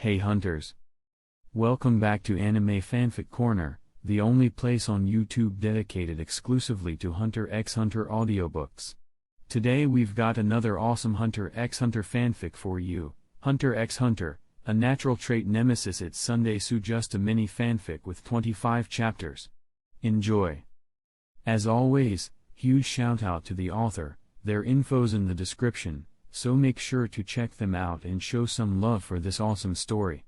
Hey hunters! Welcome back to Anime Fanfic Corner, the only place on YouTube dedicated exclusively to Hunter x Hunter audiobooks. Today we've got another awesome Hunter x Hunter fanfic for you, Hunter x Hunter, a Natural Trait Nemesis. It's Sunday so just a mini fanfic with 25 chapters. Enjoy! As always, huge shout out to the author, their info's in the description, so make sure to check them out and show some love for this awesome story.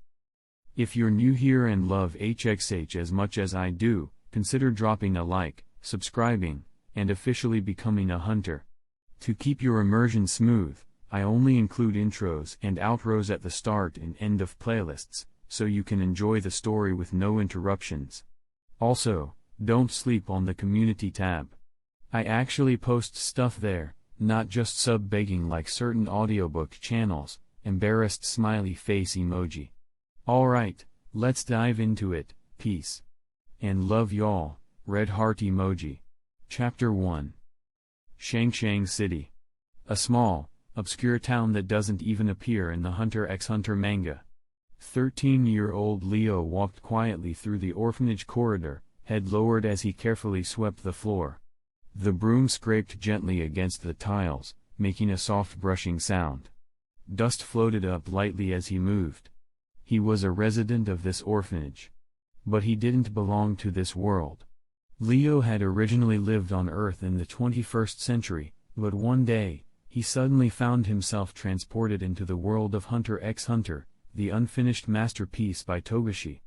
If you're new here and love HXH as much as I do, consider dropping a like, subscribing, and officially becoming a hunter. To keep your immersion smooth, I only include intros and outros at the start and end of playlists, so you can enjoy the story with no interruptions. Also, don't sleep on the community tab. I actually post stuff there, not just sub-begging like certain audiobook channels. Embarrassed smiley face emoji. Alright, let's dive into it. Peace and love y'all. Red heart emoji. Chapter 1. Shangshang City. A small, obscure town that doesn't even appear in the Hunter x Hunter manga. 13-year-old Leo walked quietly through the orphanage corridor, head lowered as he carefully swept the floor. The broom scraped gently against the tiles, making a soft brushing sound. Dust floated up lightly as he moved. He was a resident of this orphanage. But he didn't belong to this world. Leo had originally lived on Earth in the 21st century, but one day, he suddenly found himself transported into the world of Hunter x Hunter, the unfinished masterpiece by Togashi.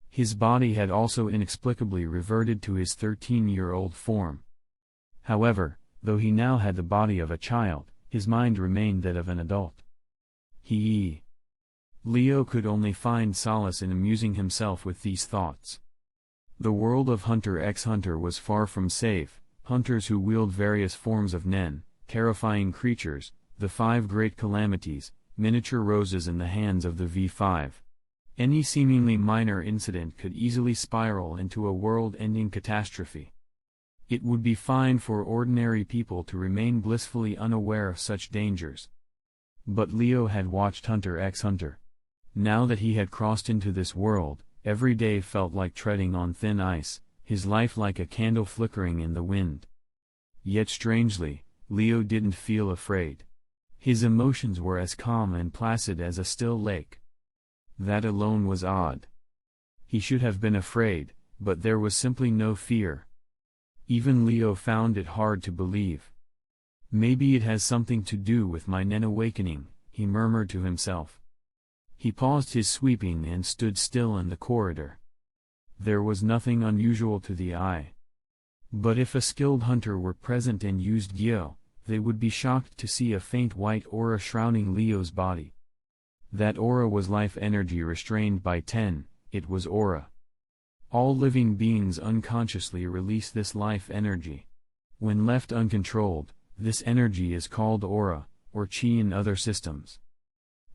His body had also inexplicably reverted to his 13-year-old form. However, though he now had the body of a child, his mind remained that of an adult. Leo could only find solace in amusing himself with these thoughts. The world of Hunter x Hunter was far from safe. Hunters who wield various forms of nen, terrifying creatures, the 5 great calamities, miniature roses in the hands of the V5. Any seemingly minor incident could easily spiral into a world-ending catastrophe. It would be fine for ordinary people to remain blissfully unaware of such dangers. But Leo had watched Hunter x Hunter. Now that he had crossed into this world, every day felt like treading on thin ice, his life like a candle flickering in the wind. Yet strangely, Leo didn't feel afraid. His emotions were as calm and placid as a still lake. That alone was odd. He should have been afraid, but there was simply no fear. Even Leo found it hard to believe. Maybe it has something to do with my nen awakening, he murmured to himself. He paused his sweeping and stood still in the corridor. There was nothing unusual to the eye. But if a skilled hunter were present and used Gyo, they would be shocked to see a faint white aura shrouding Leo's body. That aura was life energy restrained by 10, it was aura. All living beings unconsciously release this life energy. When left uncontrolled, this energy is called aura, or chi in other systems.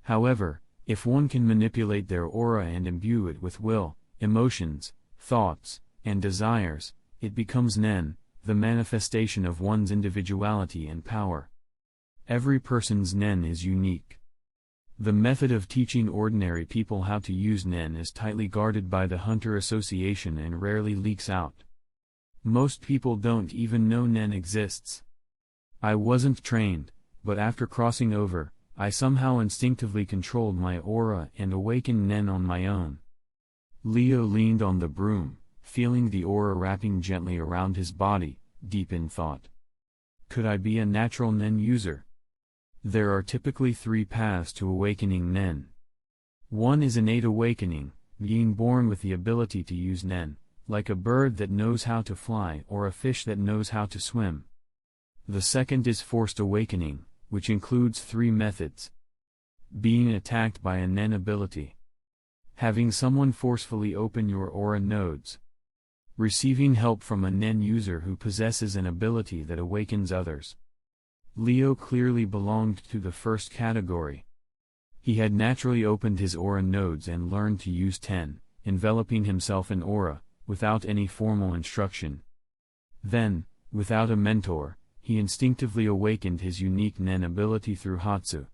However, if one can manipulate their aura and imbue it with will, emotions, thoughts, and desires, it becomes nen, the manifestation of one's individuality and power. Every person's nen is unique. The method of teaching ordinary people how to use nen is tightly guarded by the Hunter Association and rarely leaks out. Most people don't even know nen exists. I wasn't trained, but after crossing over, I somehow instinctively controlled my aura and awakened nen on my own. Leo leaned on the broom, feeling the aura wrapping gently around his body, deep in thought. Could I be a natural nen user? There are typically 3 paths to awakening nen. One is innate awakening, being born with the ability to use nen, like a bird that knows how to fly or a fish that knows how to swim. The second is forced awakening, which includes 3 methods. Being attacked by a nen ability. Having someone forcefully open your aura nodes. Receiving help from a nen user who possesses an ability that awakens others. Leo clearly belonged to the first category. He had naturally opened his aura nodes and learned to use 10, enveloping himself in aura, without any formal instruction. Then, without a mentor, he instinctively awakened his unique nen ability through Hatsu.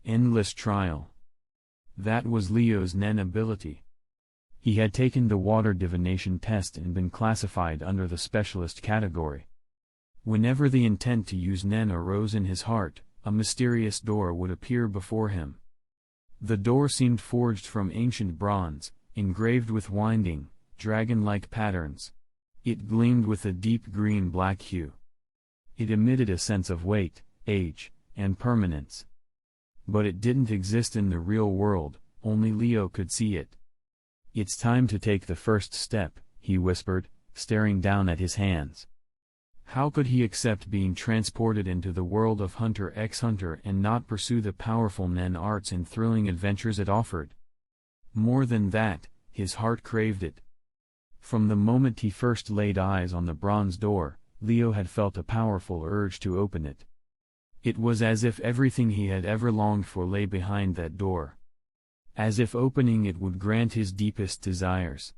Endless trial. That was Leo's Nen ability. He had taken the water divination test and been classified under the specialist category. Whenever the intent to use Nen arose in his heart, a mysterious door would appear before him. The door seemed forged from ancient bronze, engraved with winding, dragon-like patterns. It gleamed with a deep green-black hue. It emitted a sense of weight, age, and permanence. But it didn't exist in the real world, only Leo could see it. "It's time to take the first step," he whispered, staring down at his hands. How could he accept being transported into the world of Hunter x Hunter and not pursue the powerful Nen arts and thrilling adventures it offered? More than that, his heart craved it. From the moment he first laid eyes on the bronze door, Leo had felt a powerful urge to open it. It was as if everything he had ever longed for lay behind that door. As if opening it would grant his deepest desires.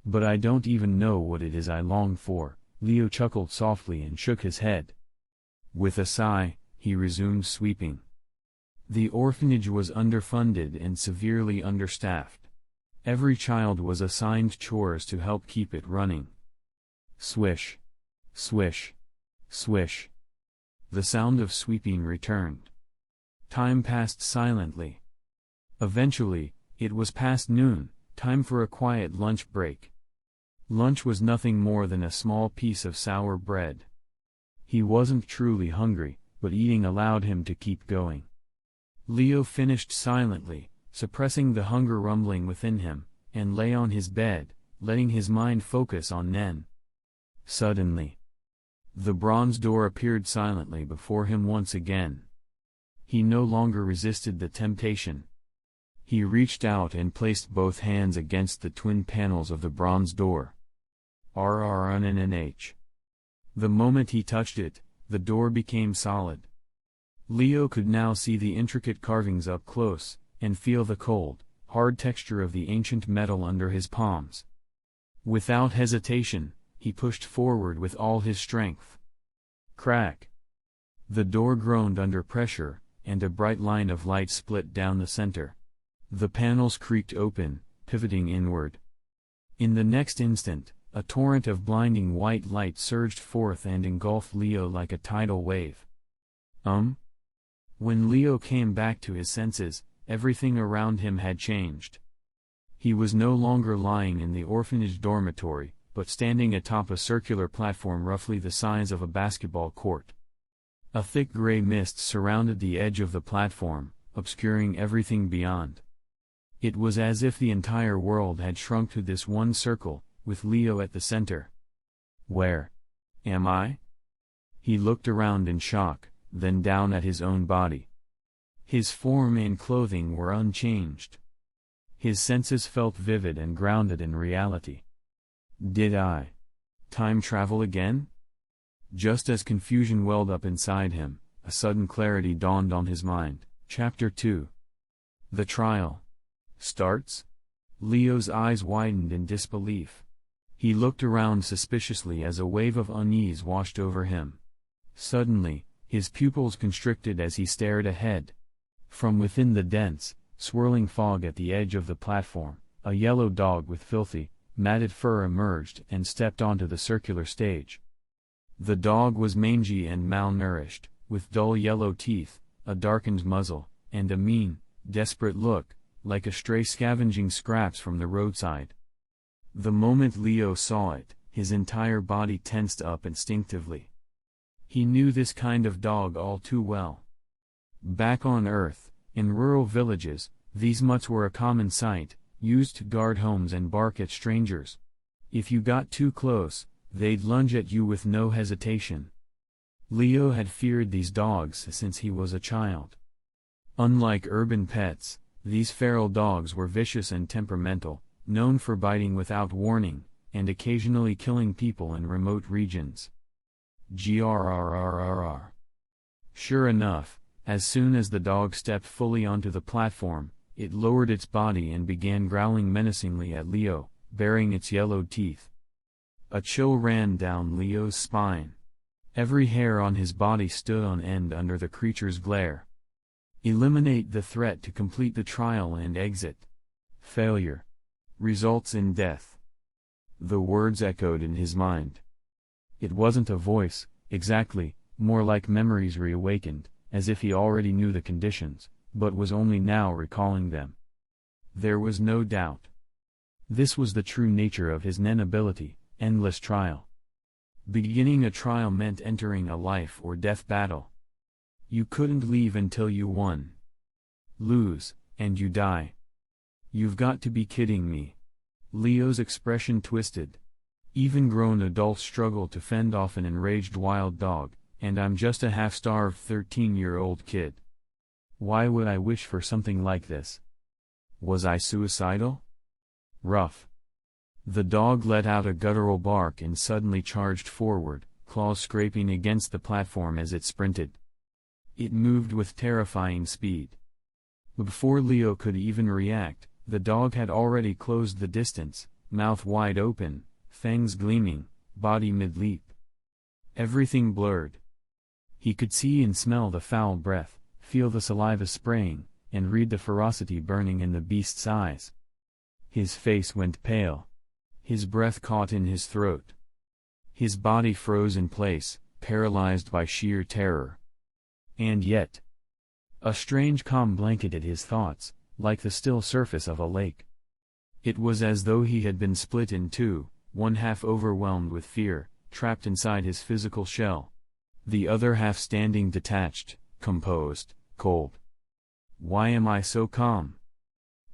"But I don't even know what it is I long for," Leo chuckled softly and shook his head. With a sigh, he resumed sweeping. The orphanage was underfunded and severely understaffed. Every child was assigned chores to help keep it running. Swish. Swish. Swish. The sound of sweeping returned. Time passed silently. Eventually, it was past noon, time for a quiet lunch break. Lunch was nothing more than a small piece of sour bread. He wasn't truly hungry, but eating allowed him to keep going. Leo finished silently, suppressing the hunger rumbling within him, and lay on his bed, letting his mind focus on Nen. Suddenly, the bronze door appeared silently before him once again. He no longer resisted the temptation. He reached out and placed both hands against the twin panels of the bronze door. RRNNH. The moment he touched it, the door became solid. Leo could now see the intricate carvings up close, and feel the cold, hard texture of the ancient metal under his palms. Without hesitation, he pushed forward with all his strength. Crack! The door groaned under pressure, and a bright line of light split down the center. The panels creaked open, pivoting inward. In the next instant, a torrent of blinding white light surged forth and engulfed Leo like a tidal wave. When Leo came back to his senses, everything around him had changed. He was no longer lying in the orphanage dormitory, but standing atop a circular platform roughly the size of a basketball court. A thick gray mist surrounded the edge of the platform, obscuring everything beyond. It was as if the entire world had shrunk to this one circle, with Leo at the center. "Where am I?" He looked around in shock, then down at his own body. His form and clothing were unchanged. His senses felt vivid and grounded in reality. Did I time travel again? Just as confusion welled up inside him, a sudden clarity dawned on his mind. Chapter 2. The trial starts? Leo's eyes widened in disbelief. He looked around suspiciously as a wave of unease washed over him. Suddenly, his pupils constricted as he stared ahead. From within the dense, swirling fog at the edge of the platform, a yellow dog with filthy, matted fur emerged and stepped onto the circular stage. The dog was mangy and malnourished, with dull yellow teeth, a darkened muzzle, and a mean, desperate look, like a stray scavenging scraps from the roadside. The moment Leo saw it, his entire body tensed up instinctively. He knew this kind of dog all too well. Back on Earth, in rural villages, these mutts were a common sight, used to guard homes and bark at strangers. If you got too close, they'd lunge at you with no hesitation. Leo had feared these dogs since he was a child. Unlike urban pets, these feral dogs were vicious and temperamental, known for biting without warning, and occasionally killing people in remote regions. Grrrrrrr. Sure enough, as soon as the dog stepped fully onto the platform, it lowered its body and began growling menacingly at Leo, baring its yellowed teeth. A chill ran down Leo's spine. Every hair on his body stood on end under the creature's glare. Eliminate the threat to complete the trial and exit. Failure results in death. The words echoed in his mind. It wasn't a voice, exactly, more like memories reawakened, as if he already knew the conditions, but was only now recalling them. There was no doubt. This was the true nature of his Nen ability, endless trial. Beginning a trial meant entering a life or death battle. You couldn't leave until you won. Lose, and you die. You've got to be kidding me. Leo's expression twisted. Even grown adults struggle to fend off an enraged wild dog, and I'm just a half-starved 13-year-old kid. Why would I wish for something like this? Was I suicidal? Rough. The dog let out a guttural bark and suddenly charged forward, claws scraping against the platform as it sprinted. It moved with terrifying speed. Before Leo could even react, the dog had already closed the distance, mouth wide open, fangs gleaming, body mid-leap. Everything blurred. He could see and smell the foul breath, feel the saliva spraying, and read the ferocity burning in the beast's eyes. His face went pale. His breath caught in his throat. His body froze in place, paralyzed by sheer terror. And yet, a strange calm blanketed his thoughts, like the still surface of a lake. It was as though he had been split in two, one half overwhelmed with fear, trapped inside his physical shell. The other half standing detached, composed, cold. Why am I so calm?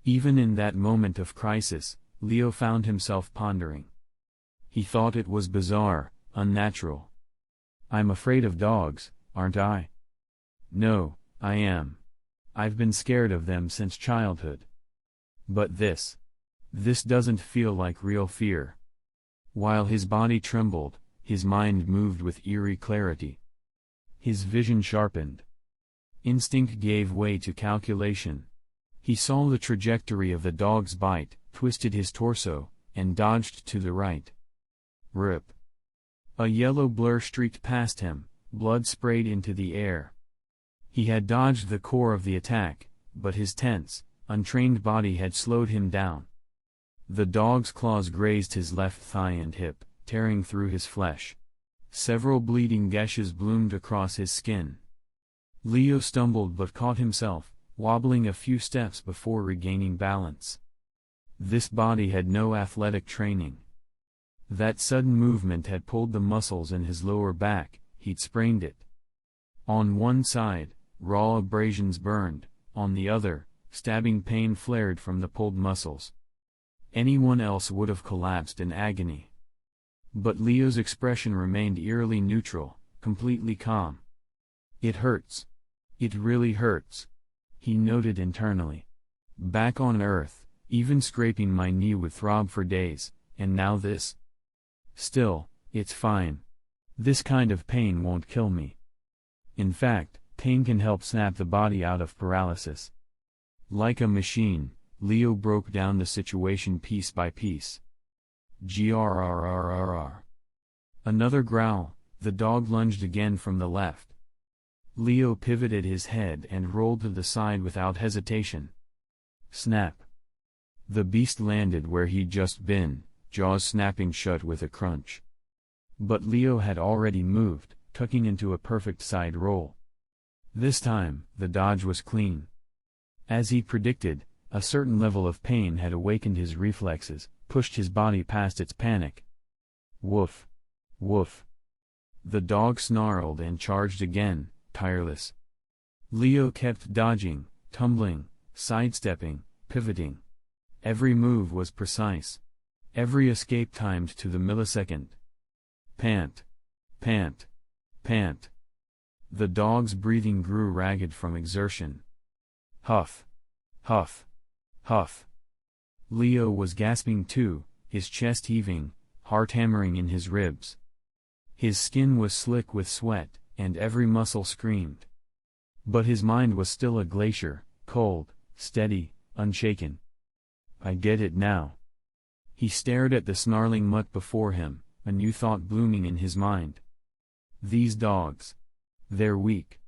Even in that moment of crisis, Leo found himself pondering. He thought it was bizarre, unnatural. I'm afraid of dogs, aren't I? No, I am. I've been scared of them since childhood. But this doesn't feel like real fear. While his body trembled, his mind moved with eerie clarity. His vision sharpened. Instinct gave way to calculation. He saw the trajectory of the dog's bite, twisted his torso, and dodged to the right. Rip. A yellow blur streaked past him, blood sprayed into the air. He had dodged the core of the attack, but his tense, untrained body had slowed him down. The dog's claws grazed his left thigh and hip, tearing through his flesh. Several bleeding gashes bloomed across his skin. Leo stumbled but caught himself, wobbling a few steps before regaining balance. This body had no athletic training. That sudden movement had pulled the muscles in his lower back, he'd sprained it. On one side, raw abrasions burned, on the other, stabbing pain flared from the pulled muscles. Anyone else would have collapsed in agony. But Leo's expression remained eerily neutral, completely calm. It hurts. It really hurts. He noted internally. Back on Earth, even scraping my knee would throb for days, and now this. Still, it's fine. This kind of pain won't kill me. In fact, pain can help snap the body out of paralysis. Like a machine, Leo broke down the situation piece by piece. Grrrrrrr. Another growl, the dog lunged again from the left. Leo pivoted his head and rolled to the side without hesitation. Snap. The beast landed where he'd just been, jaws snapping shut with a crunch. But Leo had already moved, tucking into a perfect side roll. This time, the dodge was clean. As he predicted, a certain level of pain had awakened his reflexes, pushed his body past its panic. Woof. Woof. The dog snarled and charged again, tireless. Leo kept dodging, tumbling, sidestepping, pivoting. Every move was precise. Every escape timed to the millisecond. Pant. Pant. Pant. The dog's breathing grew ragged from exertion. Huff. Huff. Huff. Leo was gasping too, his chest heaving, heart hammering in his ribs. His skin was slick with sweat, and every muscle screamed. But his mind was still a glacier, cold, steady, unshaken. I get it now. He stared at the snarling mutt before him, a new thought blooming in his mind. These dogs. They're weak.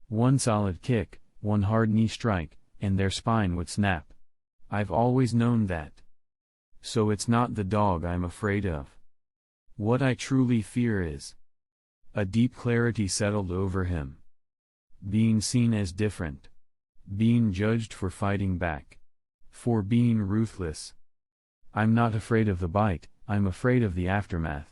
One solid kick, one hard knee strike, and their spine would snap. I've always known that. So it's not the dog I'm afraid of. What I truly fear is... A deep clarity settled over him. Being seen as different. Being judged for fighting back. For being ruthless. I'm not afraid of the bite, I'm afraid of the aftermath.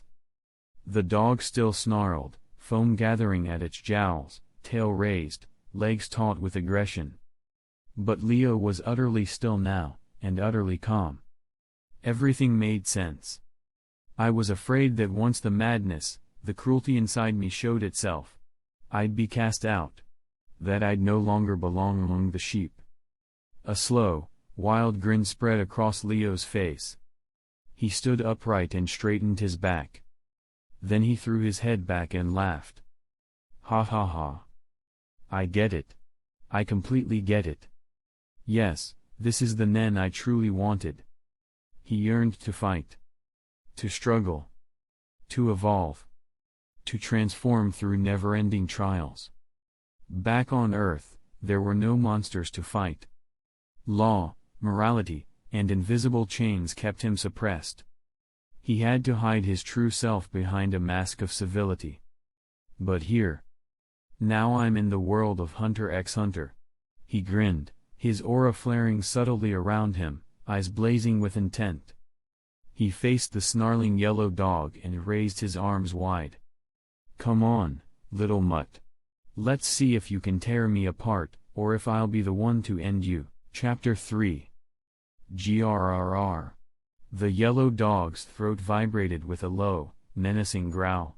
The dog still snarled, foam gathering at its jowls, tail raised, legs taut with aggression. But Leo was utterly still now, and utterly calm. Everything made sense. I was afraid that once the madness, the cruelty inside me showed itself, I'd be cast out. That I'd no longer belong among the sheep. A slow, wild grin spread across Leo's face. He stood upright and straightened his back. Then he threw his head back and laughed. Ha ha ha. I get it. I completely get it. Yes, this is the Nen I truly wanted. He yearned to fight. To struggle. To evolve. To transform through never-ending trials. Back on Earth, there were no monsters to fight. Law, morality, and invisible chains kept him suppressed. He had to hide his true self behind a mask of civility. But here. Now I'm in the world of Hunter x Hunter. He grinned, his aura flaring subtly around him, eyes blazing with intent. He faced the snarling yellow dog and raised his arms wide. Come on, little mutt. Let's see if you can tear me apart, or if I'll be the one to end you. Chapter 3. Grrrr. The yellow dog's throat vibrated with a low, menacing growl.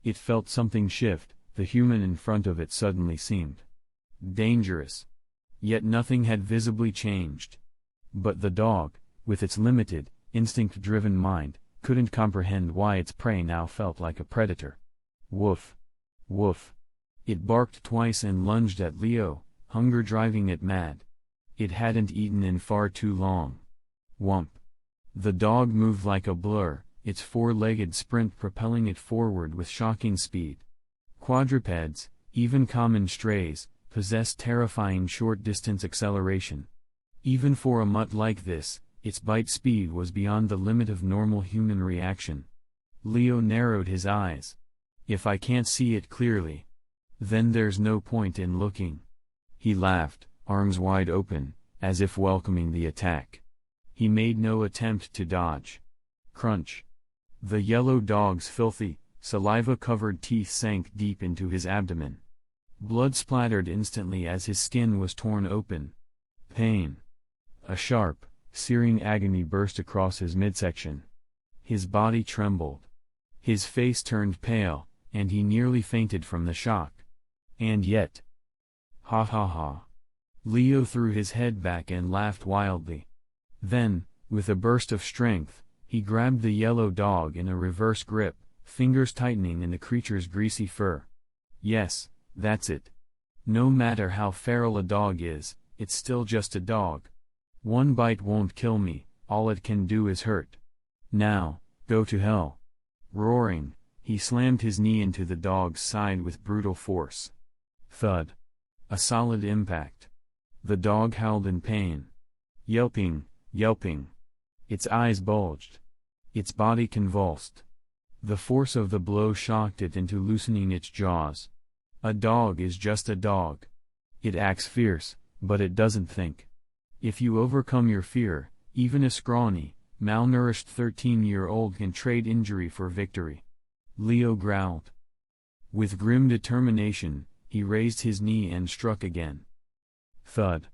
It felt something shift, the human in front of it suddenly seemed dangerous. Yet nothing had visibly changed. But the dog, with its limited, instinct-driven mind, couldn't comprehend why its prey now felt like a predator. Woof. Woof. It barked twice and lunged at Leo, hunger driving it mad. It hadn't eaten in far too long. Whump. The dog moved like a blur, its four-legged sprint propelling it forward with shocking speed. Quadrupeds, even common strays, possess terrifying short-distance acceleration. Even for a mutt like this, its bite speed was beyond the limit of normal human reaction. Leo narrowed his eyes. If I can't see it clearly, then there's no point in looking. He laughed, arms wide open, as if welcoming the attack. He made no attempt to dodge. Crunch. The yellow dog's filthy, saliva-covered teeth sank deep into his abdomen. Blood splattered instantly as his skin was torn open. Pain. A sharp, searing agony burst across his midsection. His body trembled. His face turned pale, and he nearly fainted from the shock. And yet... Ha ha ha. Leo threw his head back and laughed wildly. Then, with a burst of strength, he grabbed the yellow dog in a reverse grip, fingers tightening in the creature's greasy fur. Yes, that's it. No matter how feral a dog is, it's still just a dog. One bite won't kill me, all it can do is hurt. Now, go to hell. Roaring, he slammed his knee into the dog's side with brutal force. Thud. A solid impact. The dog howled in pain. Yelping, yelping. Its eyes bulged. Its body convulsed. The force of the blow shocked it into loosening its jaws. A dog is just a dog. It acts fierce, but it doesn't think. If you overcome your fear, even a scrawny, malnourished 13-year-old can trade injury for victory. Leo growled. With grim determination, he raised his knee and struck again. Thud.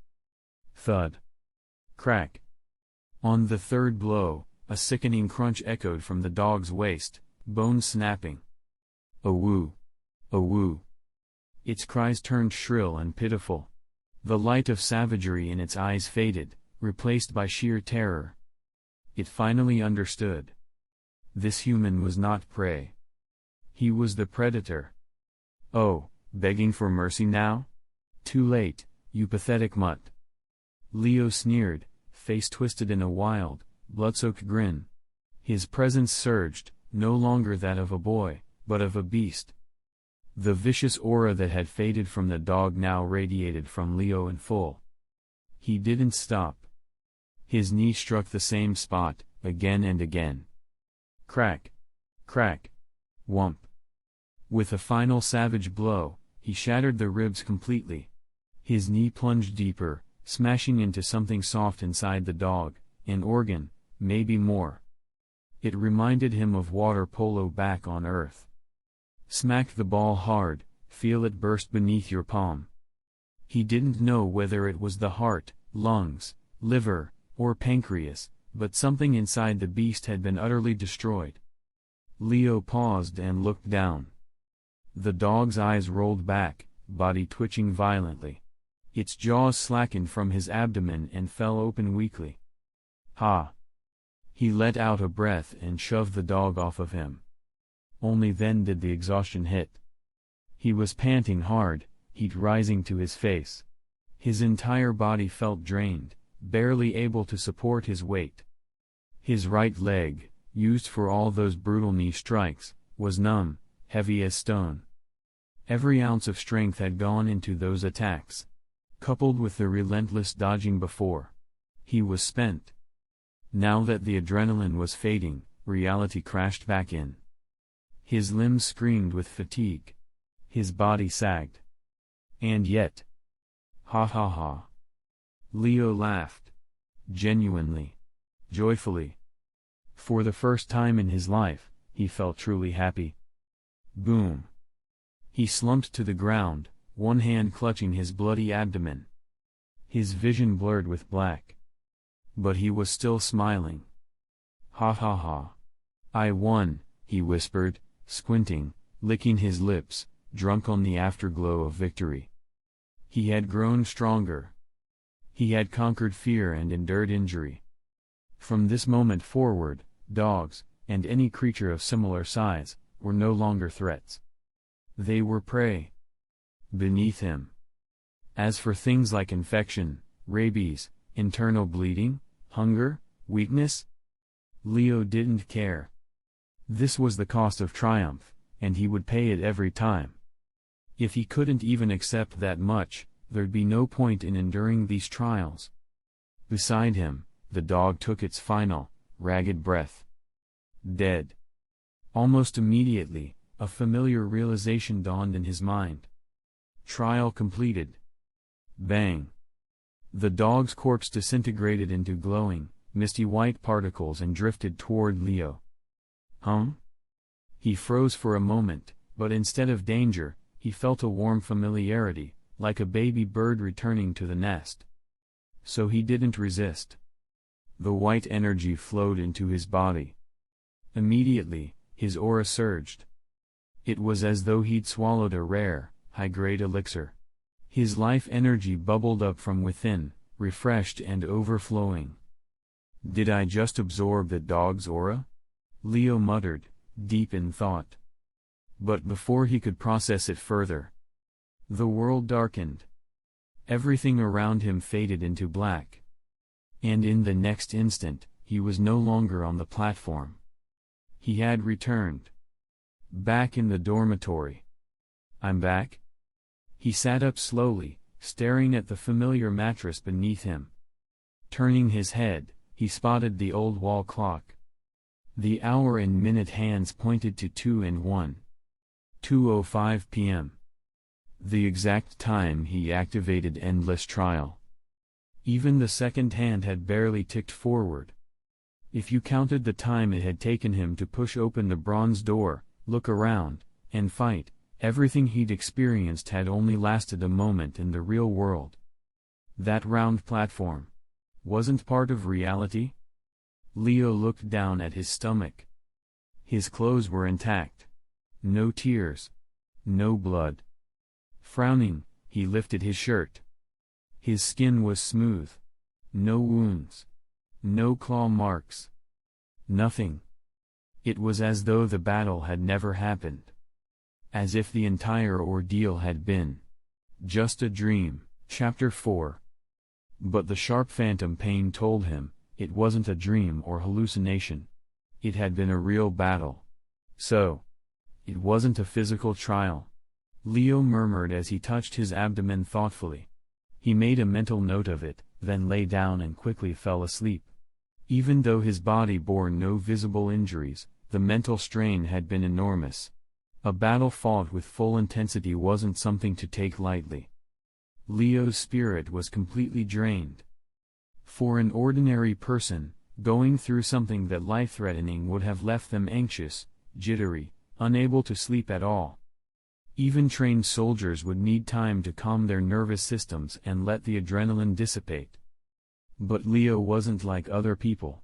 Thud. Crack. On the third blow, a sickening crunch echoed from the dog's waist, bones snapping. Awoo. Awoo. Its cries turned shrill and pitiful. The light of savagery in its eyes faded, replaced by sheer terror. It finally understood. This human was not prey. He was the predator. Oh, begging for mercy now? Too late, you pathetic mutt. Leo sneered, face twisted in a wild, blood-soaked grin. His presence surged, no longer that of a boy, but of a beast. The vicious aura that had faded from the dog now radiated from Leo in full. He didn't stop. His knee struck the same spot, again and again. Crack! Crack! Whump! With a final savage blow, he shattered the ribs completely. His knee plunged deeper, smashing into something soft inside the dog, an organ, maybe more. It reminded him of water polo back on Earth. Smack the ball hard, feel it burst beneath your palm. He didn't know whether it was the heart, lungs, liver, or pancreas, but something inside the beast had been utterly destroyed. Leo paused and looked down. The dog's eyes rolled back, body twitching violently. Its jaws slackened from his abdomen and fell open weakly. Ha! He let out a breath and shoved the dog off of him. Only then did the exhaustion hit. He was panting hard, heat rising to his face. His entire body felt drained, barely able to support his weight. His right leg, used for all those brutal knee strikes, was numb, heavy as stone. Every ounce of strength had gone into those attacks. Coupled with the relentless dodging before, he was spent. Now that the adrenaline was fading, reality crashed back in. His limbs screamed with fatigue. His body sagged. And yet... Ha ha ha. Leo laughed. Genuinely. Joyfully. For the first time in his life, he felt truly happy. Boom. He slumped to the ground, one hand clutching his bloody abdomen. His vision blurred with black. But he was still smiling. Ha ha ha. I won, he whispered, squinting, licking his lips, drunk on the afterglow of victory. He had grown stronger. He had conquered fear and endured injury. From this moment forward, dogs, and any creature of similar size, were no longer threats. They were prey. Beneath him. As for things like infection, rabies, internal bleeding, hunger, weakness, Leo didn't care. This was the cost of triumph, and he would pay it every time. If he couldn't even accept that much, there'd be no point in enduring these trials. Beside him, the dog took its final, ragged breath. Dead. Almost immediately, a familiar realization dawned in his mind. Trial completed. Bang. The dog's corpse disintegrated into glowing, misty white particles and drifted toward Leo. He froze for a moment, but instead of danger, he felt a warm familiarity, like a baby bird returning to the nest. So he didn't resist. The white energy flowed into his body. Immediately, his aura surged. It was as though he'd swallowed a rare, high-grade elixir. His life energy bubbled up from within, refreshed and overflowing. Did I just absorb the dog's aura? Leo muttered, deep in thought. But before he could process it further, the world darkened. Everything around him faded into black. And in the next instant, he was no longer on the platform. He had returned. Back in the dormitory. I'm back? He sat up slowly, staring at the familiar mattress beneath him. Turning his head, he spotted the old wall clock. The hour and minute hands pointed to 2 and 1. 2:05 p.m. The exact time he activated Endless Trial. Even the second hand had barely ticked forward. If you counted the time it had taken him to push open the bronze door, look around, and fight, everything he'd experienced had only lasted a moment in the real world. That round platform wasn't part of reality? Leo looked down at his stomach. His clothes were intact. No tears. No blood. Frowning, he lifted his shirt. His skin was smooth. No wounds. No claw marks. Nothing. It was as though the battle had never happened. As if the entire ordeal had been just a dream. Chapter 4. But the sharp phantom pain told him, it wasn't a dream or hallucination. It had been a real battle. So, it wasn't a physical trial. Leo murmured as he touched his abdomen thoughtfully. He made a mental note of it, then lay down and quickly fell asleep. Even though his body bore no visible injuries, the mental strain had been enormous. A battle fought with full intensity wasn't something to take lightly. Leo's spirit was completely drained. For an ordinary person, going through something that life-threatening would have left them anxious, jittery, unable to sleep at all. Even trained soldiers would need time to calm their nervous systems and let the adrenaline dissipate. But Leo wasn't like other people.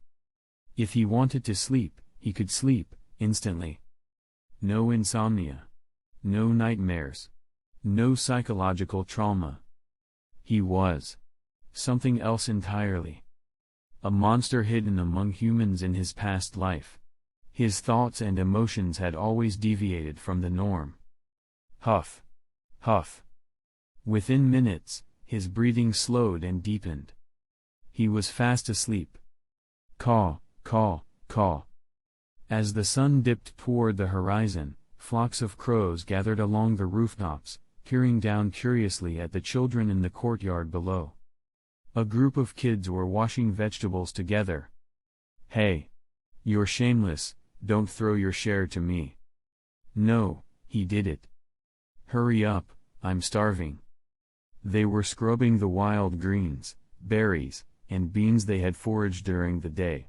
If he wanted to sleep, he could sleep, instantly. No insomnia. No nightmares. No psychological trauma. He was something else entirely. A monster hidden among humans in his past life. His thoughts and emotions had always deviated from the norm. Huff. Huff. Within minutes, his breathing slowed and deepened. He was fast asleep. Caw, caw, caw. As the sun dipped toward the horizon, flocks of crows gathered along the rooftops, peering down curiously at the children in the courtyard below. A group of kids were washing vegetables together. "Hey! You're shameless, don't throw your share to me." "No, he did it." "Hurry up, I'm starving." They were scrubbing the wild greens, berries, and beans they had foraged during the day.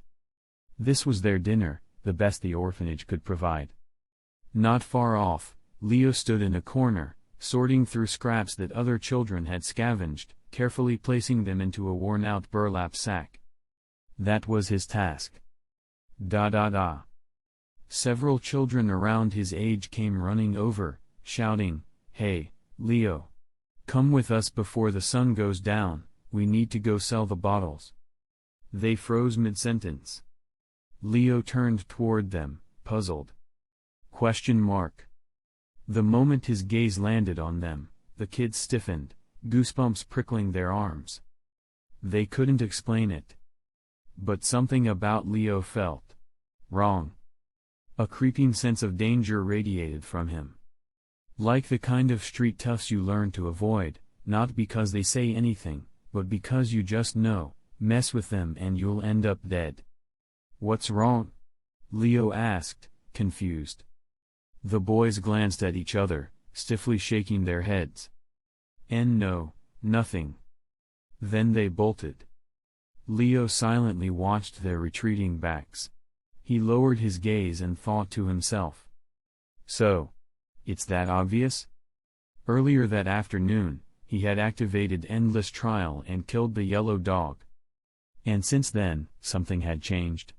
This was their dinner, the best the orphanage could provide. Not far off, Leo stood in a corner, sorting through scraps that other children had scavenged, carefully placing them into a worn-out burlap sack. That was his task. Several children around his age came running over, shouting, "Hey, Leo! Come with us before the sun goes down, we need to go sell the bottles." They froze mid-sentence. Leo turned toward them, puzzled. Question mark. The moment his gaze landed on them, the kids stiffened, goosebumps prickling their arms. They couldn't explain it. But something about Leo felt wrong. A creeping sense of danger radiated from him. Like the kind of street toughs you learn to avoid, not because they say anything, but because you just know, mess with them and you'll end up dead. "What's wrong?" Leo asked, confused. The boys glanced at each other, stiffly shaking their heads. No, nothing." Then they bolted. Leo silently watched their retreating backs. He lowered his gaze and thought to himself. So, it's that obvious? Earlier that afternoon, he had activated Endless Trial and killed the yellow dog. And since then, something had changed.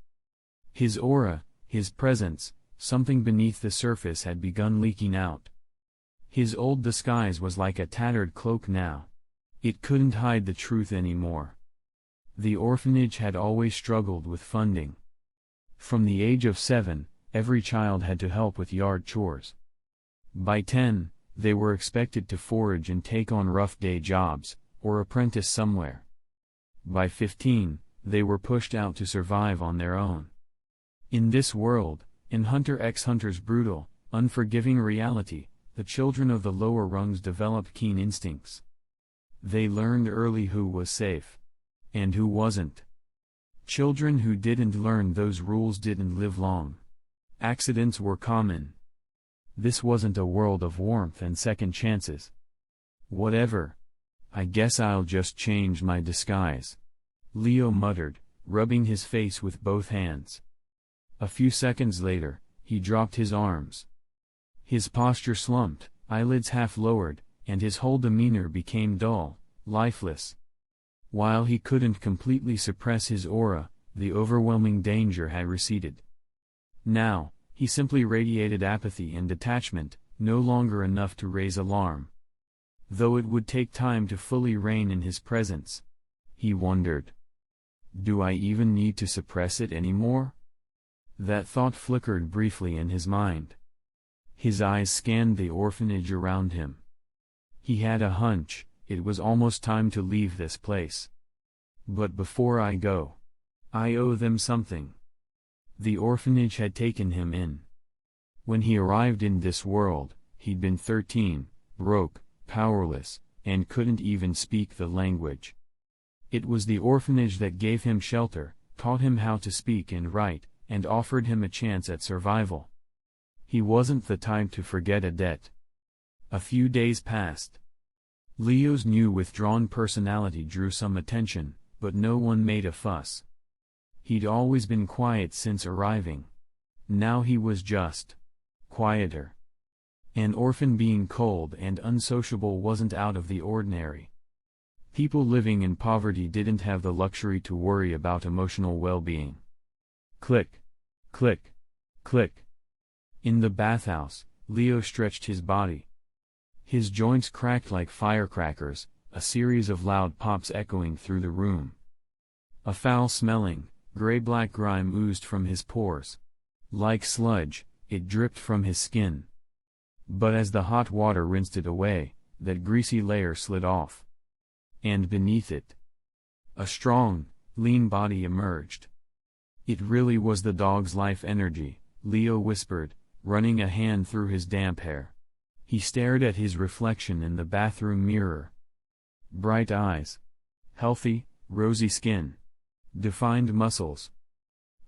His aura, his presence, something beneath the surface had begun leaking out. His old disguise was like a tattered cloak now. It couldn't hide the truth anymore. The orphanage had always struggled with funding. From the age of 7, every child had to help with yard chores. By 10, they were expected to forage and take on rough day jobs, or apprentice somewhere. By 15, they were pushed out to survive on their own. In this world, in Hunter x Hunter's brutal, unforgiving reality, the children of the lower rungs developed keen instincts. They learned early who was safe, and who wasn't. Children who didn't learn those rules didn't live long. Accidents were common. This wasn't a world of warmth and second chances. "Whatever. I guess I'll just change my disguise," Leo muttered, rubbing his face with both hands. A few seconds later, he dropped his arms. His posture slumped, eyelids half lowered, and his whole demeanor became dull, lifeless. While he couldn't completely suppress his aura, the overwhelming danger had receded. Now, he simply radiated apathy and detachment, no longer enough to raise alarm. Though it would take time to fully reign in his presence. He wondered. Do I even need to suppress it anymore? That thought flickered briefly in his mind. His eyes scanned the orphanage around him. He had a hunch, it was almost time to leave this place. But before I go, I owe them something. The orphanage had taken him in. When he arrived in this world, he'd been 13, broke, powerless, and couldn't even speak the language. It was the orphanage that gave him shelter, taught him how to speak and write, and offered him a chance at survival. He wasn't the type to forget a debt. A few days passed. Leo's new withdrawn personality drew some attention, but no one made a fuss. He'd always been quiet since arriving. Now he was just quieter. An orphan being cold and unsociable wasn't out of the ordinary. People living in poverty didn't have the luxury to worry about emotional well-being. Click, click, click. In the bathhouse, Leo stretched his body. His joints cracked like firecrackers, a series of loud pops echoing through the room. A foul-smelling, gray-black grime oozed from his pores. Like sludge, it dripped from his skin. But as the hot water rinsed it away, that greasy layer slid off. And beneath it, a strong, lean body emerged. It really was the dog's life energy, Leo whispered, running a hand through his damp hair. He stared at his reflection in the bathroom mirror. Bright eyes. Healthy, rosy skin. Defined muscles.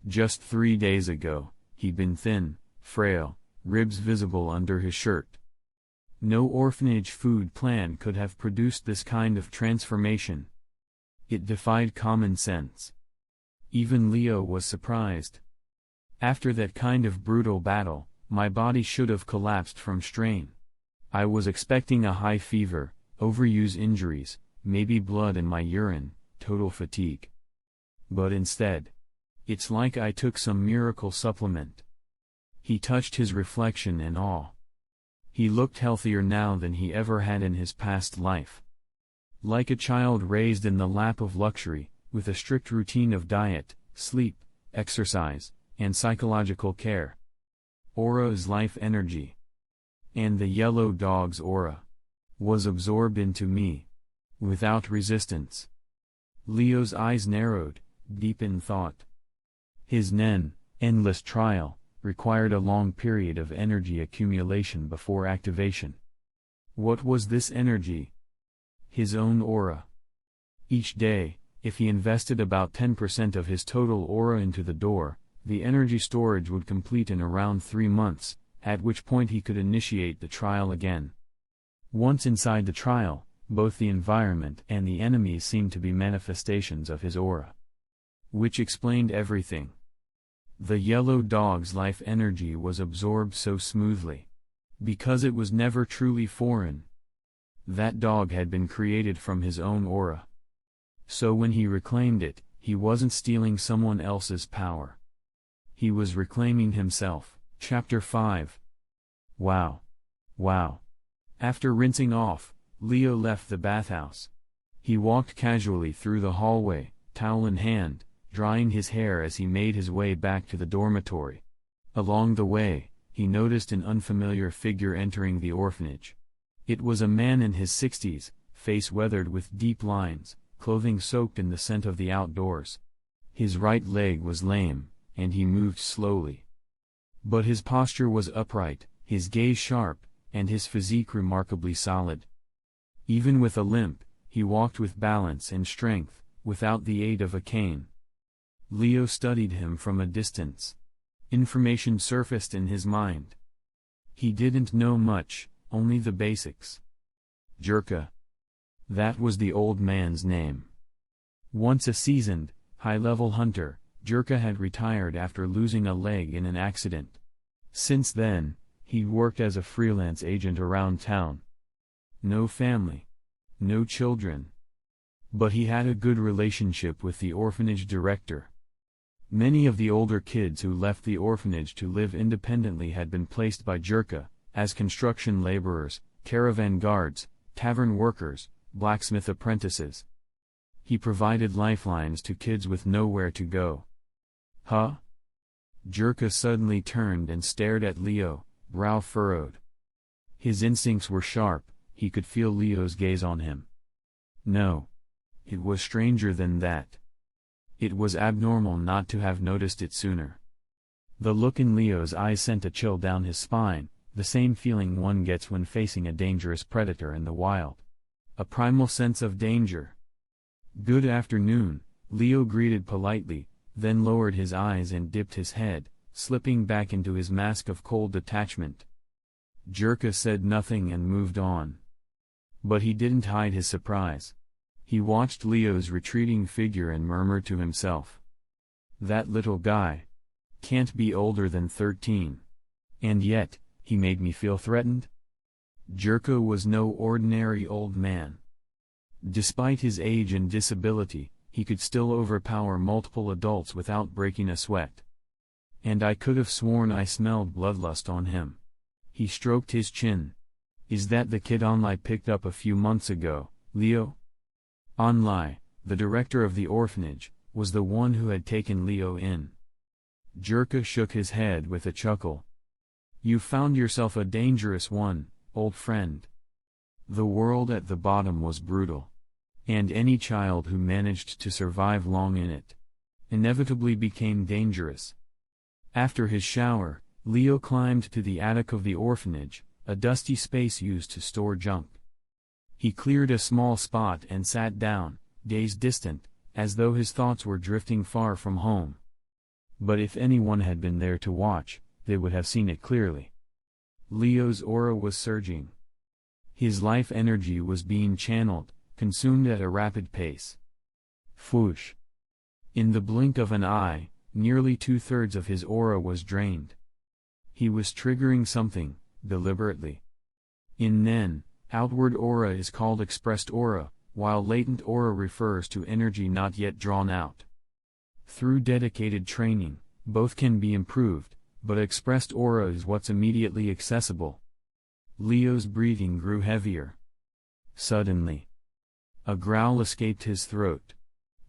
Just 3 days ago, he'd been thin, frail, ribs visible under his shirt. No orphanage food plan could have produced this kind of transformation. It defied common sense. Even Leo was surprised. After that kind of brutal battle, my body should have collapsed from strain. I was expecting a high fever, overuse injuries, maybe blood in my urine, total fatigue. But instead, it's like I took some miracle supplement. He touched his reflection in awe. He looked healthier now than he ever had in his past life. Like a child raised in the lap of luxury, with a strict routine of diet, sleep, exercise, and psychological care. Aura is life energy. And the yellow dog's aura was absorbed into me, without resistance. Leo's eyes narrowed, deep in thought. His endless trial, required a long period of energy accumulation before activation. What was this energy? His own aura. Each day, if he invested about 10% of his total aura into the door, the energy storage would complete in around 3 months, at which point he could initiate the trial again. Once inside the trial, both the environment and the enemies seemed to be manifestations of his aura. Which explained everything. The yellow dog's life energy was absorbed so smoothly. Because it was never truly foreign. That dog had been created from his own aura. So when he reclaimed it, he wasn't stealing someone else's power. He was reclaiming himself. Chapter 5. Wow. Wow. After rinsing off, Leo left the bathhouse. He walked casually through the hallway, towel in hand, drying his hair as he made his way back to the dormitory. Along the way, he noticed an unfamiliar figure entering the orphanage. It was a man in his 60s, face weathered with deep lines, clothing soaked in the scent of the outdoors. His right leg was lame, and he moved slowly. But his posture was upright, his gaze sharp, and his physique remarkably solid. Even with a limp, he walked with balance and strength, without the aid of a cane. Leo studied him from a distance. Information surfaced in his mind. He didn't know much, only the basics. Jerka. That was the old man's name. Once a seasoned, high-level hunter, Jerka had retired after losing a leg in an accident. Since then, he'd worked as a freelance agent around town. No family. No children. But he had a good relationship with the orphanage director. Many of the older kids who left the orphanage to live independently had been placed by Jerka, as construction laborers, caravan guards, tavern workers, blacksmith apprentices. He provided lifelines to kids with nowhere to go. Huh? Jerka suddenly turned and stared at Leo, brow furrowed. His instincts were sharp, he could feel Leo's gaze on him. No. It was stranger than that. It was abnormal not to have noticed it sooner. The look in Leo's eyes sent a chill down his spine, the same feeling one gets when facing a dangerous predator in the wild. A primal sense of danger. "Good afternoon," Leo greeted politely, then lowered his eyes and dipped his head, slipping back into his mask of cold detachment. Jirka said nothing and moved on. But he didn't hide his surprise. He watched Leo's retreating figure and murmured to himself, "That little guy can't be older than 13. And yet, he made me feel threatened." Jirka was no ordinary old man. Despite his age and disability, he could still overpower multiple adults without breaking a sweat. "And I could have sworn I smelled bloodlust on him." He stroked his chin. "Is that the kid Onlai picked up a few months ago, Leo?" Onlai, the director of the orphanage, was the one who had taken Leo in. Jirka shook his head with a chuckle. "You found yourself a dangerous one, old friend." The world at the bottom was brutal. And any child who managed to survive long in it inevitably became dangerous. After his shower, Leo climbed to the attic of the orphanage, a dusty space used to store junk. He cleared a small spot and sat down, gaze distant, as though his thoughts were drifting far from home. But if anyone had been there to watch, they would have seen it clearly. Leo's aura was surging. His life energy was being channeled, consumed at a rapid pace. Whoosh! In the blink of an eye, nearly 2/3 of his aura was drained. He was triggering something, deliberately. In Nen, outward aura is called expressed aura, while latent aura refers to energy not yet drawn out. Through dedicated training, both can be improved, but expressed aura is what's immediately accessible. Leo's breathing grew heavier. Suddenly, a growl escaped his throat.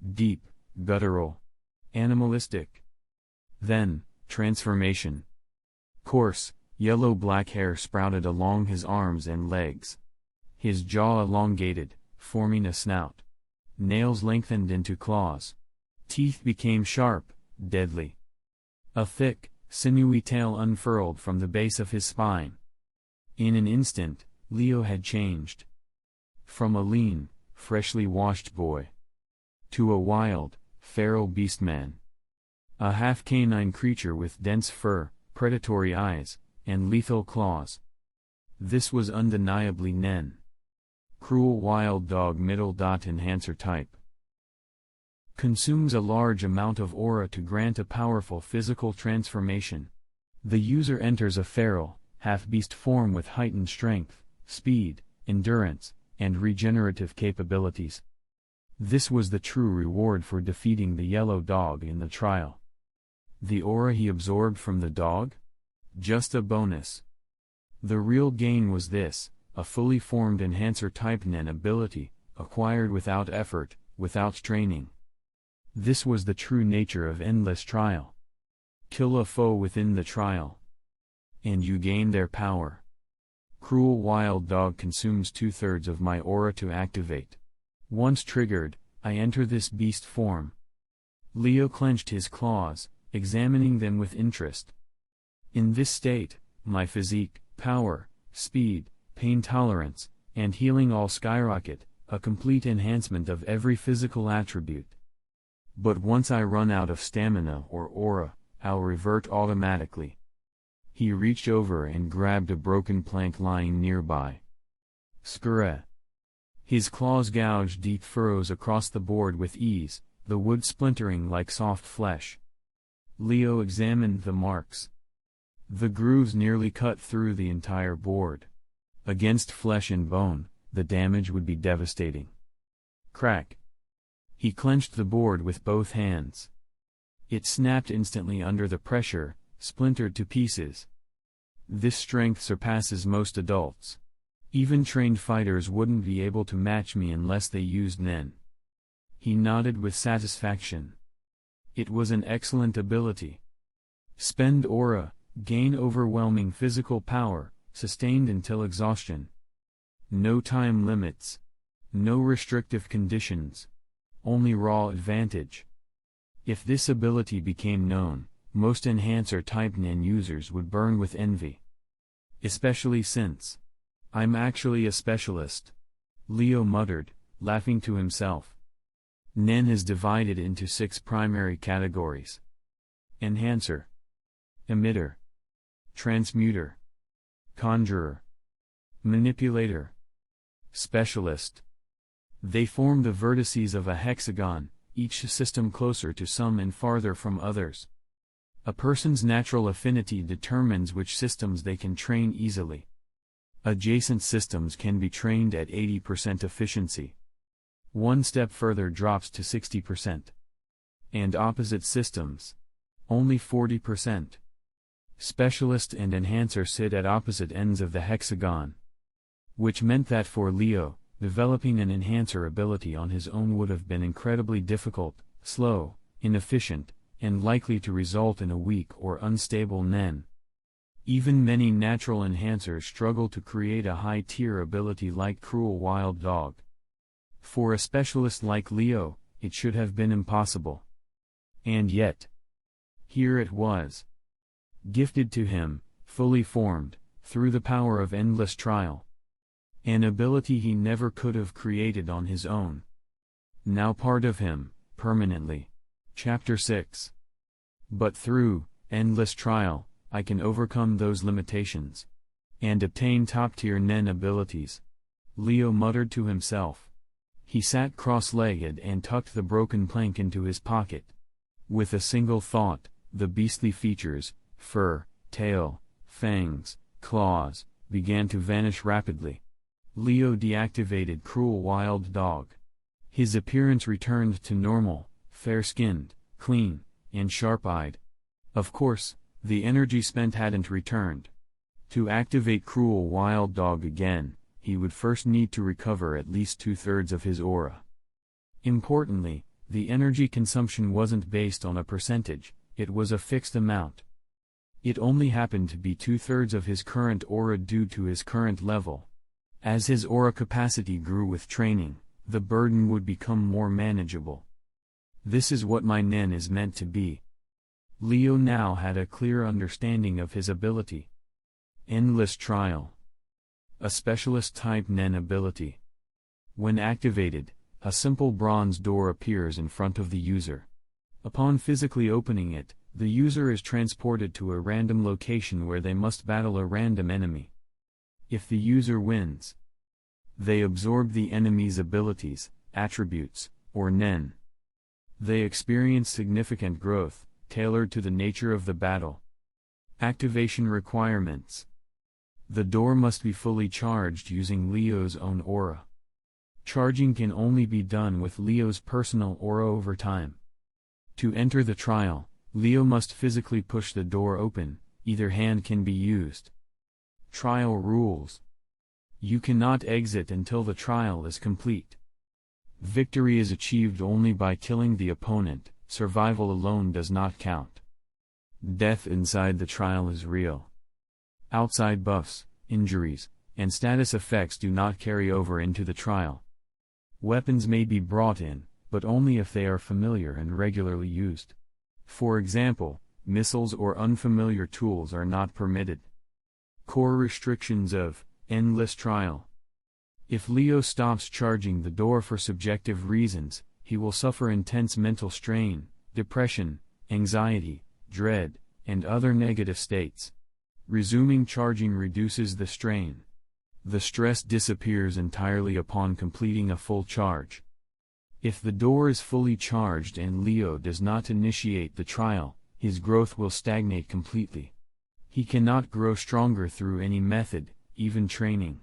Deep, guttural, animalistic. Then, transformation. Coarse, yellow-black hair sprouted along his arms and legs. His jaw elongated, forming a snout. Nails lengthened into claws. Teeth became sharp, deadly. A thick, sinewy tail unfurled from the base of his spine. In an instant, Leo had changed. From a lean, freshly washed boy to a wild, feral beastman. A half-canine creature with dense fur, predatory eyes, and lethal claws. This was undeniably Nen. Cruel wild dog middle dot enhancer type. Consumes a large amount of aura to grant a powerful physical transformation. The user enters a feral, half-beast form with heightened strength, speed, endurance, and regenerative capabilities. This was the true reward for defeating the yellow dog in the trial. The aura he absorbed from the dog? Just a bonus. The real gain was this, a fully formed enhancer type Nen ability, acquired without effort, without training. This was the true nature of endless trial. Kill a foe within the trial, and you gain their power. Cruel wild dog consumes 2/3 of my aura to activate. Once triggered, I enter this beast form. Leo clenched his claws, examining them with interest. In this state, my physique, power, speed, pain tolerance, and healing all skyrocket, a complete enhancement of every physical attribute. But once I run out of stamina or aura, I'll revert automatically. He reached over and grabbed a broken plank lying nearby. Skireh. His claws gouged deep furrows across the board with ease, the wood splintering like soft flesh. Leo examined the marks. The grooves nearly cut through the entire board. Against flesh and bone, the damage would be devastating. Crack. He clenched the board with both hands. It snapped instantly under the pressure, splintered to pieces. This strength surpasses most adults. Even trained fighters wouldn't be able to match me unless they used Nen. He nodded with satisfaction. It was an excellent ability. Spend aura, gain overwhelming physical power, sustained until exhaustion. No time limits. No restrictive conditions. Only raw advantage. If this ability became known, most enhancer type Nen users would burn with envy. Especially since I'm actually a specialist, Leo muttered, laughing to himself. Nen is divided into 6 primary categories: enhancer, emitter, transmuter, conjurer, manipulator, specialist. They form the vertices of a hexagon, each system closer to some and farther from others. A person's natural affinity determines which systems they can train easily. Adjacent systems can be trained at 80% efficiency. One step further drops to 60%. And opposite systems, only 40%. Specialist and enhancer sit at opposite ends of the hexagon. Which meant that for Leo, developing an enhancer ability on his own would have been incredibly difficult, slow, inefficient, and likely to result in a weak or unstable Nen. Even many natural enhancers struggle to create a high-tier ability like Cruel Wild Dog. For a specialist like Leo, it should have been impossible. And yet, here it was. Gifted to him, fully formed, through the power of endless trial. An ability he never could have created on his own. Now part of him, permanently. Chapter 6. But through endless trial, I can overcome those limitations. And obtain top-tier Nen abilities. Leo muttered to himself. He sat cross-legged and tucked the broken plank into his pocket. With a single thought, the beastly features, fur, tail, fangs, claws, began to vanish rapidly. Leo deactivated Cruel Wild Dog. His appearance returned to normal, fair-skinned, clean, and sharp-eyed. Of course, the energy spent hadn't returned. To activate Cruel Wild Dog again, he would first need to recover at least 2/3 of his aura. Importantly, the energy consumption wasn't based on a percentage, it was a fixed amount. It only happened to be 2/3 of his current aura due to his current level. As his aura capacity grew with training, the burden would become more manageable. This is what my Nen is meant to be. Leo now had a clear understanding of his ability. Endless Trial. A specialist-type Nen ability. When activated, a simple bronze door appears in front of the user. Upon physically opening it, the user is transported to a random location where they must battle a random enemy. If the user wins, they absorb the enemy's abilities, attributes, or Nen. They experience significant growth, tailored to the nature of the battle. Activation requirements. The door must be fully charged using Leo's own aura. Charging can only be done with Leo's personal aura over time. To enter the trial, Leo must physically push the door open, either hand can be used. Trial rules. You cannot exit until the trial is complete. Victory is achieved only by killing the opponent, survival alone does not count. Death inside the trial is real. Outside buffs, injuries, and status effects do not carry over into the trial. Weapons may be brought in, but only if they are familiar and regularly used. For example, missiles or unfamiliar tools are not permitted. Core restrictions of Endless Trial. If Leo stops charging the door for subjective reasons, he will suffer intense mental strain, depression, anxiety, dread, and other negative states. Resuming charging reduces the strain. The stress disappears entirely upon completing a full charge. If the door is fully charged and Leo does not initiate the trial, his growth will stagnate completely. He cannot grow stronger through any method, even training.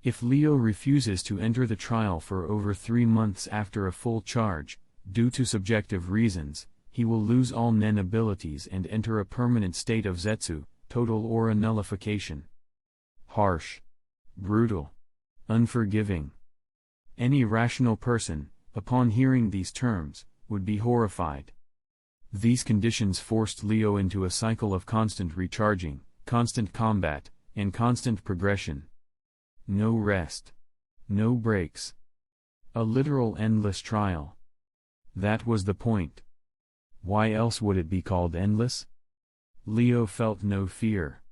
If Leo refuses to enter the trial for over 3 months after a full charge, due to subjective reasons, he will lose all Nen abilities and enter a permanent state of Zetsu, total aura nullification. Harsh. Brutal. Unforgiving. Any rational person, upon hearing these terms, would be horrified. These conditions forced Leo into a cycle of constant recharging, constant combat, and constant progression. No rest. No breaks. A literal endless trial. That was the point. Why else would it be called endless? Leo felt no fear.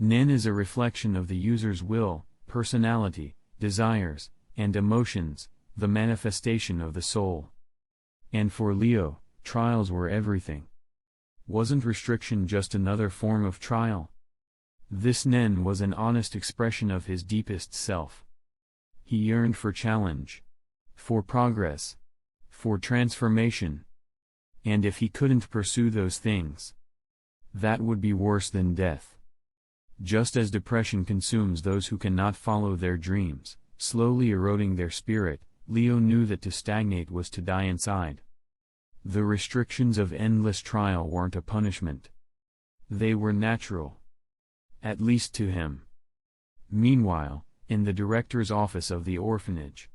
Nen is a reflection of the user's will, personality, desires, and emotions, the manifestation of the soul. And for Leo, trials were everything. Wasn't restriction just another form of trial? This Nen was an honest expression of his deepest self. He yearned for challenge, for progress, for transformation. And if he couldn't pursue those things, that would be worse than death. Just as depression consumes those who cannot follow their dreams, slowly eroding their spirit, Leo knew that to stagnate was to die inside. The restrictions of endless trial weren't a punishment. They were natural. At least to him. Meanwhile, in the director's office of the orphanage,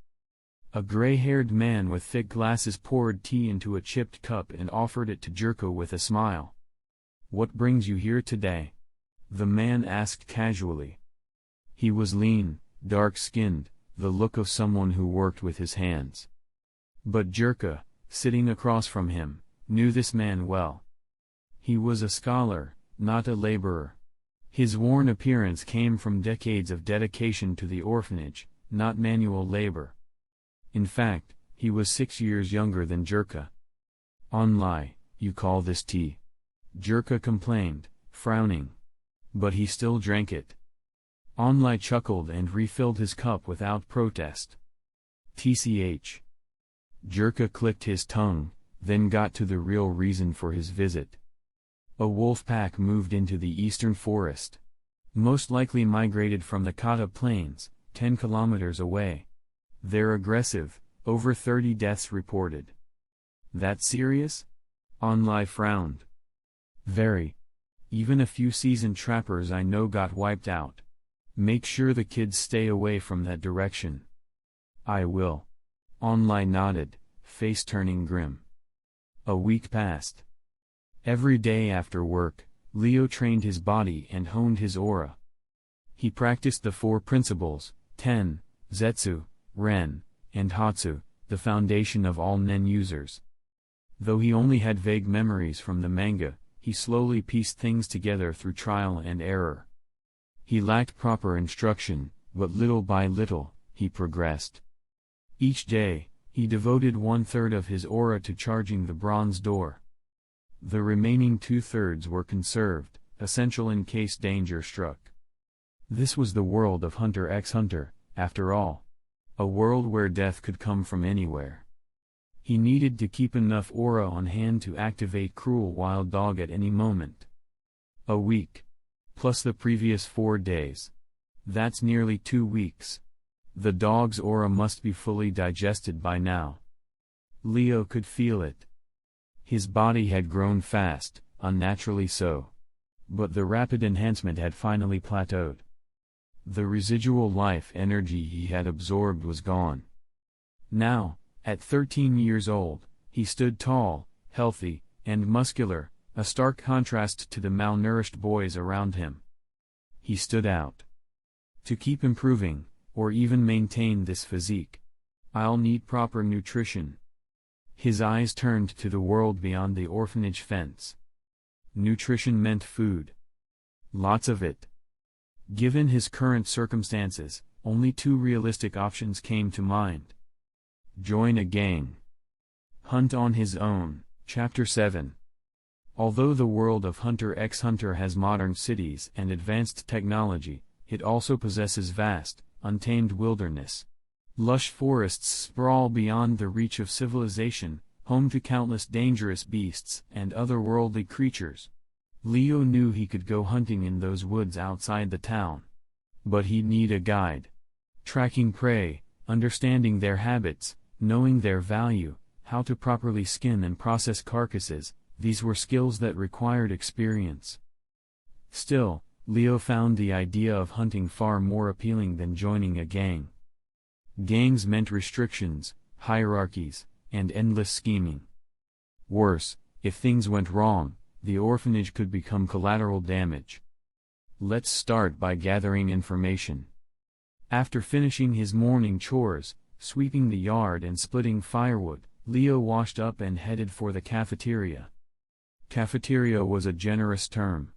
a gray-haired man with thick glasses poured tea into a chipped cup and offered it to Jerko with a smile. "What brings you here today?" the man asked casually. He was lean, dark-skinned, the look of someone who worked with his hands. But Jerko, sitting across from him, knew this man well. He was a scholar, not a laborer. His worn appearance came from decades of dedication to the orphanage, not manual labor. In fact, he was 6 years younger than Jerko. "Only, you call this tea?" Jerko complained, frowning. But he still drank it. Only chuckled and refilled his cup without protest. "Tch." Jerko clicked his tongue, then got to the real reason for his visit. A wolf pack moved into the eastern forest. Most likely migrated from the Kata Plains, 10 kilometers away. They're aggressive, over 30 deaths reported. "That serious?" Only frowned. "Very. Even a few seasoned trappers I know got wiped out. Make sure the kids stay away from that direction." "I will." Only nodded, face turning grim. A week passed. Every day after work, Leo trained his body and honed his aura. He practiced the 4 principles, Ten, Zetsu, Ren, and Hatsu, the foundation of all Nen users. Though he only had vague memories from the manga, he slowly pieced things together through trial and error. He lacked proper instruction, but little by little, he progressed. Each day, he devoted 1/3 of his aura to charging the bronze door. The remaining 2/3 were conserved, essential in case danger struck. This was the world of Hunter x Hunter, after all. A world where death could come from anywhere. He needed to keep enough aura on hand to activate Cruel Wild Dog at any moment. A week. Plus the previous 4 days. That's nearly 2 weeks. The dog's aura must be fully digested by now. Leo could feel it. His body had grown fast, unnaturally so. But the rapid enhancement had finally plateaued. The residual life energy he had absorbed was gone. Now, at 13 years old, he stood tall, healthy, and muscular, a stark contrast to the malnourished boys around him. He stood out. To keep improving, or even maintain this physique, I'll need proper nutrition. His eyes turned to the world beyond the orphanage fence. Nutrition meant food. Lots of it. Given his current circumstances, only 2 realistic options came to mind. Join a gang. Hunt on his own. Chapter 7. Although the world of Hunter x Hunter has modern cities and advanced technology, it also possesses vast, untamed wilderness. Lush forests sprawl beyond the reach of civilization, home to countless dangerous beasts and otherworldly creatures. Leo knew he could go hunting in those woods outside the town. But he'd need a guide. Tracking prey, understanding their habits, knowing their value, how to properly skin and process carcasses, these were skills that required experience. Still, Leo found the idea of hunting far more appealing than joining a gang. Gangs meant restrictions, hierarchies, and endless scheming. Worse, if things went wrong, the orphanage could become collateral damage. Let's start by gathering information. After finishing his morning chores, sweeping the yard and splitting firewood, Leo washed up and headed for the cafeteria. Cafeteria was a generous term.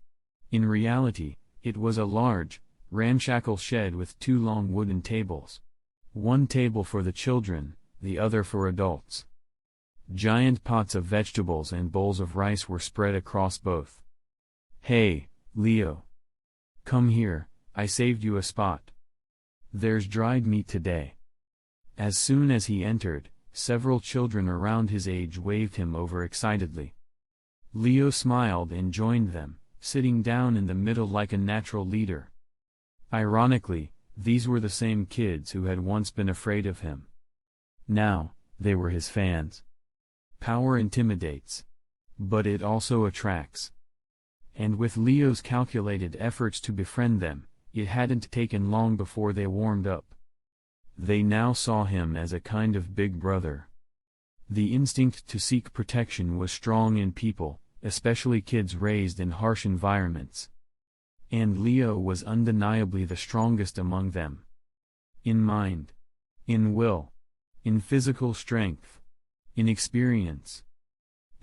In reality, It was a large, ramshackle shed with 2 long wooden tables. One table for the children, the other for adults. Giant pots of vegetables and bowls of rice were spread across both. "Hey, Leo. Come here, I saved you a spot. There's dried meat today." As soon as he entered, several children around his age waved him over excitedly. Leo smiled and joined them, sitting down in the middle like a natural leader. Ironically, these were the same kids who had once been afraid of him. Now, they were his fans. Power intimidates. But it also attracts. And with Leo's calculated efforts to befriend them, it hadn't taken long before they warmed up. They now saw him as a kind of big brother. The instinct to seek protection was strong in people, especially kids raised in harsh environments. And Leo was undeniably the strongest among them. In mind. In will. In physical strength. In experience.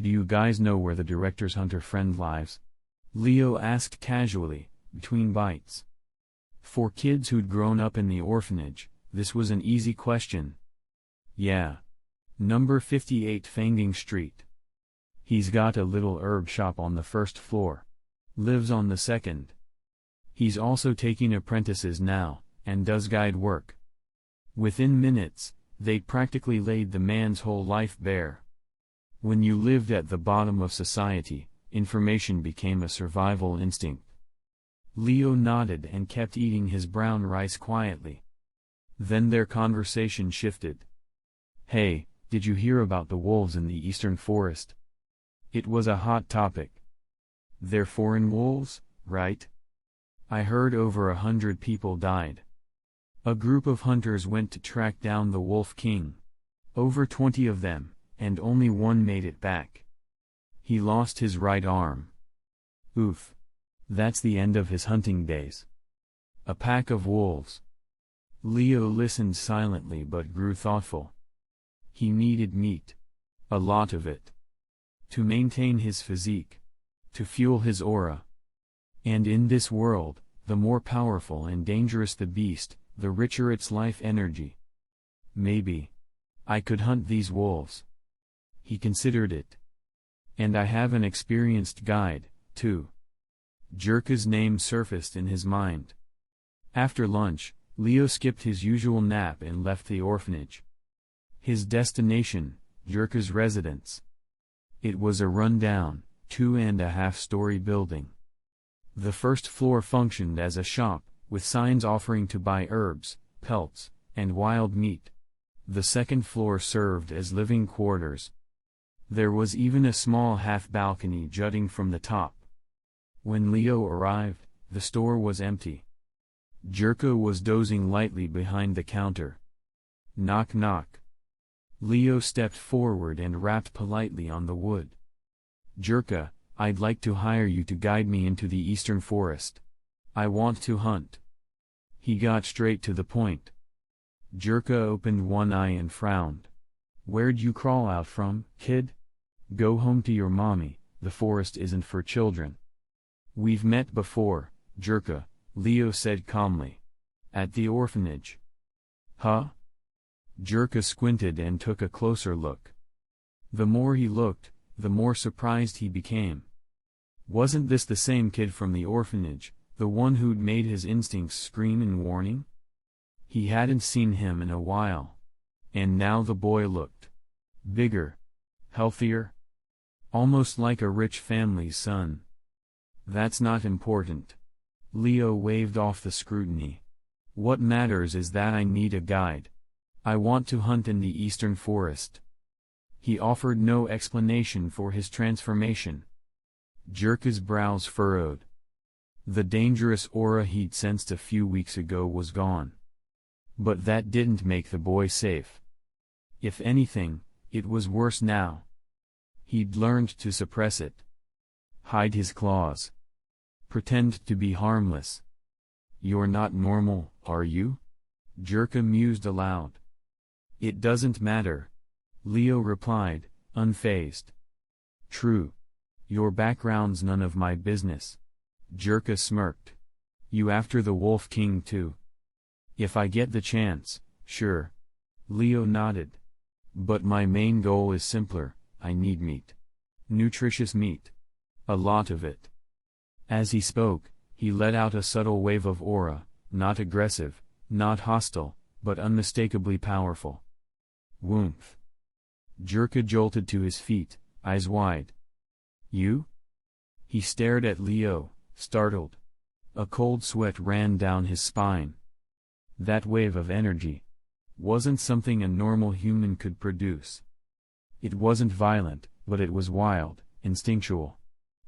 "Do you guys know where the director's hunter friend lives?" Leo asked casually, between bites. For kids who'd grown up in the orphanage, this was an easy question. "Yeah. Number 58 Fanging Street. He's got a little herb shop on the 1st floor. Lives on the 2nd. He's also taking apprentices now, and does guide work." Within minutes, they'd practically laid the man's whole life bare. When you lived at the bottom of society, information became a survival instinct. Leo nodded and kept eating his brown rice quietly. Then their conversation shifted. "Hey, did you hear about the wolves in the eastern forest?" It was a hot topic. "They're foreign wolves, right? I heard over 100 people died. A group of hunters went to track down the Wolf King. Over 20 of them, and only one made it back. He lost his right arm. Oof. That's the end of his hunting days. A pack of wolves." Leo listened silently but grew thoughtful. He needed meat. A lot of it. To maintain his physique. To fuel his aura. And in this world, the more powerful and dangerous the beast, the richer its life energy. "Maybe I could hunt these wolves." He considered it. "And I have an experienced guide, too." Jerka's name surfaced in his mind. After lunch, Leo skipped his usual nap and left the orphanage. His destination, Jerka's residence. It was a run-down, 2.5-story building. The 1st floor functioned as a shop, with signs offering to buy herbs, pelts, and wild meat. The 2nd floor served as living quarters. There was even a small half-balcony jutting from the top. When Leo arrived, the store was empty. Jerka was dozing lightly behind the counter. Knock knock. Leo stepped forward and rapped politely on the wood. "Jerka, I'd like to hire you to guide me into the eastern forest. I want to hunt." He got straight to the point. Jerka opened one eye and frowned. "Where'd you crawl out from, kid? Go home to your mommy, the forest isn't for children." "We've met before, Jerka," Leo said calmly. "At the orphanage." "Huh?" Jerka squinted and took a closer look. The more he looked, the more surprised he became. Wasn't this the same kid from the orphanage, the one who'd made his instincts scream in warning? He hadn't seen him in a while. And now the boy looked bigger, healthier, almost like a rich family's son. "That's not important." Leo waved off the scrutiny. "What matters is that I need a guide. I want to hunt in the eastern forest." He offered no explanation for his transformation. Jerka's brows furrowed. The dangerous aura he'd sensed a few weeks ago was gone. But that didn't make the boy safe. If anything, it was worse now. He'd learned to suppress it. Hide his claws. Pretend to be harmless. "You're not normal, are you?" Jerka mused aloud. "It doesn't matter," Leo replied, unfazed. "True. Your background's none of my business." Jerka smirked. You after the Wolf King too? If I get the chance, sure. Leo nodded. But my main goal is simpler, I need meat. Nutritious meat. A lot of it. As he spoke, he let out a subtle wave of aura, not aggressive, not hostile, but unmistakably powerful. Woomph. Jirka jolted to his feet, eyes wide. You? He stared at Leo, startled. A cold sweat ran down his spine. That wave of energy wasn't something a normal human could produce. It wasn't violent, but it was wild, instinctual.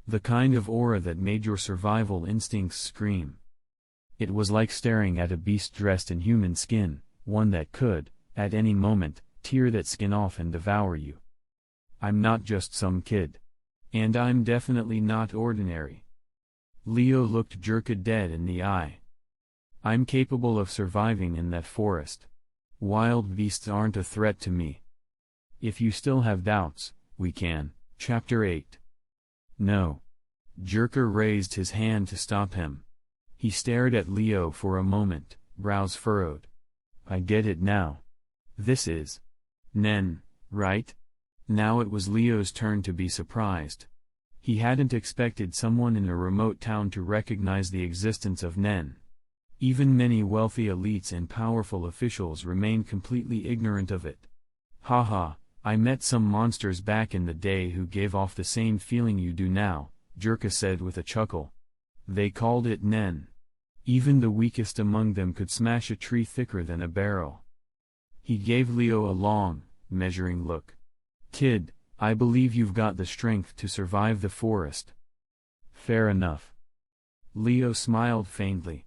The kind of aura that made your survival instincts scream. It was like staring at a beast dressed in human skin, one that could, at any moment, tear that skin off and devour you. I'm not just some kid. And I'm definitely not ordinary. Leo looked Jirka dead in the eye. I'm capable of surviving in that forest. Wild beasts aren't a threat to me. If you still have doubts, we can. Chapter 8. No. Jirka raised his hand to stop him. He stared at Leo for a moment, brows furrowed. I get it now. This is Nen, right? Now it was Leo's turn to be surprised. He hadn't expected someone in a remote town to recognize the existence of Nen. Even many wealthy elites and powerful officials remained completely ignorant of it. Haha, I met some monsters back in the day who gave off the same feeling you do now, Jirka said with a chuckle. They called it Nen. Even the weakest among them could smash a tree thicker than a barrel. He gave Leo a long, measuring look. Kid, I believe you've got the strength to survive the forest. Fair enough. Leo smiled faintly.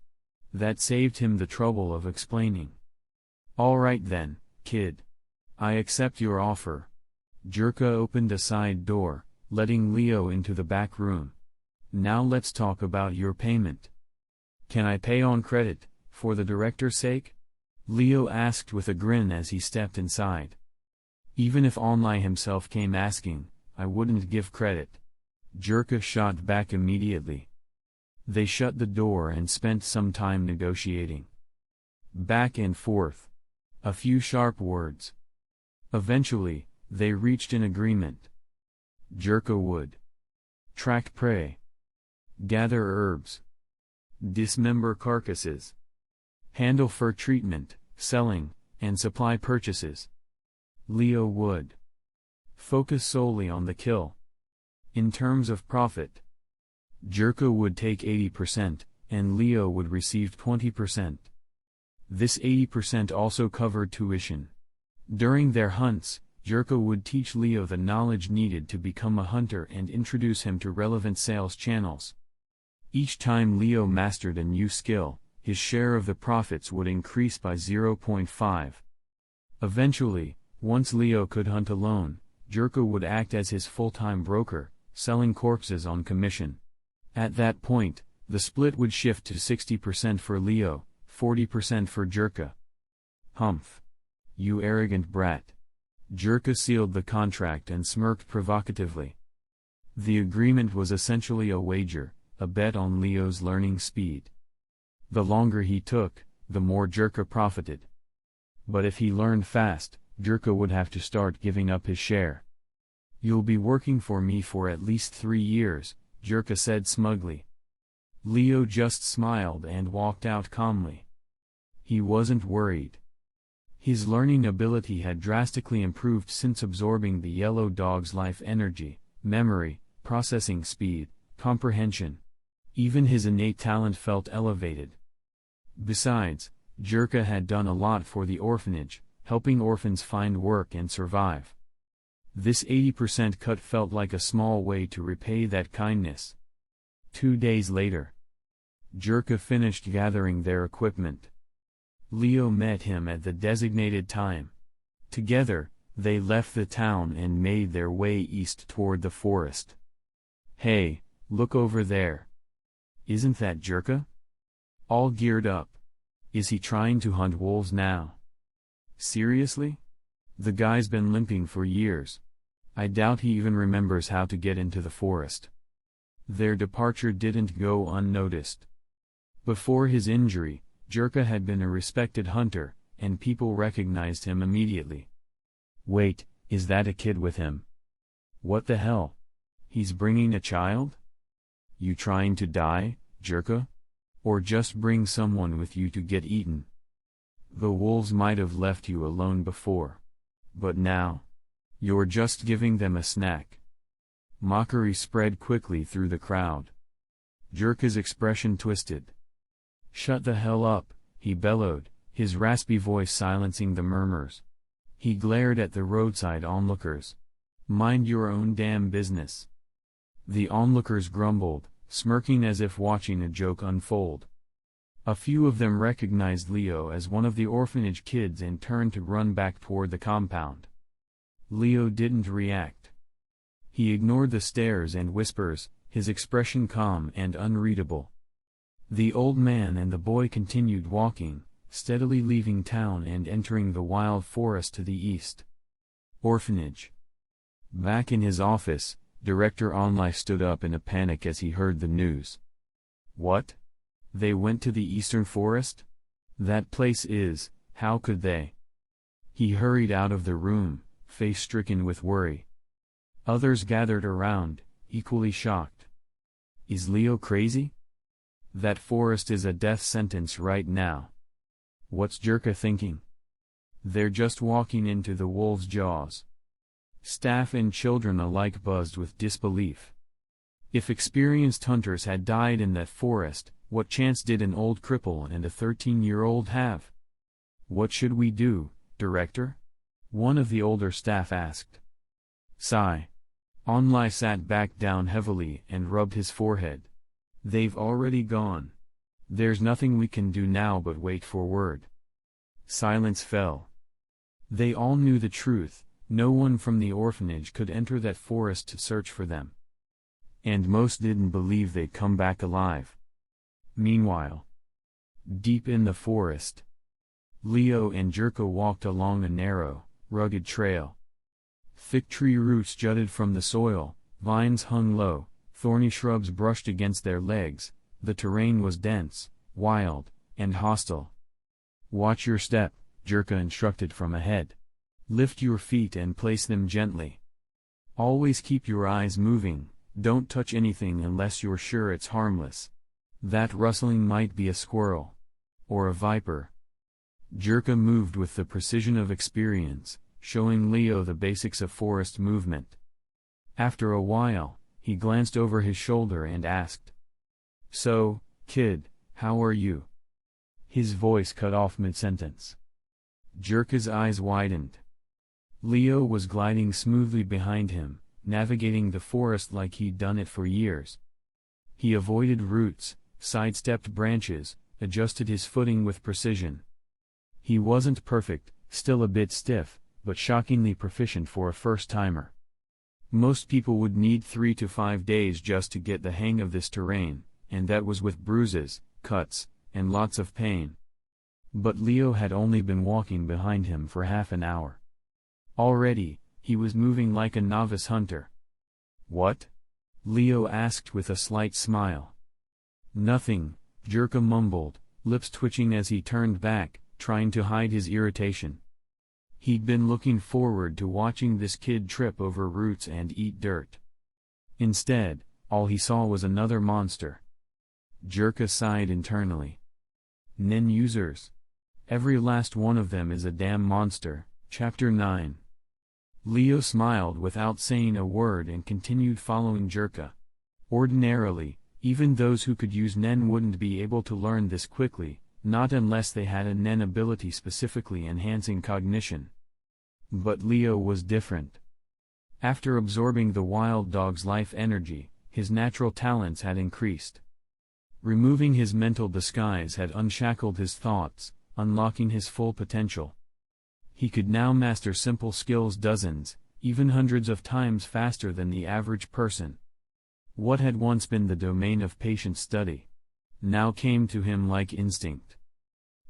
That saved him the trouble of explaining. All right then, kid. I accept your offer. Jirka opened a side door, letting Leo into the back room. Now let's talk about your payment. Can I pay on credit, for the director's sake? Leo asked with a grin as he stepped inside. Even if Onlai himself came asking, I wouldn't give credit. Jirka shot back immediately. They shut the door and spent some time negotiating. Back and forth. A few sharp words. Eventually, they reached an agreement. Jirka would track prey, gather herbs, dismember carcasses, handle fur treatment, selling, and supply purchases. Leo would focus solely on the kill. In terms of profit, Jirka would take 80%, and Leo would receive 20%. This 80% also covered tuition. During their hunts, Jirka would teach Leo the knowledge needed to become a hunter and introduce him to relevant sales channels. Each time Leo mastered a new skill, his share of the profits would increase by 0.5. Eventually, once Leo could hunt alone, Jirka would act as his full-time broker, selling corpses on commission. At that point, the split would shift to 60% for Leo, 40% for Jirka. Humph. You arrogant brat. Jirka sealed the contract and smirked provocatively. The agreement was essentially a wager, a bet on Leo's learning speed. The longer he took, the more Jirka profited. But if he learned fast, Jirka would have to start giving up his share. You'll be working for me for at least 3 years, Jirka said smugly. Leo just smiled and walked out calmly. He wasn't worried. His learning ability had drastically improved since absorbing the yellow dog's life energy, memory, processing speed, comprehension. Even his innate talent felt elevated. Besides, Jirka had done a lot for the orphanage, helping orphans find work and survive. This 80% cut felt like a small way to repay that kindness. 2 days later, Jirka finished gathering their equipment. Leo met him at the designated time. Together, they left the town and made their way east toward the forest. Hey, look over there. Isn't that Jirka? All geared up. Is he trying to hunt wolves now? Seriously? The guy's been limping for years. I doubt he even remembers how to get into the forest. Their departure didn't go unnoticed. Before his injury, Jirka had been a respected hunter, and people recognized him immediately. Wait, is that a kid with him? What the hell? He's bringing a child? You trying to die, Jirka? Or just bring someone with you to get eaten? The wolves might have left you alone before. But now? You're just giving them a snack. Mockery spread quickly through the crowd. Jirka's expression twisted. Shut the hell up, he bellowed, his raspy voice silencing the murmurs. He glared at the roadside onlookers. Mind your own damn business. The onlookers grumbled, smirking as if watching a joke unfold. A few of them recognized Leo as one of the orphanage kids and turned to run back toward the compound. Leo didn't react. He ignored the stares and whispers, his expression calm and unreadable. The old man and the boy continued walking, steadily leaving town and entering the wild forest to the east. Orphanage. Back in his office, Director Onlai stood up in a panic as he heard the news. What? They went to the eastern forest? That place is, how could they? He hurried out of the room, face stricken with worry. Others gathered around, equally shocked. Is Leo crazy? That forest is a death sentence right now. What's Jirka thinking? They're just walking into the wolves' jaws. Staff and children alike buzzed with disbelief. If experienced hunters had died in that forest, what chance did an old cripple and a 13-year-old have? What should we do, Director? One of the older staff asked. Sigh. Onlai sat back down heavily and rubbed his forehead. They've already gone. There's nothing we can do now but wait for word. Silence fell. They all knew the truth, no one from the orphanage could enter that forest to search for them. And most didn't believe they'd come back alive. Meanwhile, deep in the forest, Leo and Jirka walked along a narrow, rugged trail. Thick tree roots jutted from the soil, vines hung low, thorny shrubs brushed against their legs. The terrain was dense, wild, and hostile. Watch your step, Jirka instructed from ahead. Lift your feet and place them gently. Always keep your eyes moving, don't touch anything unless you're sure it's harmless. That rustling might be a squirrel. Or a viper. Jirka moved with the precision of experience, showing Leo the basics of forest movement. After a while, he glanced over his shoulder and asked, So, kid, how are you? His voice cut off mid-sentence. Jirka's eyes widened. Leo was gliding smoothly behind him, navigating the forest like he'd done it for years. He avoided roots, sidestepped branches, adjusted his footing with precision. He wasn't perfect, still a bit stiff, but shockingly proficient for a first-timer. Most people would need 3 to 5 days just to get the hang of this terrain, and that was with bruises, cuts, and lots of pain. But Leo had only been walking behind him for half an hour. Already, he was moving like a novice hunter. What? Leo asked with a slight smile. Nothing, Jirka mumbled, lips twitching as he turned back, trying to hide his irritation. He'd been looking forward to watching this kid trip over roots and eat dirt. Instead, all he saw was another monster. Jirka sighed internally. Nen users. Every last one of them is a damn monster. Chapter 9. Leo smiled without saying a word and continued following Jirka. Ordinarily, even those who could use Nen wouldn't be able to learn this quickly, not unless they had a Nen ability specifically enhancing cognition. But Leo was different. After absorbing the wild dog's life energy, his natural talents had increased. Removing his mental disguise had unshackled his thoughts, unlocking his full potential. He could now master simple skills dozens, even hundreds of times faster than the average person. What had once been the domain of patient study now came to him like instinct.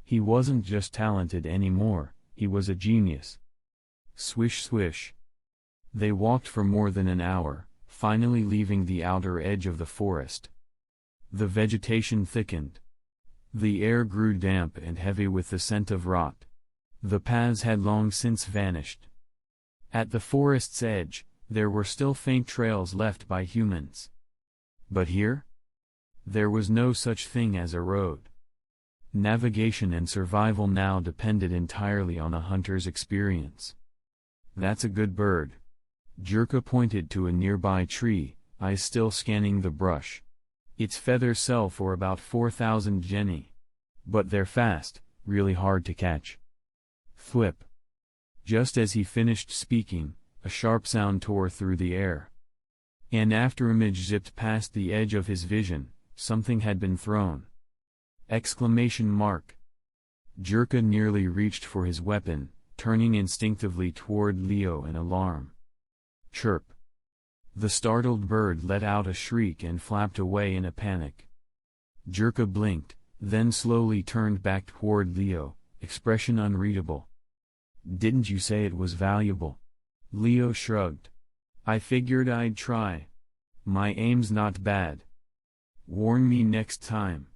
He wasn't just talented anymore, he was a genius. Swish swish. They walked for more than an hour, finally leaving the outer edge of the forest. The vegetation thickened. The air grew damp and heavy with the scent of rot. The paths had long since vanished. At the forest's edge, there were still faint trails left by humans. But here? There was no such thing as a road. Navigation and survival now depended entirely on a hunter's experience. "That's a good bird." Jirka pointed to a nearby tree, eyes still scanning the brush. "Its feathers sell for about 4,000 jenny. But they're fast, really hard to catch." Thwip. Just as he finished speaking, a sharp sound tore through the air. An afterimage zipped past the edge of his vision. Something had been thrown. Exclamation mark. Jirka nearly reached for his weapon, turning instinctively toward Leo in alarm. Chirp. The startled bird let out a shriek and flapped away in a panic. Jirka blinked, then slowly turned back toward Leo, expression unreadable. "Didn't you say it was valuable?" Leo shrugged. "I figured I'd try. My aim's not bad." "Warn me next time,"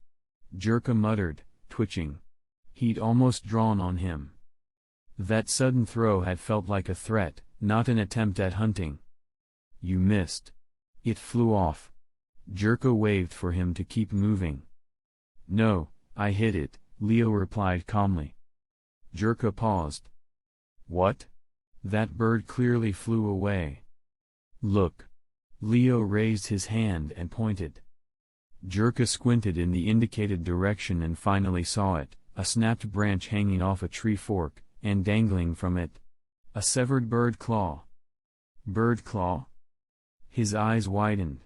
Jirka muttered, twitching. He'd almost drawn on him. That sudden throw had felt like a threat, not an attempt at hunting. "You missed. It flew off." Jirka waved for him to keep moving. "No, I hit it," Leo replied calmly. Jirka paused. "What?" "That bird clearly flew away." "Look." Leo raised his hand and pointed. Jirka squinted in the indicated direction and finally saw it, a snapped branch hanging off a tree fork, and dangling from it a severed bird claw. "Bird claw?" His eyes widened.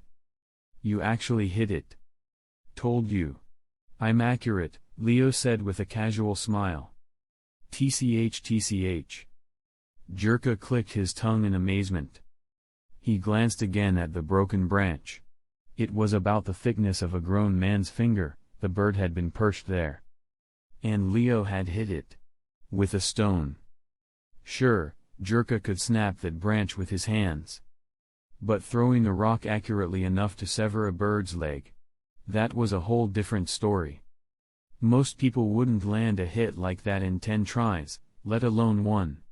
"You actually hit it." "Told you. I'm accurate," Leo said with a casual smile. TCH. Jirka clicked his tongue in amazement. He glanced again at the broken branch. It was about the thickness of a grown man's finger. The bird had been perched there. And Leo had hit it. With a stone. Sure, Jirka could snap that branch with his hands. But throwing a rock accurately enough to sever a bird's leg? That was a whole different story. Most people wouldn't land a hit like that in 10 tries, let alone 1.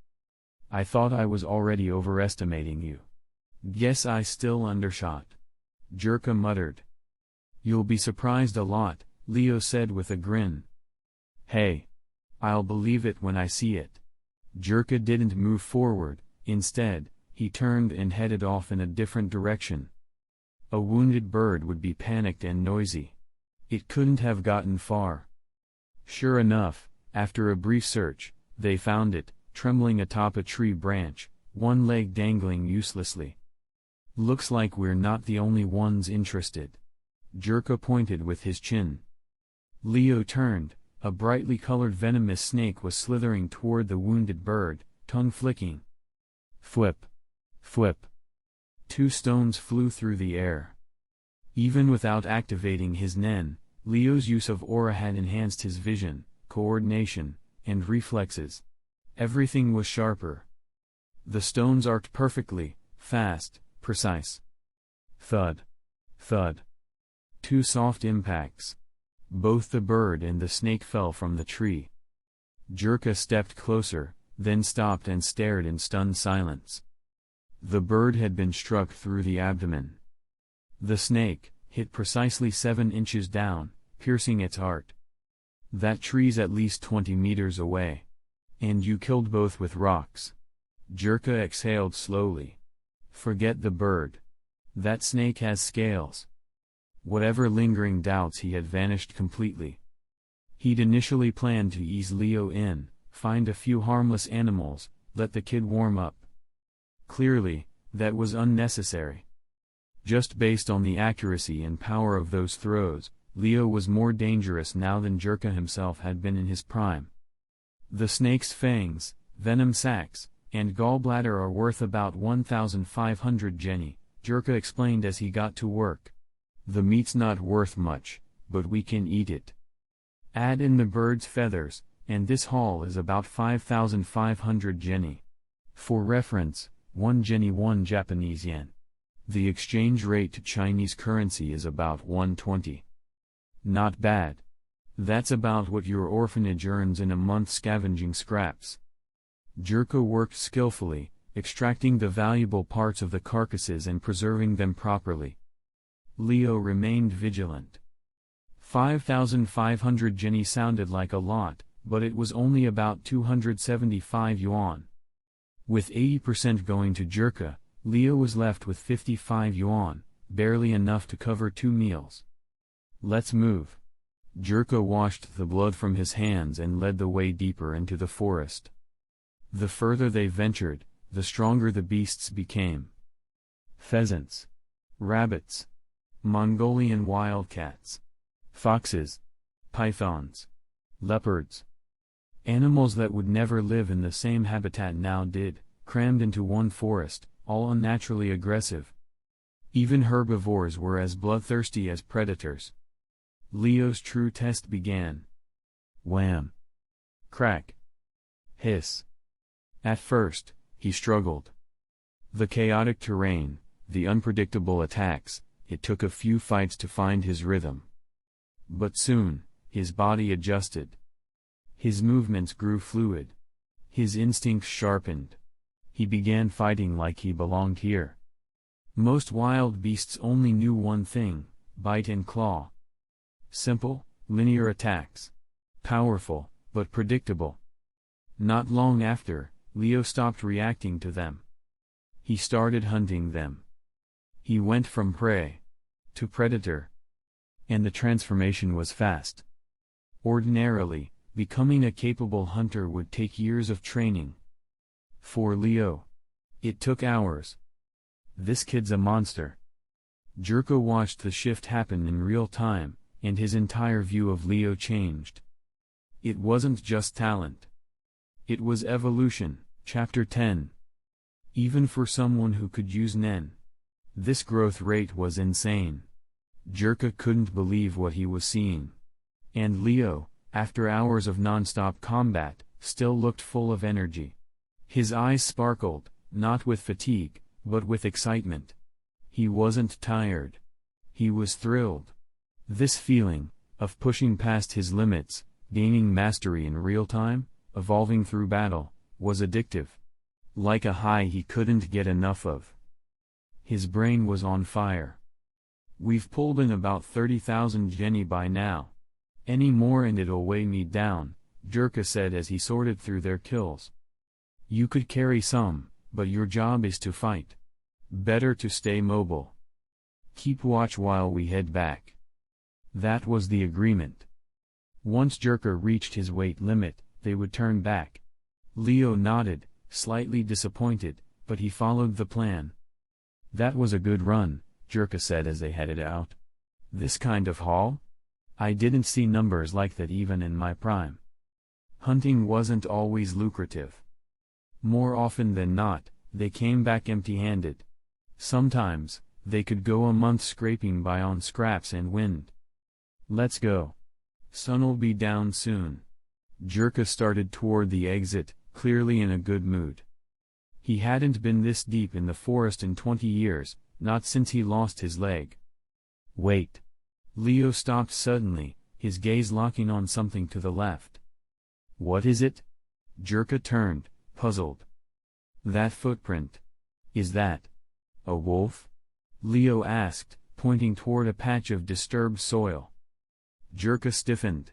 "I thought I was already overestimating you. Guess I still undershot," Jirka muttered. "You'll be surprised a lot," Leo said with a grin. "Hey. I'll believe it when I see it." Jirka didn't move forward. Instead, he turned and headed off in a different direction. A wounded bird would be panicked and noisy. It couldn't have gotten far. Sure enough, after a brief search, they found it, trembling atop a tree branch, one leg dangling uselessly. "Looks like we're not the only ones interested." Jirka pointed with his chin. Leo turned. A brightly colored venomous snake was slithering toward the wounded bird, tongue flicking. Thwip. Thwip. 2 stones flew through the air. Even without activating his Nen, Leo's use of aura had enhanced his vision, coordination, and reflexes. Everything was sharper. The stones arced perfectly, fast, precise. Thud. Thud. 2 soft impacts. Both the bird and the snake fell from the tree. Jirka stepped closer, then stopped and stared in stunned silence. The bird had been struck through the abdomen. The snake, hit precisely 7 inches down, piercing its heart. "That tree's at least 20 meters away. And you killed both with rocks." Jirka exhaled slowly. "Forget the bird. That snake has scales." Whatever lingering doubts he had vanished completely. He'd initially planned to ease Leo in, find a few harmless animals, let the kid warm up. Clearly, that was unnecessary. Just based on the accuracy and power of those throws, Leo was more dangerous now than Jirka himself had been in his prime. The snake's fangs, venom sacs, and gallbladder are worth about 1,500 jenny, Jirka explained as he got to work. "The meat's not worth much, but we can eat it. Add in the bird's feathers, and this haul is about 5,500 jenny. For reference, 1 jenny 1 Japanese yen. The exchange rate to Chinese currency is about 120. Not bad." That's about what your orphanage earns in a month scavenging scraps. Jerka worked skillfully, extracting the valuable parts of the carcasses and preserving them properly. Leo remained vigilant. 5,500 jenny sounded like a lot, but it was only about 275 yuan. With 80% going to Jerka, Leo was left with 55 yuan, barely enough to cover 2 meals. Let's move. Jerka washed the blood from his hands and led the way deeper into the forest. The further they ventured, the stronger the beasts became. Pheasants, rabbits, Mongolian wildcats, foxes, pythons, leopards. Animals that would never live in the same habitat now did, crammed into one forest, all unnaturally aggressive. Even herbivores were as bloodthirsty as predators. Leo's true test began. Wham! Crack! Hiss! At first, he struggled. The chaotic terrain, the unpredictable attacks, it took a few fights to find his rhythm. But soon, his body adjusted. His movements grew fluid. His instincts sharpened. He began fighting like he belonged here. Most wild beasts only knew one thing: bite and claw. Simple, linear attacks. Powerful, but predictable. Not long after, Leo stopped reacting to them. He started hunting them. He went from prey to predator. And the transformation was fast. Ordinarily, becoming a capable hunter would take years of training. For Leo, it took hours. This kid's a monster. Jerka watched the shift happen in real time, and his entire view of Leo changed. It wasn't just talent. It was evolution. Chapter 10. Even for someone who could use Nen, this growth rate was insane. Jerka couldn't believe what he was seeing. And Leo, after hours of non-stop combat, still looked full of energy. His eyes sparkled, not with fatigue, but with excitement. He wasn't tired. He was thrilled. This feeling, of pushing past his limits, gaining mastery in real time, evolving through battle, was addictive. Like a high he couldn't get enough of. His brain was on fire. We've pulled in about 30,000 jenny by now. Any more and it'll weigh me down, Jerka said as he sorted through their kills. You could carry some, but your job is to fight. Better to stay mobile. Keep watch while we head back. That was the agreement. Once Jerka reached his weight limit, they would turn back. Leo nodded, slightly disappointed, but he followed the plan. That was a good run, Jerka said as they headed out. This kind of haul? I didn't see numbers like that even in my prime. Hunting wasn't always lucrative. More often than not, they came back empty-handed. Sometimes, they could go a month scraping by on scraps and wind. Let's go. Sun'll be down soon. Jerka started toward the exit, clearly in a good mood. He hadn't been this deep in the forest in 20 years, not since he lost his leg. Wait. Leo stopped suddenly, his gaze locking on something to the left. What is it? Jerka turned, puzzled. That footprint. Is that a wolf? Leo asked, pointing toward a patch of disturbed soil. Jerka stiffened.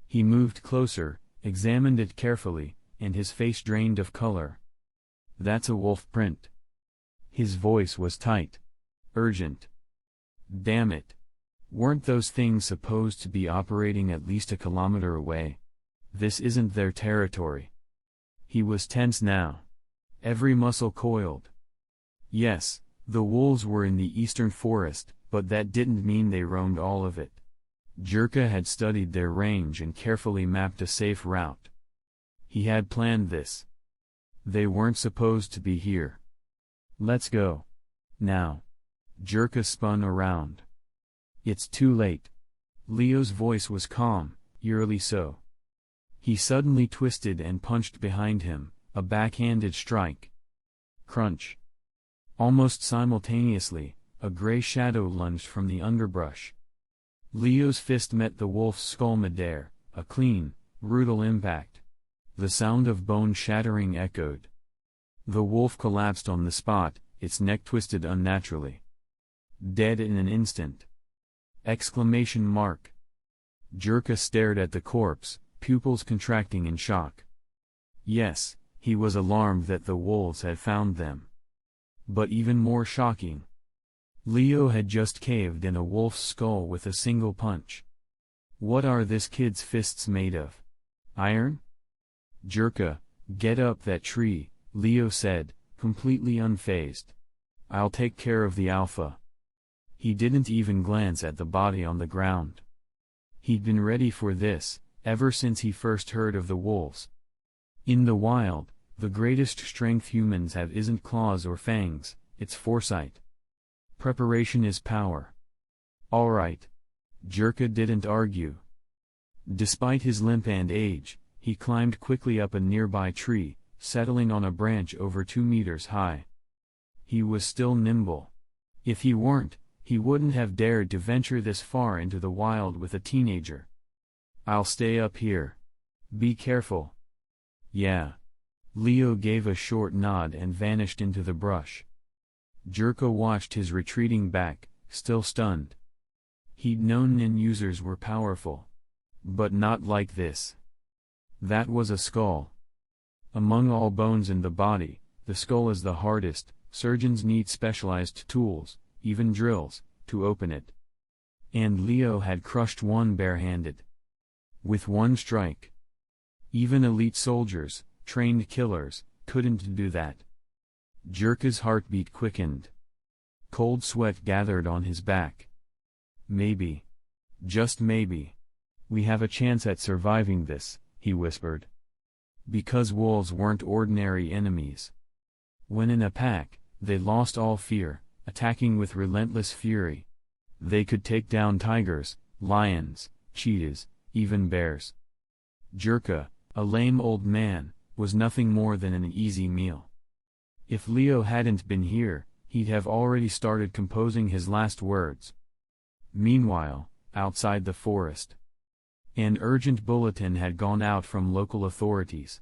He moved closer, examined it carefully, and his face drained of color. That's a wolf print. His voice was tight. Urgent. Damn it. Weren't those things supposed to be operating at least a kilometer away? This isn't their territory. He was tense now. Every muscle coiled. Yes, the wolves were in the eastern forest, but that didn't mean they roamed all of it. Jerka had studied their range and carefully mapped a safe route. He had planned this. They weren't supposed to be here. Let's go. Now. Jerka spun around. It's too late. Leo's voice was calm, eerily so. He suddenly twisted and punched behind him, a backhanded strike. Crunch. Almost simultaneously, a gray shadow lunged from the underbrush. Leo's fist met the wolf's skull midair, a clean, brutal impact. The sound of bone shattering echoed. The wolf collapsed on the spot, its neck twisted unnaturally. Dead in an instant. Exclamation mark. Jirka stared at the corpse, pupils contracting in shock. Yes, he was alarmed that the wolves had found them. But even more shocking, Leo had just caved in a wolf's skull with a single punch. What are this kid's fists made of? Iron? Jirka, get up that tree, Leo said, completely unfazed. I'll take care of the alpha. He didn't even glance at the body on the ground. He'd been ready for this, ever since he first heard of the wolves. In the wild, the greatest strength humans have isn't claws or fangs, it's foresight. Preparation is power. All right. Jirka didn't argue. Despite his limp and age, he climbed quickly up a nearby tree, settling on a branch over 2 meters high. He was still nimble. If he weren't, he wouldn't have dared to venture this far into the wild with a teenager. I'll stay up here. Be careful. Yeah. Leo gave a short nod and vanished into the brush. Jirka watched his retreating back, still stunned. He'd known nin users were powerful. But not like this. That was a skull. Among all bones in the body, the skull is the hardest. Surgeons need specialized tools, even drills, to open it. And Leo had crushed one barehanded. With one strike. Even elite soldiers, trained killers, couldn't do that. Jirka's heartbeat quickened. Cold sweat gathered on his back. Maybe. Just maybe. We have a chance at surviving this, he whispered. Because wolves weren't ordinary enemies. When in a pack, they lost all fear, attacking with relentless fury. They could take down tigers, lions, cheetahs, even bears. Jirka, a lame old man, was nothing more than an easy meal. If Leo hadn't been here, he'd have already started composing his last words. Meanwhile, outside the forest, an urgent bulletin had gone out from local authorities.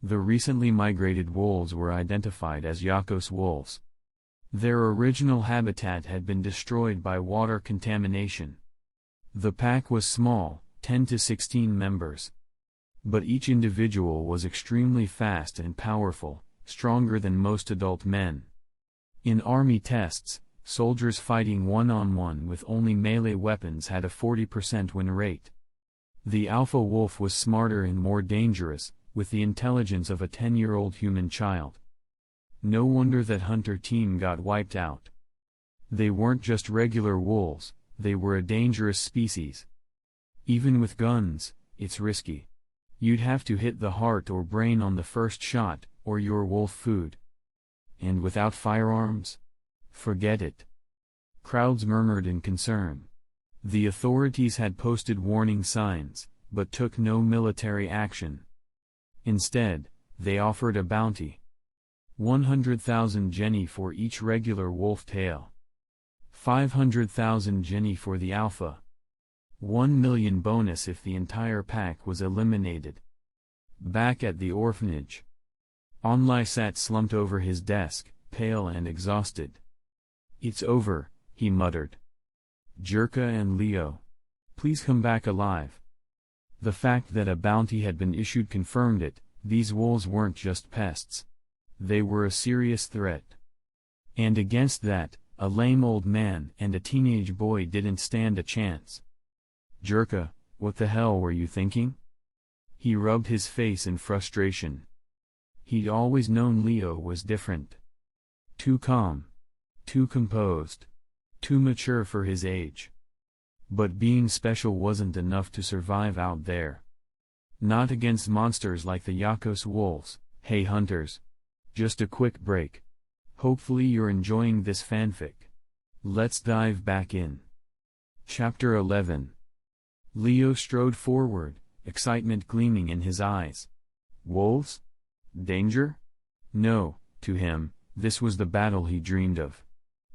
The recently migrated wolves were identified as Yakos wolves. Their original habitat had been destroyed by water contamination. The pack was small, 10 to 16 members. But each individual was extremely fast and powerful, stronger than most adult men. In army tests, soldiers fighting one-on-one with only melee weapons had a 40% win rate. The alpha wolf was smarter and more dangerous, with the intelligence of a 10-year-old human child. No wonder that hunter team got wiped out. They weren't just regular wolves, they were a dangerous species. Even with guns, it's risky. You'd have to hit the heart or brain on the first shot, or you're wolf food. And without firearms? Forget it. Crowds murmured in concern. The authorities had posted warning signs, but took no military action. Instead, they offered a bounty. 100,000 jenny for each regular wolf tail. 500,000 jenny for the alpha. 1 million bonus if the entire pack was eliminated. Back at the orphanage, Onlai sat slumped over his desk, pale and exhausted. It's over, he muttered. Jirka and Leo, please come back alive. The fact that a bounty had been issued confirmed it. These wolves weren't just pests. They were a serious threat. And against that, a lame old man and a teenage boy didn't stand a chance. Jirka, what the hell were you thinking? He rubbed his face in frustration. He'd always known Leo was different. Too calm. Too composed. Too mature for his age. But being special wasn't enough to survive out there. Not against monsters like the Yakos wolves. Hey hunters. Just a quick break. Hopefully you're enjoying this fanfic. Let's dive back in. Chapter 11. Leo strode forward, excitement gleaming in his eyes. Wolves? Danger? No, to him, this was the battle he dreamed of.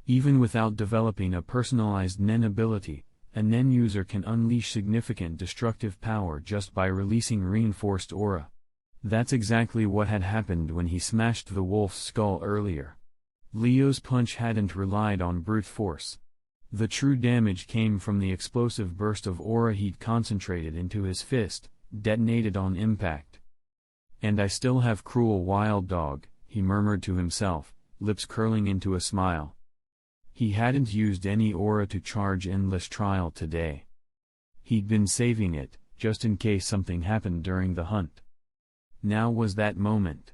Even without developing a personalized nen ability, A Nen user can unleash significant destructive power just by releasing reinforced aura. That's exactly what had happened when he smashed the wolf's skull earlier. Leo's punch hadn't relied on brute force. The true damage came from the explosive burst of aura he'd concentrated into his fist, detonated on impact. "And I still have cruel wild dog," he murmured to himself, lips curling into a smile. He hadn't used any aura to charge Endless Trial today. He'd been saving it, just in case something happened during the hunt. Now was that moment.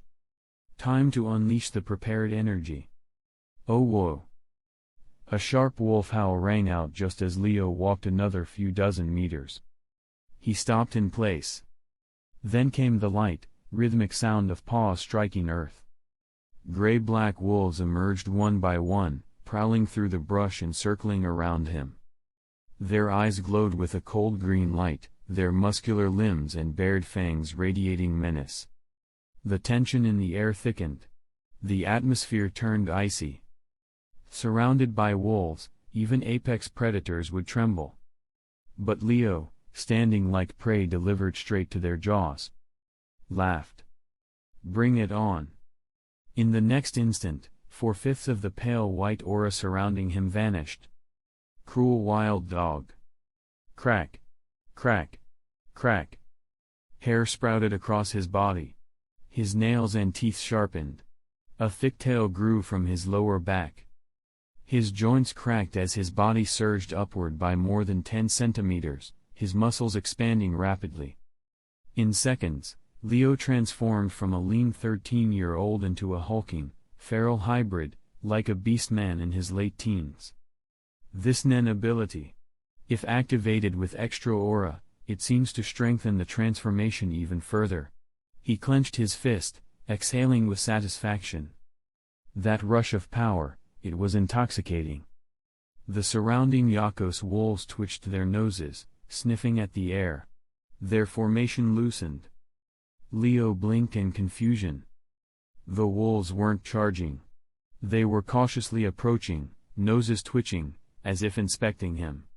Time to unleash the prepared energy. Oh whoa! A sharp wolf howl rang out just as Leo walked another few dozen meters. He stopped in place. Then came the light, rhythmic sound of paws striking earth. Gray-black wolves emerged one by one, prowling through the brush and circling around him. Their eyes glowed with a cold green light, their muscular limbs and bared fangs radiating menace. The tension in the air thickened. The atmosphere turned icy. Surrounded by wolves, even apex predators would tremble. But Leo, standing like prey delivered straight to their jaws, laughed. Bring it on. In the next instant, 4/5 of the pale white aura surrounding him vanished. Cruel wild dog. Crack. Crack. Crack. Hair sprouted across his body. His nails and teeth sharpened. A thick tail grew from his lower back. His joints cracked as his body surged upward by more than 10 centimeters, his muscles expanding rapidly. In seconds, Leo transformed from a lean 13-year-old into a hulking, feral hybrid, like a beast-man in his late teens. This Nen ability, if activated with extra aura, it seems to strengthen the transformation even further. He clenched his fist, exhaling with satisfaction. That rush of power, it was intoxicating. The surrounding Yakos wolves twitched their noses, sniffing at the air. Their formation loosened. Leo blinked in confusion. The wolves weren't charging. They were cautiously approaching, noses twitching, as if inspecting him.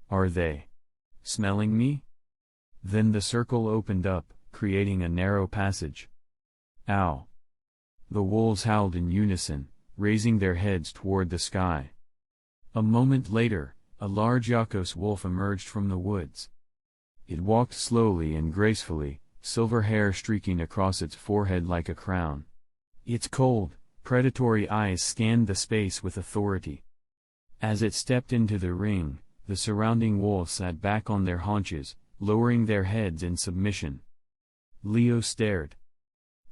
Are they smelling me? Then the circle opened up, creating a narrow passage. Ow! The wolves howled in unison, raising their heads toward the sky. A moment later, a large Yakos wolf emerged from the woods. It walked slowly and gracefully, silver hair streaking across its forehead like a crown. Its cold, predatory eyes scanned the space with authority. As it stepped into the ring, the surrounding wolves sat back on their haunches, lowering their heads in submission. Leo stared.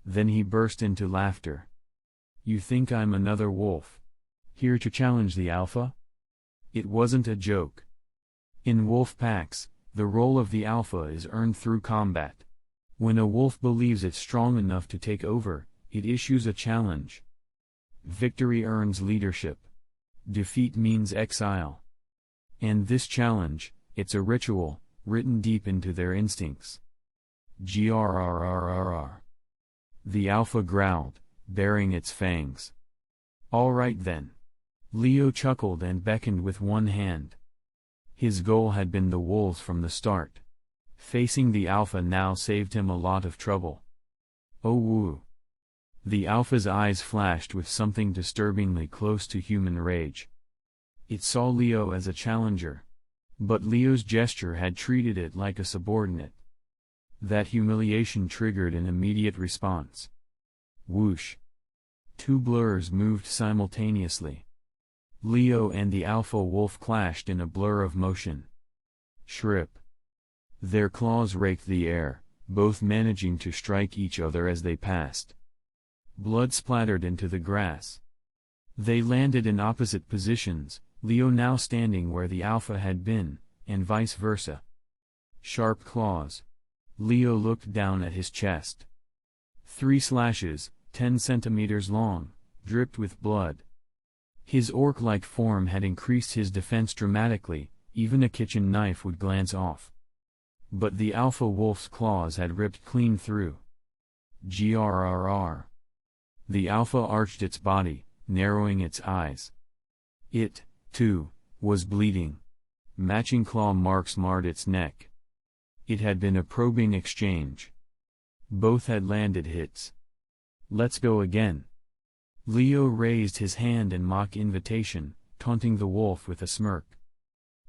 Then he burst into laughter. You think I'm another wolf? Here to challenge the alpha? It wasn't a joke. In wolf packs, the role of the alpha is earned through combat. When a wolf believes it's strong enough to take over, it issues a challenge. Victory earns leadership. Defeat means exile. And this challenge, it's a ritual, written deep into their instincts. Grrrrrrr. The alpha growled, baring its fangs. All right then. Leo chuckled and beckoned with one hand. His goal had been the wolves from the start. Facing the alpha now saved him a lot of trouble. Oh woo. The alpha's eyes flashed with something disturbingly close to human rage. It saw Leo as a challenger. But Leo's gesture had treated it like a subordinate. That humiliation triggered an immediate response. Whoosh. Two blurs moved simultaneously. Leo and the alpha wolf clashed in a blur of motion. Shrip. Their claws raked the air, both managing to strike each other as they passed. Blood splattered into the grass. They landed in opposite positions, Leo now standing where the alpha had been, and vice versa. Sharp claws. Leo looked down at his chest. 3 slashes, 10 centimeters long, dripped with blood. His orc-like form had increased his defense dramatically, even a kitchen knife would glance off. But the alpha wolf's claws had ripped clean through. Grrrr. The alpha arched its body, narrowing its eyes. It, too, was bleeding. Matching claw marks marred its neck. It had been a probing exchange. Both had landed hits. "Let's go again." Leo raised his hand in mock invitation, taunting the wolf with a smirk.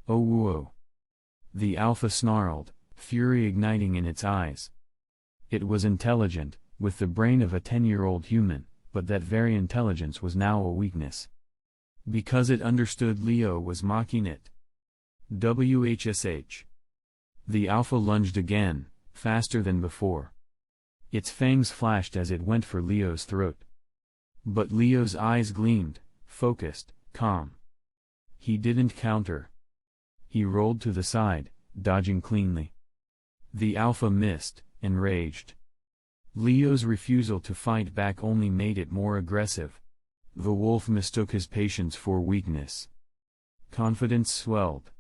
"Oh whoa." The alpha snarled, fury igniting in its eyes. It was intelligent, with the brain of a 10-year-old human, but that very intelligence was now a weakness. Because it understood Leo was mocking it. WHSH. The alpha lunged again, faster than before. Its fangs flashed as it went for Leo's throat. But Leo's eyes gleamed, focused, calm. He didn't counter. He rolled to the side, dodging cleanly. The alpha missed, enraged. Leo's refusal to fight back only made it more aggressive. The wolf mistook his patience for weakness. Confidence swelled.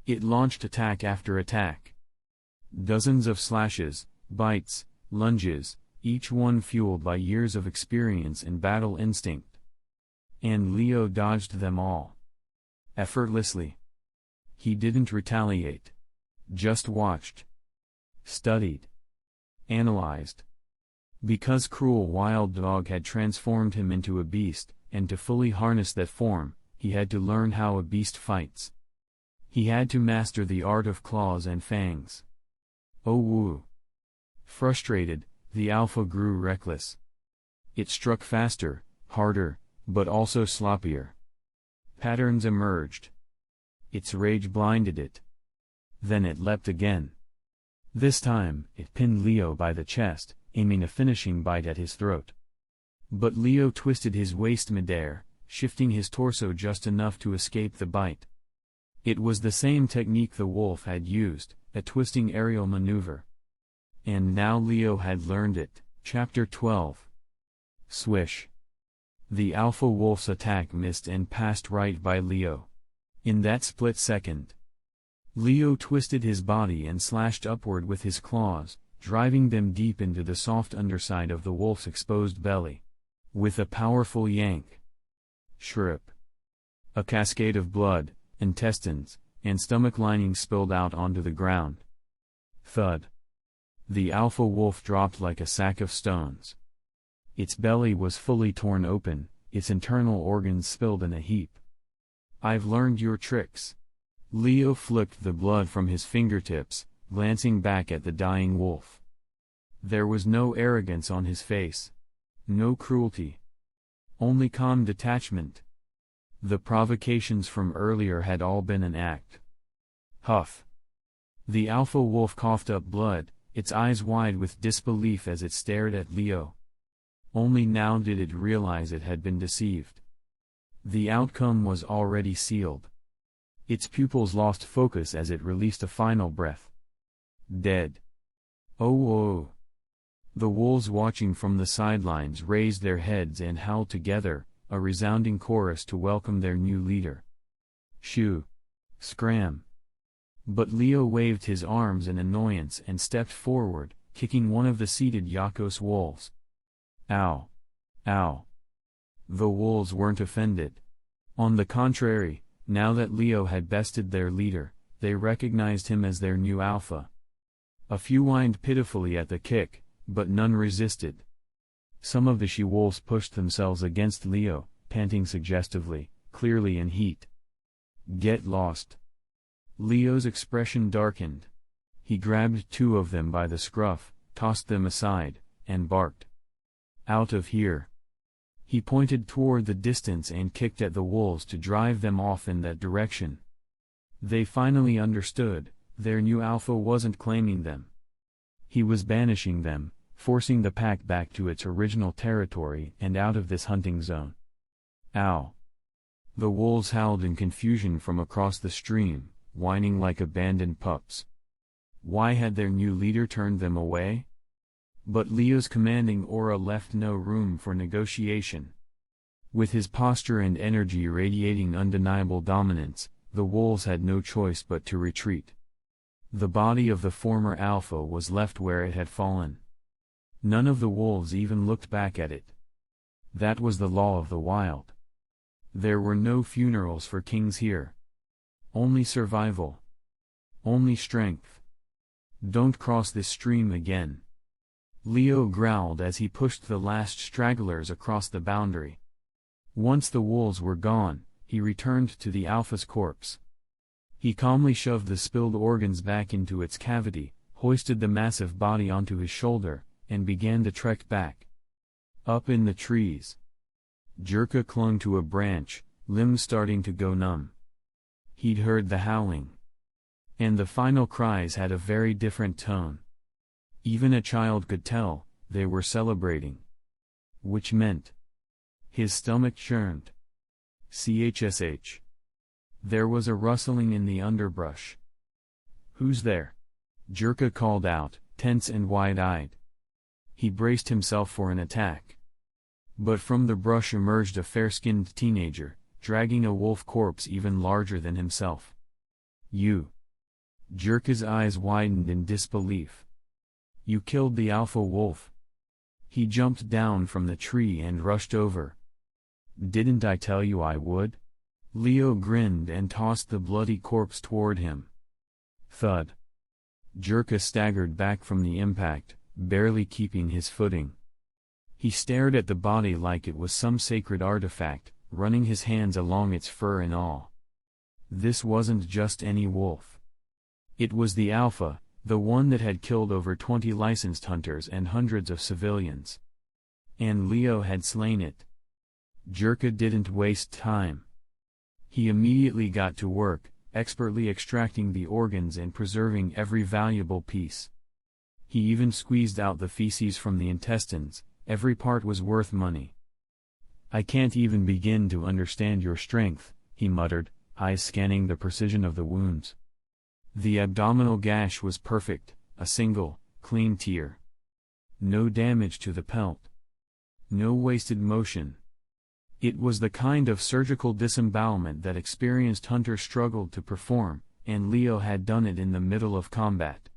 It launched attack after attack. Dozens of slashes, bites, lunges, each one fueled by years of experience and battle instinct. And Leo dodged them all. Effortlessly. He didn't retaliate. Just watched. Studied. Analyzed. Because cruel wild dog had transformed him into a beast, and to fully harness that form, he had to learn how a beast fights. He had to master the art of claws and fangs. Oh woo. Frustrated, the alpha grew reckless. It struck faster, harder, but also sloppier. Patterns emerged. Its rage blinded it. Then it leapt again. This time, it pinned Leo by the chest, aiming a finishing bite at his throat. But Leo twisted his waist midair, shifting his torso just enough to escape the bite. It was the same technique the wolf had used, a twisting aerial maneuver. And now Leo had learned it. Chapter 12. Swish. The alpha wolf's attack missed and passed right by Leo. In that split second, Leo twisted his body and slashed upward with his claws, driving them deep into the soft underside of the wolf's exposed belly. With a powerful yank. Shrip. A cascade of blood, intestines, and stomach lining spilled out onto the ground. Thud. The alpha wolf dropped like a sack of stones. Its belly was fully torn open, its internal organs spilled in a heap. "I've learned your tricks." Leo flicked the blood from his fingertips, glancing back at the dying wolf. There was no arrogance on his face. No cruelty. Only calm detachment. The provocations from earlier had all been an act. Huff. The alpha wolf coughed up blood, its eyes wide with disbelief as it stared at Leo. Only now did it realize it had been deceived. The outcome was already sealed. Its pupils lost focus as it released a final breath. Dead. Oh whoa. The wolves watching from the sidelines raised their heads and howled together, a resounding chorus to welcome their new leader. Shoo. Scram. But Leo waved his arms in annoyance and stepped forward, kicking one of the seated Yakos wolves. Ow. Ow. The wolves weren't offended. On the contrary, now that Leo had bested their leader, they recognized him as their new alpha. A few whined pitifully at the kick, but none resisted. Some of the she-wolves pushed themselves against Leo, panting suggestively, clearly in heat. Get lost. Leo's expression darkened. He grabbed two of them by the scruff, tossed them aside, and barked. Out of here. He pointed toward the distance and kicked at the wolves to drive them off in that direction. They finally understood, their new alpha wasn't claiming them. He was banishing them, forcing the pack back to its original territory and out of this hunting zone. Ow. The wolves howled in confusion from across the stream, whining like abandoned pups. Why had their new leader turned them away? But Leo's commanding aura left no room for negotiation. With his posture and energy radiating undeniable dominance, the wolves had no choice but to retreat. The body of the former alpha was left where it had fallen. None of the wolves even looked back at it. That was the law of the wild. There were no funerals for kings here. Only survival. Only strength. Don't cross this stream again. Leo growled as he pushed the last stragglers across the boundary. Once the wolves were gone, he returned to the alpha's corpse. He calmly shoved the spilled organs back into its cavity, hoisted the massive body onto his shoulder, and began the trek back. Up in the trees, Jerka clung to a branch, limbs starting to go numb. He'd heard the howling. And the final cries had a very different tone. Even a child could tell, they were celebrating. Which meant his stomach churned. CHSH. There was a rustling in the underbrush. "Who's there?" Jerka called out, tense and wide-eyed. He braced himself for an attack. But from the brush emerged a fair-skinned teenager, dragging a wolf corpse even larger than himself. "You." Jerka's eyes widened in disbelief. "You killed the alpha wolf." He jumped down from the tree and rushed over. "Didn't I tell you I would?" Leo grinned and tossed the bloody corpse toward him. Thud. Jerka staggered back from the impact, barely keeping his footing. He stared at the body like it was some sacred artifact, running his hands along its fur in awe. This wasn't just any wolf. It was the alpha, the one that had killed over 20 licensed hunters and hundreds of civilians. And Leo had slain it. Jerka didn't waste time. He immediately got to work, expertly extracting the organs and preserving every valuable piece. He even squeezed out the feces from the intestines. Every part was worth money. "I can't even begin to understand your strength," he muttered, eyes scanning the precision of the wounds. The abdominal gash was perfect, a single, clean tear. No damage to the pelt. No wasted motion. It was the kind of surgical disembowelment that experienced hunters struggled to perform, and Leo had done it in the middle of combat.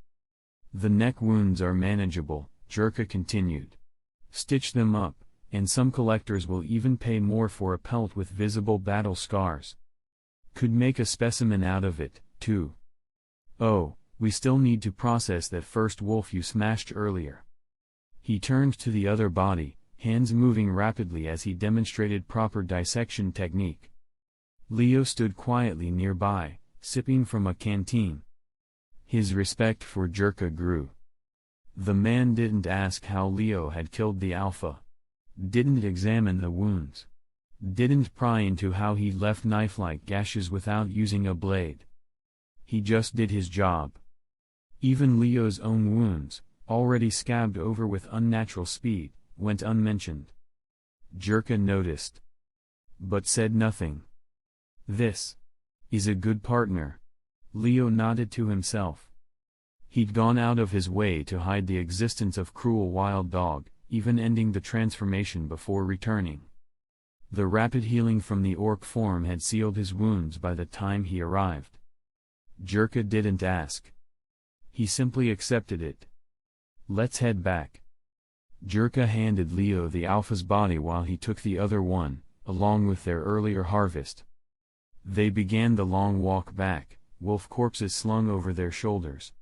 "The neck wounds are manageable," Jerka continued. "Stitch them up, and some collectors will even pay more for a pelt with visible battle scars. Could make a specimen out of it, too. Oh, we still need to process that first wolf you smashed earlier." He turned to the other body, hands moving rapidly as he demonstrated proper dissection technique. Leo stood quietly nearby, sipping from a canteen. His respect for Jerka grew. The man didn't ask how Leo had killed the alpha. Didn't examine the wounds. Didn't pry into how he left knife-like gashes without using a blade. He just did his job. Even Leo's own wounds, already scabbed over with unnatural speed, went unmentioned. Jerka noticed, but said nothing. "This is a good partner." Leo nodded to himself. He'd gone out of his way to hide the existence of cruel wild dog, even ending the transformation before returning. The rapid healing from the orc form had sealed his wounds by the time he arrived. Jerka didn't ask. He simply accepted it. "Let's head back." Jerka handed Leo the alpha's body while he took the other one, along with their earlier harvest. They began the long walk back, wolf corpses slung over their shoulders.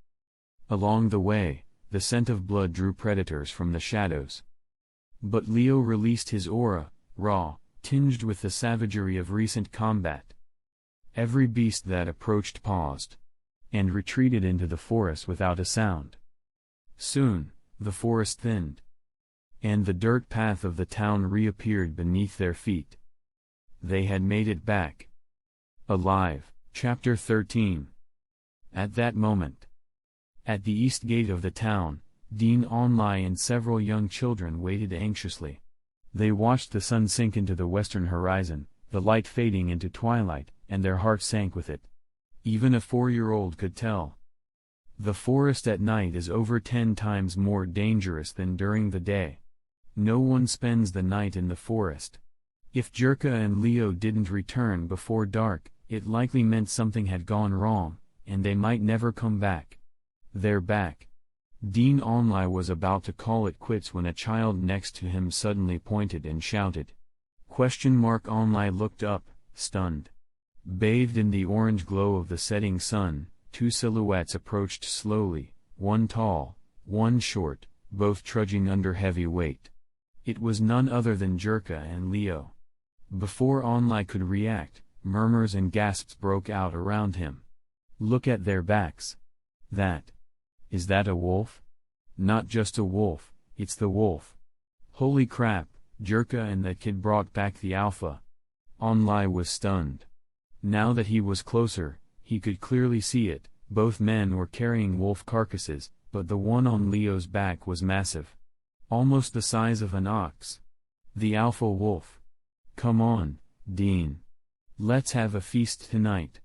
Along the way, the scent of blood drew predators from the shadows. But Leo released his aura, raw, tinged with the savagery of recent combat. Every beast that approached paused, and retreated into the forest without a sound. Soon, the forest thinned, and the dirt path of the town reappeared beneath their feet. They had made it back. Alive. Chapter 13. At that moment, at the east gate of the town, Dean Onlai and several young children waited anxiously. They watched the sun sink into the western horizon, the light fading into twilight, and their hearts sank with it. Even a 4-year-old could tell. The forest at night is over 10 times more dangerous than during the day. No one spends the night in the forest. If Jerka and Leo didn't return before dark, it likely meant something had gone wrong, and they might never come back. They're back. Dean Onlai was about to call it quits when a child next to him suddenly pointed and shouted. Onlai looked up, stunned. Bathed in the orange glow of the setting sun, two silhouettes approached slowly, one tall, one short, both trudging under heavy weight. It was none other than Jerka and Leo. Before Onlai could react, murmurs and gasps broke out around him. Look at their backs. Is that a wolf? Not just a wolf, it's the wolf. Holy crap, Jerka and that kid brought back the alpha. Onlai was stunned. Now that he was closer, he could clearly see it. Both men were carrying wolf carcasses, but the one on Leo's back was massive. Almost the size of an ox. The alpha wolf. Come on, Dean. Let's have a feast tonight.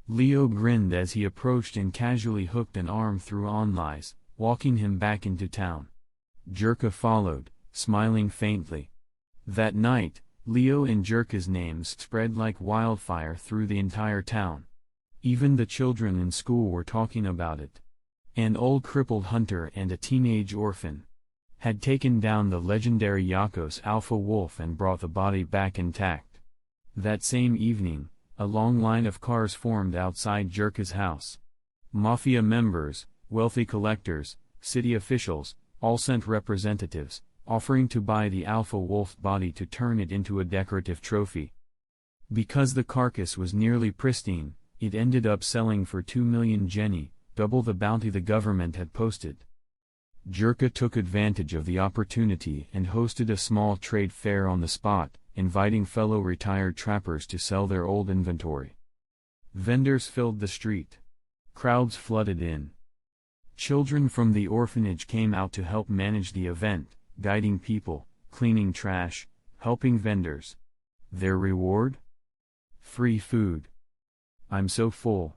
Leo grinned as he approached and casually hooked an arm through Onlai's, walking him back into town. Jerka followed, smiling faintly. That night, Leo and Jerka's names spread like wildfire through the entire town. Even the children in school were talking about it. An old crippled hunter and a teenage orphan had taken down the legendary Yakos alpha wolf and brought the body back intact. That same evening, a long line of cars formed outside Jerka's house. Mafia members, wealthy collectors, city officials, all sent representatives, offering to buy the alpha wolf body to turn it into a decorative trophy. Because the carcass was nearly pristine, it ended up selling for 2 million jenny, double the bounty the government had posted. Jerka took advantage of the opportunity and hosted a small trade fair on the spot, inviting fellow retired trappers to sell their old inventory. Vendors filled the street. Crowds flooded in. Children from the orphanage came out to help manage the event, guiding people, cleaning trash, helping vendors. Their reward? Free food. I'm so full.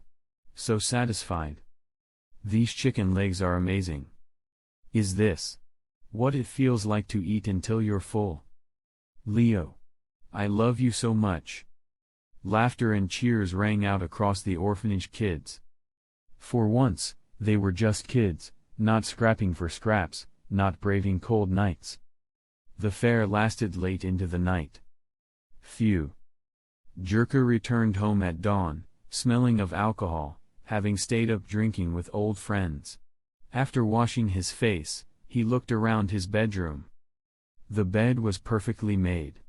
So satisfied. These chicken legs are amazing. Is this what it feels like to eat until you're full? Leo. I love you so much. Laughter and cheers rang out across the orphanage kids. For once, they were just kids, not scrapping for scraps, not braving cold nights. The fair lasted late into the night. Phew. Jerka returned home at dawn, smelling of alcohol, having stayed up drinking with old friends. After washing his face, he looked around his bedroom. The bed was perfectly made.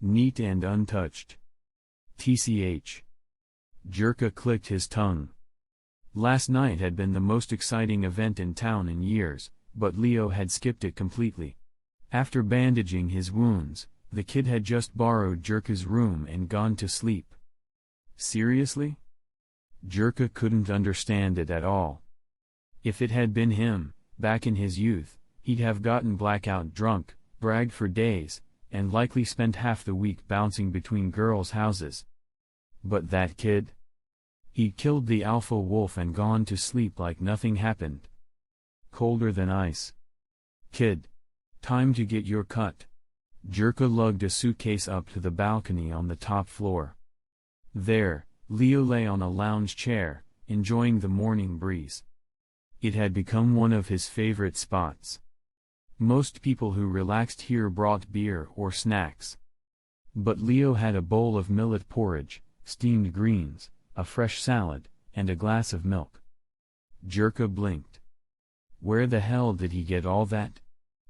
Neat and untouched. TCH. Jerka clicked his tongue. Last night had been the most exciting event in town in years, but Leo had skipped it completely. After bandaging his wounds, the kid had just borrowed Jerka's room and gone to sleep. Seriously? Jerka couldn't understand it at all. If it had been him, back in his youth, he'd have gotten blackout drunk, bragged for days, and likely spent half the week bouncing between girls' houses. But that kid? He'd killed the alpha wolf and gone to sleep like nothing happened. Colder than ice. Kid. Time to get your cut. Jerka lugged a suitcase up to the balcony on the top floor. There, Leo lay on a lounge chair, enjoying the morning breeze. It had become one of his favorite spots. Most people who relaxed here brought beer or snacks. But Leo had a bowl of millet porridge, steamed greens, a fresh salad, and a glass of milk. Jerka blinked. Where the hell did he get all that?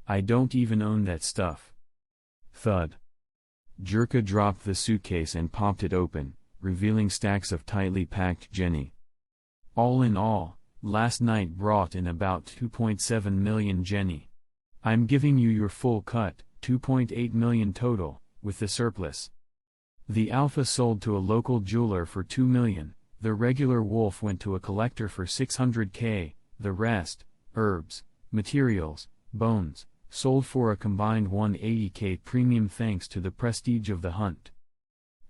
I don't even own that stuff. Thud. Jerka dropped the suitcase and popped it open, revealing stacks of tightly packed jenny. All in all, last night brought in about 2.7 million jenny. I'm giving you your full cut, 2.8 million total, with the surplus. The alpha sold to a local jeweler for 2 million, the regular wolf went to a collector for 600K, the rest, herbs, materials, bones, sold for a combined 180K premium thanks to the prestige of the hunt.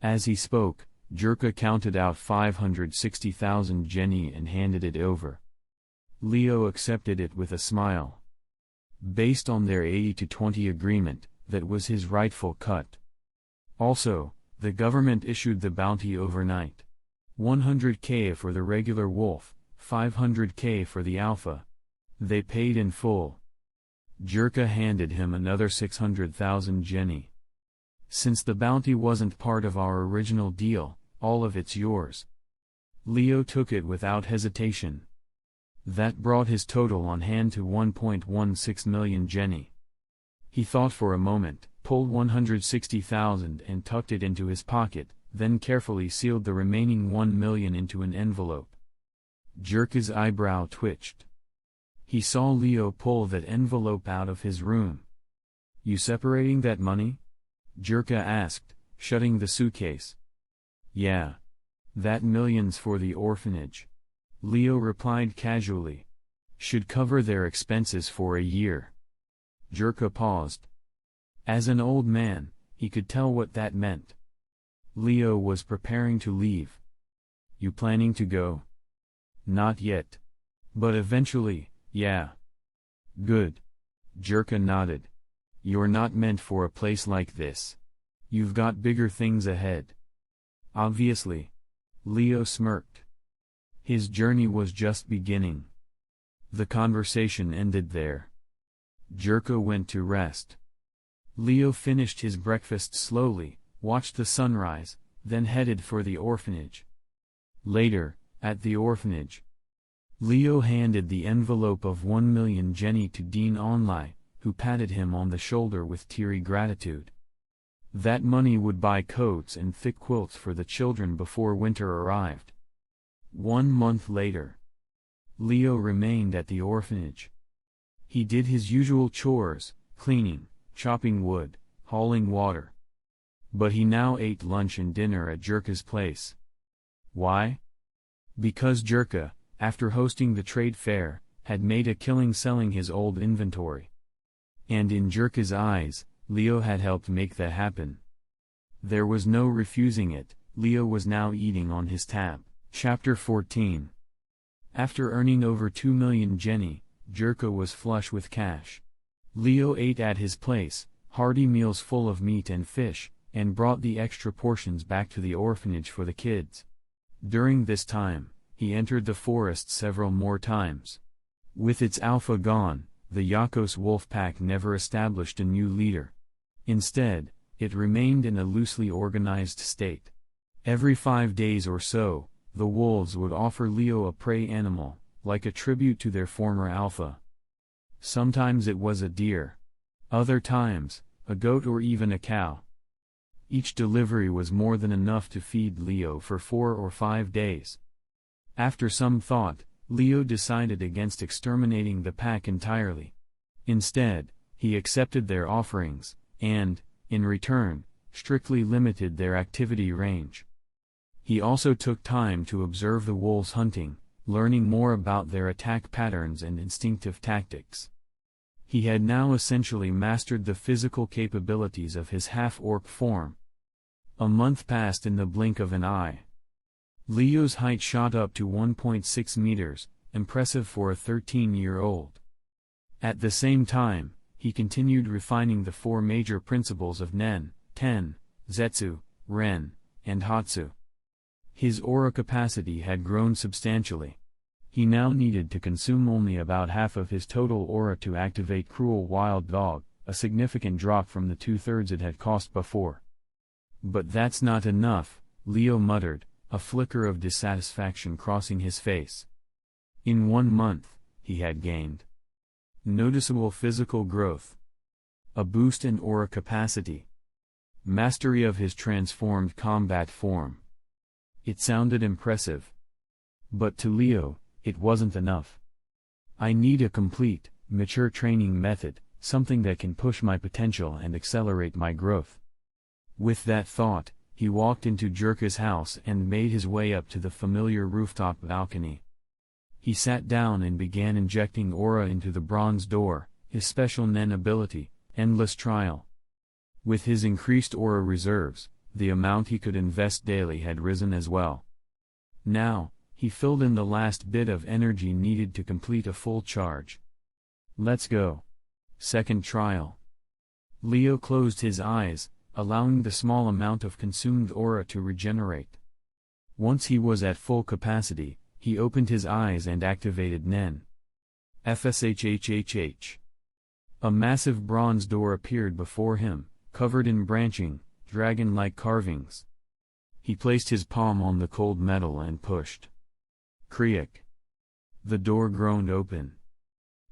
As he spoke, Jerka counted out 560,000 jenny and handed it over. Leo accepted it with a smile. Based on their 80-20 agreement, that was his rightful cut. Also, the government issued the bounty overnight. 100K for the regular wolf, 500K for the alpha. They paid in full. Jerka handed him another 600,000 jenny. Since the bounty wasn't part of our original deal, all of it's yours. Leo took it without hesitation. That brought his total on hand to 1.16 million jenny. He thought for a moment, pulled 160,000 and tucked it into his pocket, then carefully sealed the remaining 1 million into an envelope. Jirka's eyebrow twitched. He saw Leo pull that envelope out of his room. "You separating that money?" Jirka asked, shutting the suitcase. "Yeah. That million's for the orphanage," Leo replied casually. "Should cover their expenses for a year." Jirka paused. As an old man, he could tell what that meant. Leo was preparing to leave. "You planning to go?" "Not yet. But eventually, yeah." "Good." Jirka nodded. "You're not meant for a place like this. You've got bigger things ahead." "Obviously." Leo smirked. His journey was just beginning. The conversation ended there. Jirka went to rest. Leo finished his breakfast slowly, watched the sunrise, then headed for the orphanage. Later, at the orphanage, Leo handed the envelope of 1 million jenny to Dean Onlai, who patted him on the shoulder with teary gratitude. That money would buy coats and thick quilts for the children before winter arrived. 1 month later, Leo remained at the orphanage. He did his usual chores, cleaning, chopping wood, hauling water. But he now ate lunch and dinner at Jirka's place. Why? Because Jirka, after hosting the trade fair, had made a killing selling his old inventory. And in Jirka's eyes, Leo had helped make that happen. There was no refusing it. Leo was now eating on his tab. Chapter 14. After earning over 2 million jenny, Jirka was flush with cash. Leo ate at his place, hearty meals full of meat and fish, and brought the extra portions back to the orphanage for the kids. During this time, he entered the forest several more times. With its alpha gone, the Yakos wolf pack never established a new leader. Instead, it remained in a loosely organized state. Every 5 days or so, the wolves would offer Leo a prey animal, like a tribute to their former alpha. Sometimes it was a deer. Other times, a goat or even a cow. Each delivery was more than enough to feed Leo for 4 or 5 days. After some thought, Leo decided against exterminating the pack entirely. Instead, he accepted their offerings, and, in return, strictly limited their activity range. He also took time to observe the wolves hunting, learning more about their attack patterns and instinctive tactics. He had now essentially mastered the physical capabilities of his half-orc form. A month passed in the blink of an eye. Leo's height shot up to 1.6 meters, impressive for a 13-year-old. At the same time, he continued refining the 4 major principles of Nen, Ten, Zetsu, Ren, and Hatsu. His aura capacity had grown substantially. He now needed to consume only about half of his total aura to activate Cruel Wild Dog, a significant drop from the 2/3 it had cost before. "But that's not enough," Leo muttered, a flicker of dissatisfaction crossing his face. In 1 month, he had gained noticeable physical growth, a boost in aura capacity, mastery of his transformed combat form. It sounded impressive. But to Leo, it wasn't enough. "I need a complete, mature training method, something that can push my potential and accelerate my growth." With that thought, he walked into Jirka's house and made his way up to the familiar rooftop balcony. He sat down and began injecting aura into the bronze door, his special Nen ability, Endless Trial. With his increased aura reserves, the amount he could invest daily had risen as well. Now, he filled in the last bit of energy needed to complete a full charge. "Let's go." Second trial. Leo closed his eyes, allowing the small amount of consumed aura to regenerate. Once he was at full capacity, he opened his eyes and activated Nen. FSHHHH. A massive bronze door appeared before him, covered in branching, dragon-like carvings. He placed his palm on the cold metal and pushed. Creak. The door groaned open.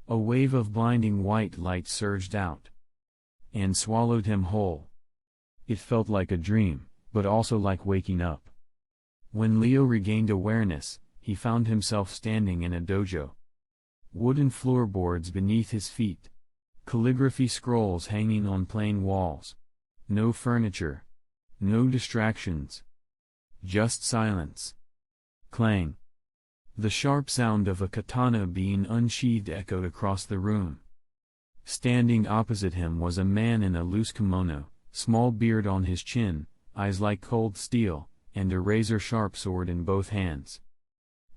A wave of blinding white light surged out and swallowed him whole. It felt like a dream, but also like waking up. When Leo regained awareness, he found himself standing in a dojo. Wooden floorboards beneath his feet. Calligraphy scrolls hanging on plain walls. No furniture. No distractions. Just silence. Clang. The sharp sound of a katana being unsheathed echoed across the room. Standing opposite him was a man in a loose kimono, small beard on his chin, eyes like cold steel, and a razor-sharp sword in both hands.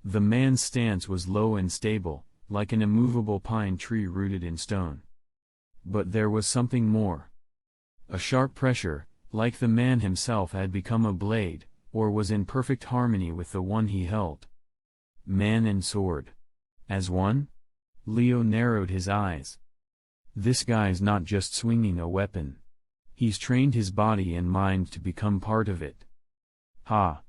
The man's stance was low and stable, like an immovable pine tree rooted in stone. But there was something more. A sharp pressure, like the man himself had become a blade, or was in perfect harmony with the one he held. Man and sword. As one? Leo narrowed his eyes. This guy's not just swinging a weapon. He's trained his body and mind to become part of it. Ha!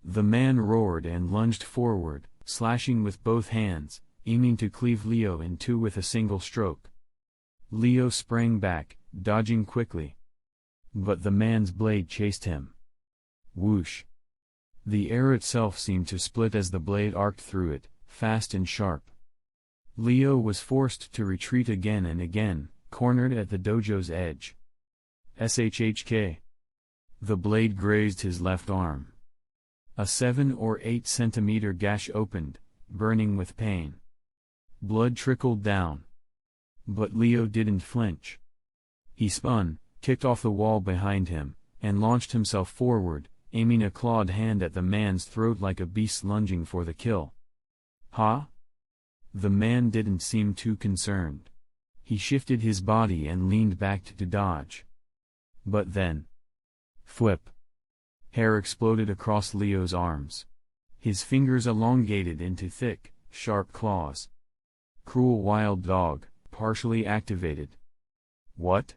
The man roared and lunged forward, slashing with both hands, aiming to cleave Leo in two with a single stroke. Leo sprang back, dodging quickly. But the man's blade chased him. Whoosh! The air itself seemed to split as the blade arced through it, fast and sharp. Leo was forced to retreat again and again, cornered at the dojo's edge. SHHK. The blade grazed his left arm. A 7 or 8 centimeter gash opened, burning with pain. Blood trickled down. But Leo didn't flinch. He spun, kicked off the wall behind him, and launched himself forward, aiming a clawed hand at the man's throat like a beast lunging for the kill. Ha? The man didn't seem too concerned. He shifted his body and leaned back to dodge. But then... Thwip! Hair exploded across Leo's arms. His fingers elongated into thick, sharp claws. Cruel wild dog, partially activated. What?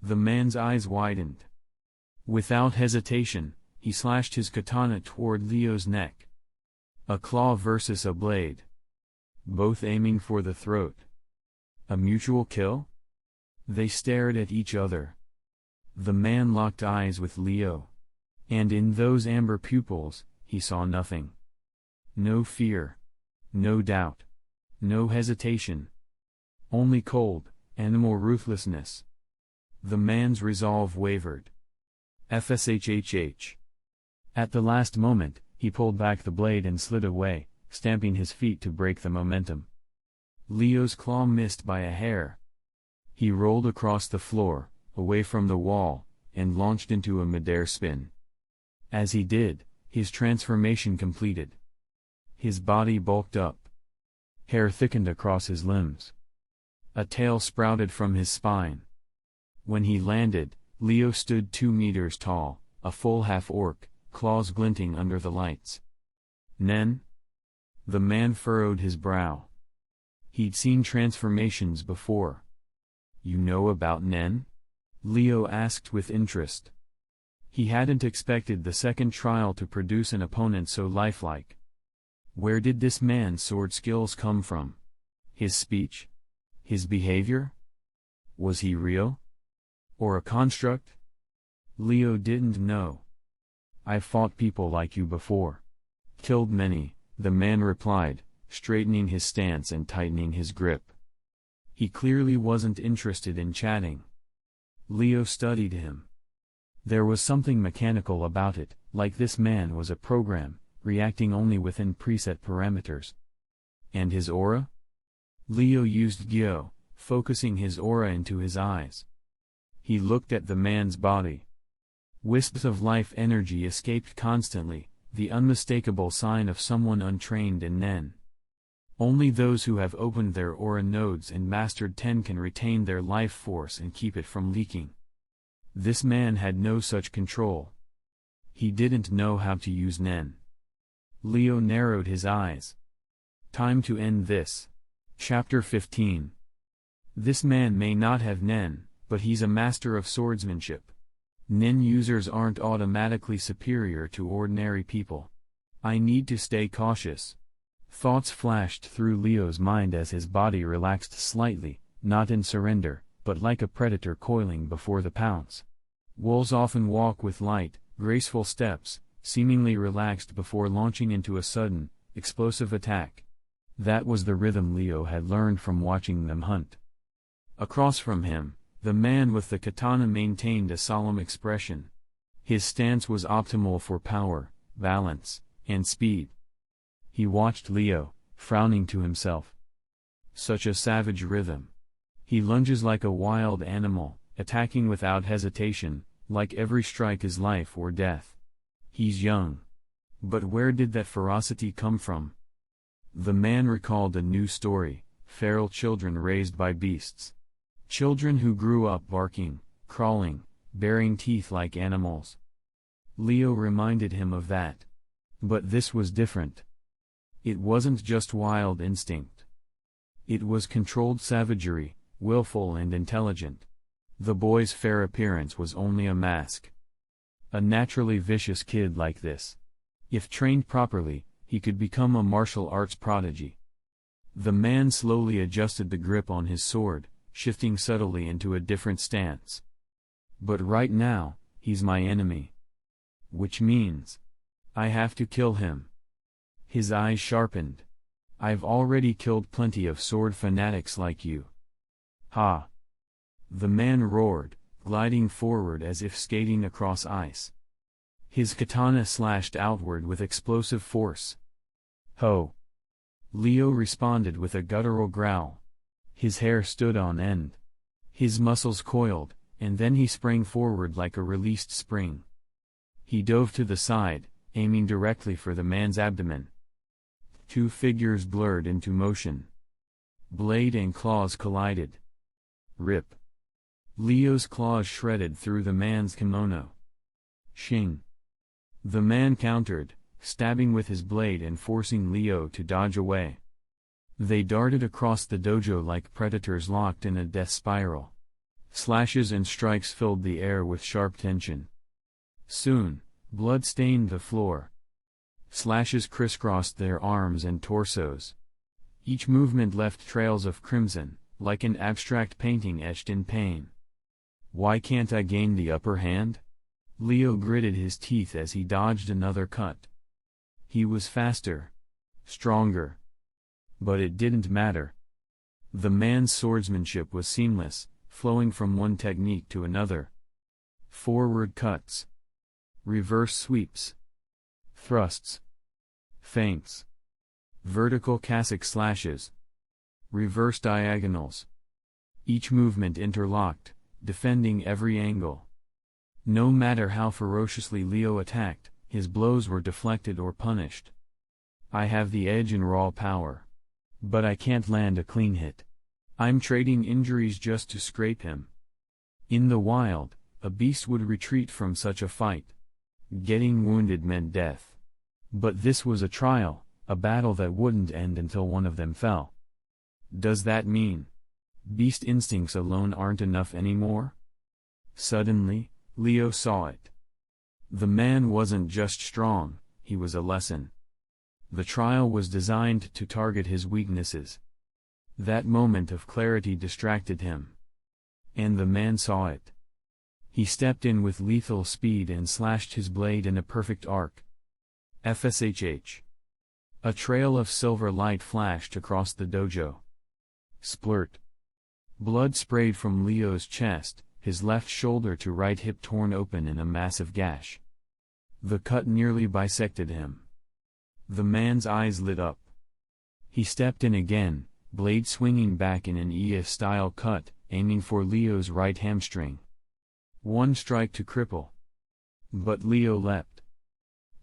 The man's eyes widened. Without hesitation, he slashed his katana toward Leo's neck. A claw versus a blade. Both aiming for the throat. A mutual kill? They stared at each other. The man locked eyes with Leo. And in those amber pupils, he saw nothing. No fear. No doubt. No hesitation. Only cold, animal ruthlessness. The man's resolve wavered. FSHHH. At the last moment, he pulled back the blade and slid away, stamping his feet to break the momentum. Leo's claw missed by a hair. He rolled across the floor, away from the wall, and launched into a midair spin. As he did, his transformation completed. His body bulked up. Hair thickened across his limbs. A tail sprouted from his spine. When he landed, Leo stood 2 meters tall, a full half-orc, claws glinting under the lights. Nen? The man furrowed his brow. He'd seen transformations before. You know about Nen? Leo asked with interest. He hadn't expected the second trial to produce an opponent so lifelike. Where did this man's sword skills come from? His speech? His behavior? Was he real? Or a construct? Leo didn't know. I've fought people like you before. Killed many, the man replied, straightening his stance and tightening his grip. He clearly wasn't interested in chatting. Leo studied him. There was something mechanical about it, like this man was a program, reacting only within preset parameters. And his aura? Leo used Gyo, focusing his aura into his eyes. He looked at the man's body. Wisps of life energy escaped constantly, the unmistakable sign of someone untrained in Nen. Only those who have opened their aura nodes and mastered Ten can retain their life force and keep it from leaking. This man had no such control. He didn't know how to use Nen. Leo narrowed his eyes. Time to end this. Chapter 15. This man may not have Nen, but he's a master of swordsmanship. Nen users aren't automatically superior to ordinary people. I need to stay cautious. Thoughts flashed through Leo's mind as his body relaxed slightly, not in surrender, but like a predator coiling before the pounce. Wolves often walk with light, graceful steps, seemingly relaxed before launching into a sudden, explosive attack. That was the rhythm Leo had learned from watching them hunt. Across from him, the man with the katana maintained a solemn expression. His stance was optimal for power, balance, and speed. He watched Leo, frowning to himself. Such a savage rhythm. He lunges like a wild animal, attacking without hesitation, like every strike is life or death. He's young. But where did that ferocity come from? The man recalled a new story: feral children raised by beasts. Children who grew up barking, crawling, baring teeth like animals. Leo reminded him of that. But this was different. It wasn't just wild instinct. It was controlled savagery, willful and intelligent. The boy's fair appearance was only a mask. A naturally vicious kid like this, if trained properly, he could become a martial arts prodigy. The man slowly adjusted the grip on his sword, shifting subtly into a different stance. But right now, he's my enemy. Which means, I have to kill him. His eyes sharpened. I've already killed plenty of sword fanatics like you. Ha! The man roared, gliding forward as if skating across ice. His katana slashed outward with explosive force. Ho! Leo responded with a guttural growl. His hair stood on end. His muscles coiled, and then he sprang forward like a released spring. He dove to the side, aiming directly for the man's abdomen. Two figures blurred into motion. Blade and claws collided. Rip! Leo's claws shredded through the man's kimono. Shing! The man countered, stabbing with his blade and forcing Leo to dodge away. They darted across the dojo like predators locked in a death spiral. Slashes and strikes filled the air with sharp tension. Soon, blood stained the floor. Slashes crisscrossed their arms and torsos. Each movement left trails of crimson, like an abstract painting etched in pain. Why can't I gain the upper hand? Leo gritted his teeth as he dodged another cut. He was faster. Stronger. But it didn't matter. The man's swordsmanship was seamless, flowing from one technique to another. Forward cuts. Reverse sweeps. Thrusts. Feints. Vertical cassock slashes. Reverse diagonals. Each movement interlocked, defending every angle. No matter how ferociously Leo attacked, his blows were deflected or punished. I have the edge in raw power. But I can't land a clean hit. I'm trading injuries just to scrape him. In the wild, a beast would retreat from such a fight. Getting wounded meant death. But this was a trial, a battle that wouldn't end until one of them fell. Does that mean beast instincts alone aren't enough anymore? Suddenly, Leo saw it. The man wasn't just strong, he was a lesson. The trial was designed to target his weaknesses. That moment of clarity distracted him. And the man saw it. He stepped in with lethal speed and slashed his blade in a perfect arc. FSHH. A trail of silver light flashed across the dojo. Splurt. Blood sprayed from Leo's chest, his left shoulder to right hip torn open in a massive gash. The cut nearly bisected him. The man's eyes lit up. He stepped in again, blade swinging back in an EF-style cut, aiming for Leo's right hamstring. One strike to cripple. But Leo leapt.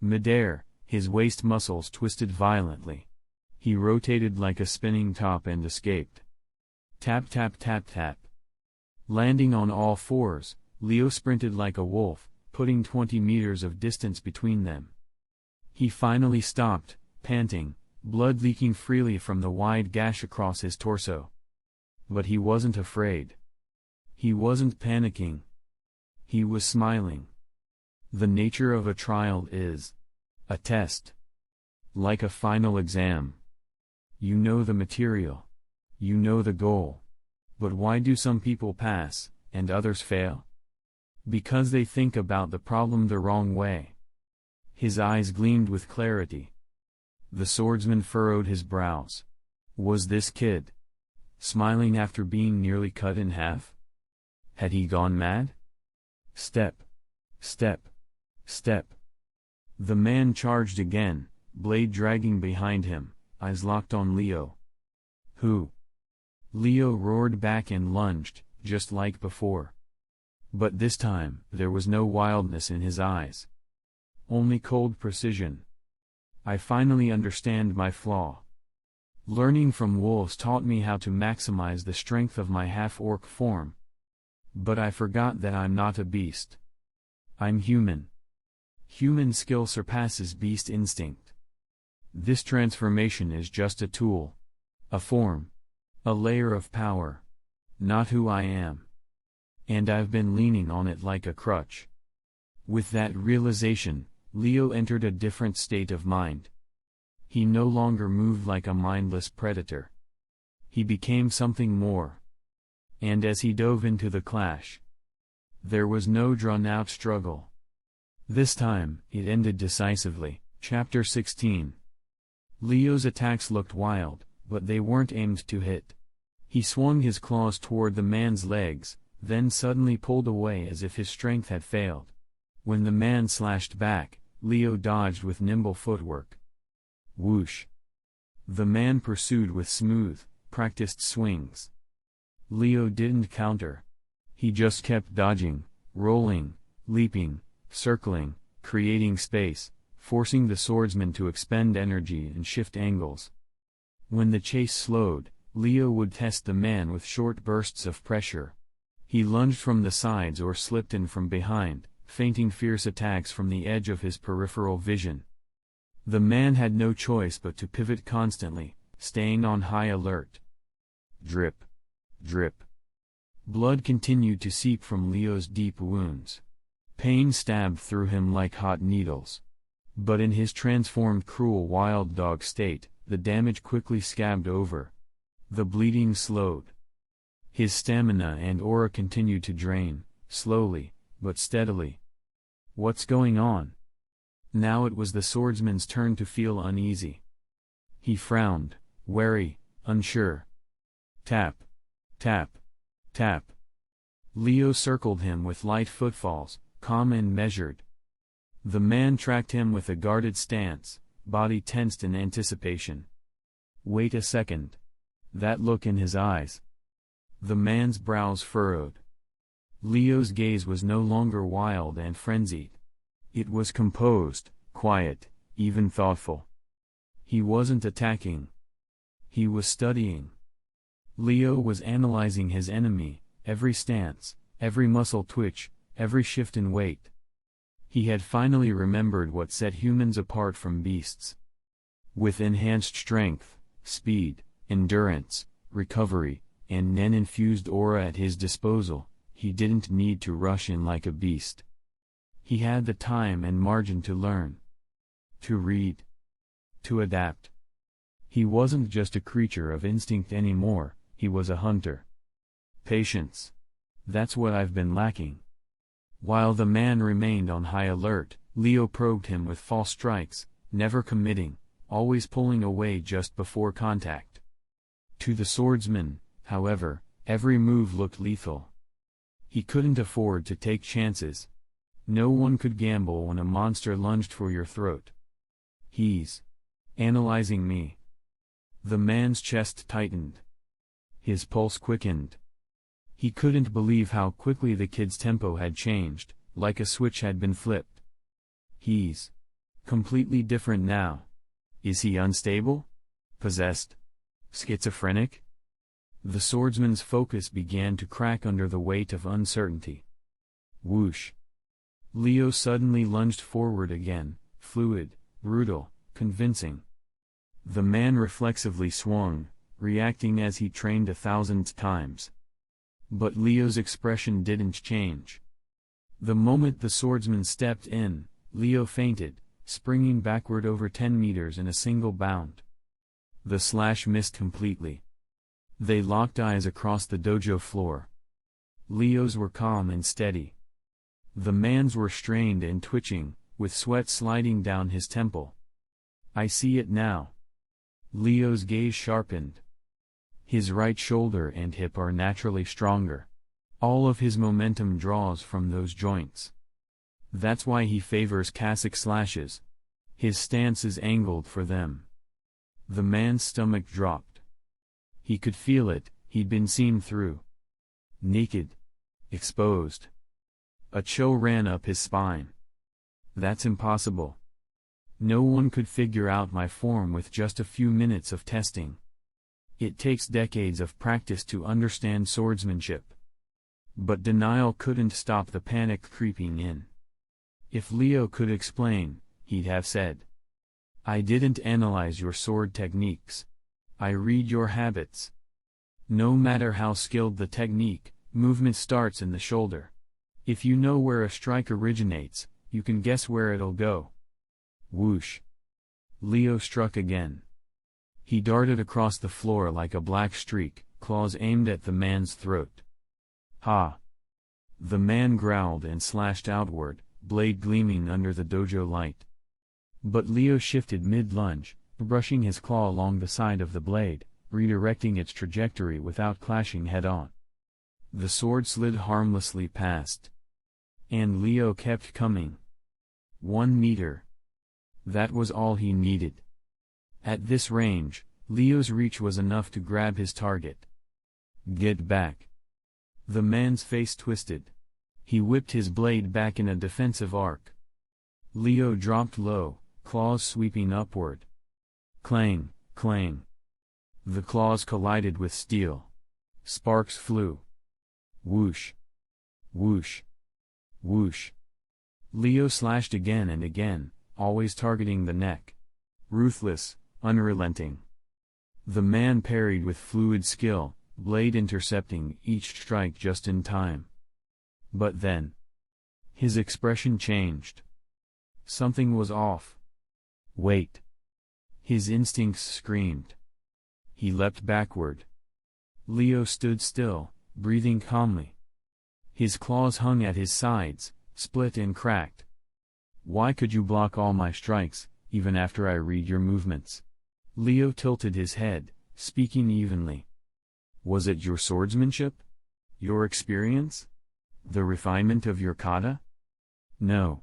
Midair, his waist muscles twisted violently. He rotated like a spinning top and escaped. Tap tap tap tap. Landing on all fours, Leo sprinted like a wolf, putting 20 meters of distance between them. He finally stopped, panting, blood leaking freely from the wide gash across his torso. But he wasn't afraid. He wasn't panicking. He was smiling. The nature of a trial is a test. Like a final exam. You know the material. You know the goal. But why do some people pass, and others fail? Because they think about the problem the wrong way. His eyes gleamed with clarity. The swordsman furrowed his brows. Was this kid smiling after being nearly cut in half? Had he gone mad? Step. Step. Step. The man charged again, blade dragging behind him, eyes locked on Leo. Who? Leo roared back and lunged, just like before. But this time, there was no wildness in his eyes. Only cold precision. I finally understand my flaw. Learning from wolves taught me how to maximize the strength of my half-orc form. But I forgot that I'm not a beast. I'm human. Human skill surpasses beast instinct. This transformation is just a tool. A form. A layer of power. Not who I am. And I've been leaning on it like a crutch. With that realization, Leo entered a different state of mind. He no longer moved like a mindless predator. He became something more. And as he dove into the clash, there was no drawn-out struggle. This time, it ended decisively. Chapter 16. Leo's attacks looked wild, but they weren't aimed to hit. He swung his claws toward the man's legs, then suddenly pulled away as if his strength had failed. When the man slashed back, Leo dodged with nimble footwork. Whoosh! The man pursued with smooth, practiced swings. Leo didn't counter. He just kept dodging, rolling, leaping, circling, creating space, forcing the swordsman to expend energy and shift angles. When the chase slowed, Leo would test the man with short bursts of pressure. He lunged from the sides or slipped in from behind, feinting fierce attacks from the edge of his peripheral vision. The man had no choice but to pivot constantly, staying on high alert. Drip. Drip. Blood continued to seep from Leo's deep wounds. Pain stabbed through him like hot needles. But in his transformed cruel wild dog state, the damage quickly scabbed over. The bleeding slowed. His stamina and aura continued to drain, slowly, but steadily. What's going on? Now it was the swordsman's turn to feel uneasy. He frowned, wary, unsure. Tap. Tap. Tap. Leo circled him with light footfalls, calm and measured. The man tracked him with a guarded stance, body tensed in anticipation. Wait a second. That look in his eyes. The man's brows furrowed. Leo's gaze was no longer wild and frenzied. It was composed, quiet, even thoughtful. He wasn't attacking. He was studying. Leo was analyzing his enemy, every stance, every muscle twitch, every shift in weight. He had finally remembered what set humans apart from beasts. With enhanced strength, speed, endurance, recovery, and Nen-infused aura at his disposal, he didn't need to rush in like a beast. He had the time and margin to learn. To read. To adapt. He wasn't just a creature of instinct anymore, he was a hunter. Patience. That's what I've been lacking. While the man remained on high alert, Leo probed him with false strikes, never committing, always pulling away just before contact. To the swordsman, however, every move looked lethal. He couldn't afford to take chances. No one could gamble when a monster lunged for your throat. He's analyzing me. The man's chest tightened. His pulse quickened. He couldn't believe how quickly the kid's tempo had changed, like a switch had been flipped. He's completely different now. Is he unstable? Possessed? Schizophrenic? The swordsman's focus began to crack under the weight of uncertainty. Whoosh! Leo suddenly lunged forward again, fluid, brutal, convincing. The man reflexively swung, reacting as he trained 1,000 times. But Leo's expression didn't change. The moment the swordsman stepped in, Leo fainted, springing backward over 10 meters in a single bound. The slash missed completely. They locked eyes across the dojo floor. Leo's were calm and steady. The man's were strained and twitching, with sweat sliding down his temple. I see it now. Leo's gaze sharpened. His right shoulder and hip are naturally stronger. All of his momentum draws from those joints. That's why he favors Cossack slashes. His stance is angled for them. The man's stomach dropped. He could feel it, he'd been seen through. Naked. Exposed. A chill ran up his spine. That's impossible. No one could figure out my form with just a few minutes of testing. It takes decades of practice to understand swordsmanship. But denial couldn't stop the panic creeping in. If Leo could explain, he'd have said, I didn't analyze your sword techniques. I read your habits. No matter how skilled the technique, movement starts in the shoulder. If you know where a strike originates, you can guess where it'll go. Whoosh. Leo struck again. He darted across the floor like a black streak, claws aimed at the man's throat. Ha! The man growled and slashed outward, blade gleaming under the dojo light. But Leo shifted mid-lunge, brushing his claw along the side of the blade, redirecting its trajectory without clashing head-on. The sword slid harmlessly past. And Leo kept coming. 1 meter. That was all he needed. At this range, Leo's reach was enough to grab his target. Get back. The man's face twisted. He whipped his blade back in a defensive arc. Leo dropped low, claws sweeping upward. Clang, clang. The claws collided with steel. Sparks flew. Whoosh. Whoosh. Whoosh. Leo slashed again and again, always targeting the neck. Ruthless, unrelenting. The man parried with fluid skill, blade intercepting each strike just in time. But then, his expression changed. Something was off. Wait. His instincts screamed. He leapt backward. Leo stood still, breathing calmly. His claws hung at his sides, split and cracked. Why could you block all my strikes, even after I read your movements? Leo tilted his head, speaking evenly. Was it your swordsmanship? Your experience? The refinement of your kata? No.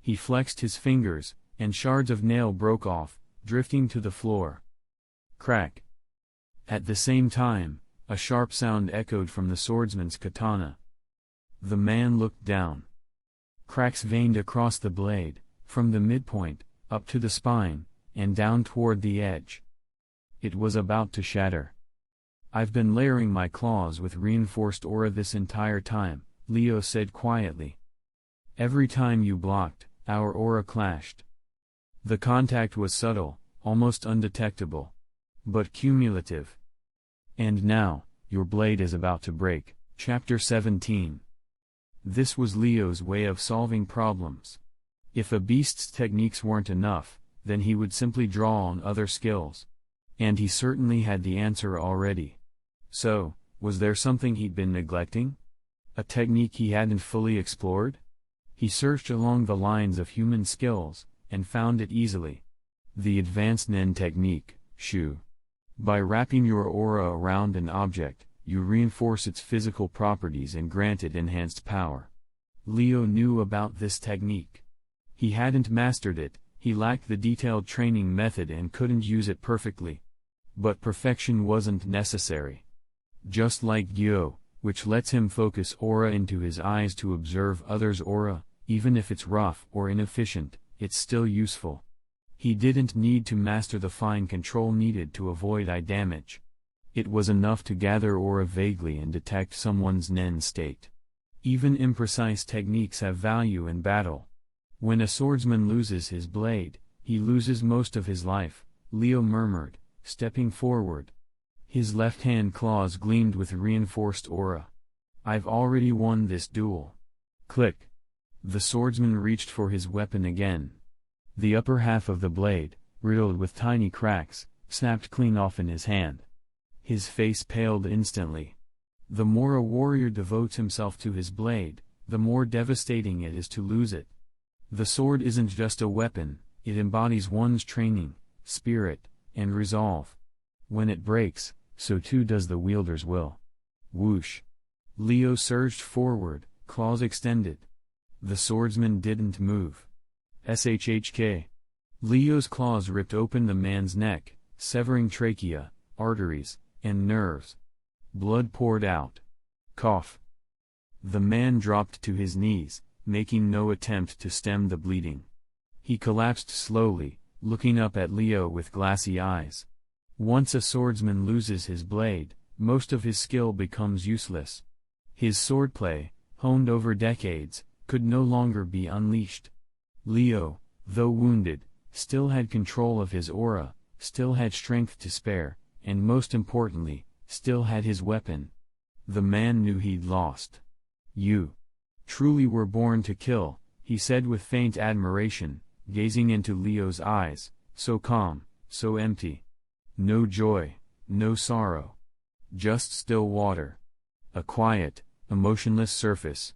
He flexed his fingers, and shards of nail broke off, drifting to the floor. Crack. At the same time, a sharp sound echoed from the swordsman's katana. The man looked down. Cracks veined across the blade, from the midpoint, up to the spine, and down toward the edge. It was about to shatter. I've been layering my claws with reinforced aura this entire time, Leo said quietly. Every time you blocked, our aura clashed. The contact was subtle, almost undetectable. But cumulative. And now, your blade is about to break. Chapter 17. This was Leo's way of solving problems. If a beast's techniques weren't enough, then he would simply draw on other skills. And he certainly had the answer already. So, was there something he'd been neglecting? A technique he hadn't fully explored? He searched along the lines of human skills, and found it easily. The advanced Nen technique, Shu. By wrapping your aura around an object, you reinforce its physical properties and grant it enhanced power. Leo knew about this technique. He hadn't mastered it, he lacked the detailed training method and couldn't use it perfectly. But perfection wasn't necessary. Just like Gyo, which lets him focus aura into his eyes to observe others' aura, even if it's rough or inefficient, it's still useful. He didn't need to master the fine control needed to avoid eye damage. It was enough to gather aura vaguely and detect someone's Nen state. Even imprecise techniques have value in battle. When a swordsman loses his blade, he loses most of his life, Leo murmured, stepping forward. His left-hand claws gleamed with reinforced aura. I've already won this duel. Click. The swordsman reached for his weapon again. The upper half of the blade, riddled with tiny cracks, snapped clean off in his hand. His face paled instantly. The more a warrior devotes himself to his blade, the more devastating it is to lose it. The sword isn't just a weapon, it embodies one's training, spirit, and resolve. When it breaks, so too does the wielder's will. Whoosh! Leo surged forward, claws extended. The swordsman didn't move. Shhk. Leo's claws ripped open the man's neck, severing trachea, arteries, and nerves. Blood poured out. Cough. The man dropped to his knees, making no attempt to stem the bleeding. He collapsed slowly, looking up at Leo with glassy eyes. Once a swordsman loses his blade, most of his skill becomes useless. His swordplay, honed over decades, could no longer be unleashed. Leo, though wounded, still had control of his aura, still had strength to spare, and most importantly, still had his weapon. The man knew he'd lost. "You truly were born to kill," he said with faint admiration, gazing into Leo's eyes, so calm, so empty. No joy, no sorrow. Just still water. A quiet, emotionless surface.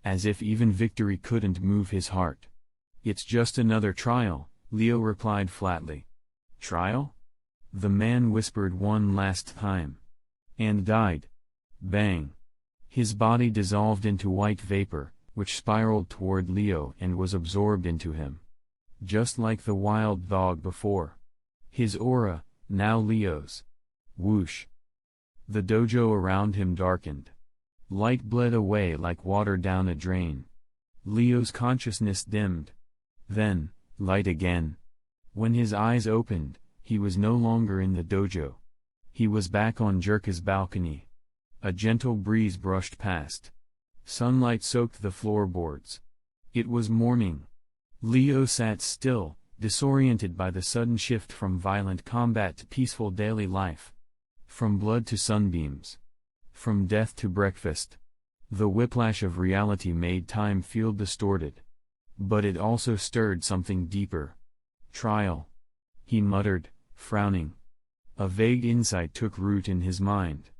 As if even victory couldn't move his heart. "It's just another trial," Leo replied flatly. "Trial?" The man whispered one last time. And died. Bang. His body dissolved into white vapor, which spiraled toward Leo and was absorbed into him. Just like the wild dog before. His aura, now Leo's. Whoosh. The dojo around him darkened. Light bled away like water down a drain. Leo's consciousness dimmed. Then, light again. When his eyes opened, he was no longer in the dojo. He was back on Jerka's balcony. A gentle breeze brushed past. Sunlight soaked the floorboards. It was morning. Leo sat still, disoriented by the sudden shift from violent combat to peaceful daily life. From blood to sunbeams. From death to breakfast. The whiplash of reality made time feel distorted. But it also stirred something deeper. "Trial," he muttered, frowning. A vague insight took root in his mind.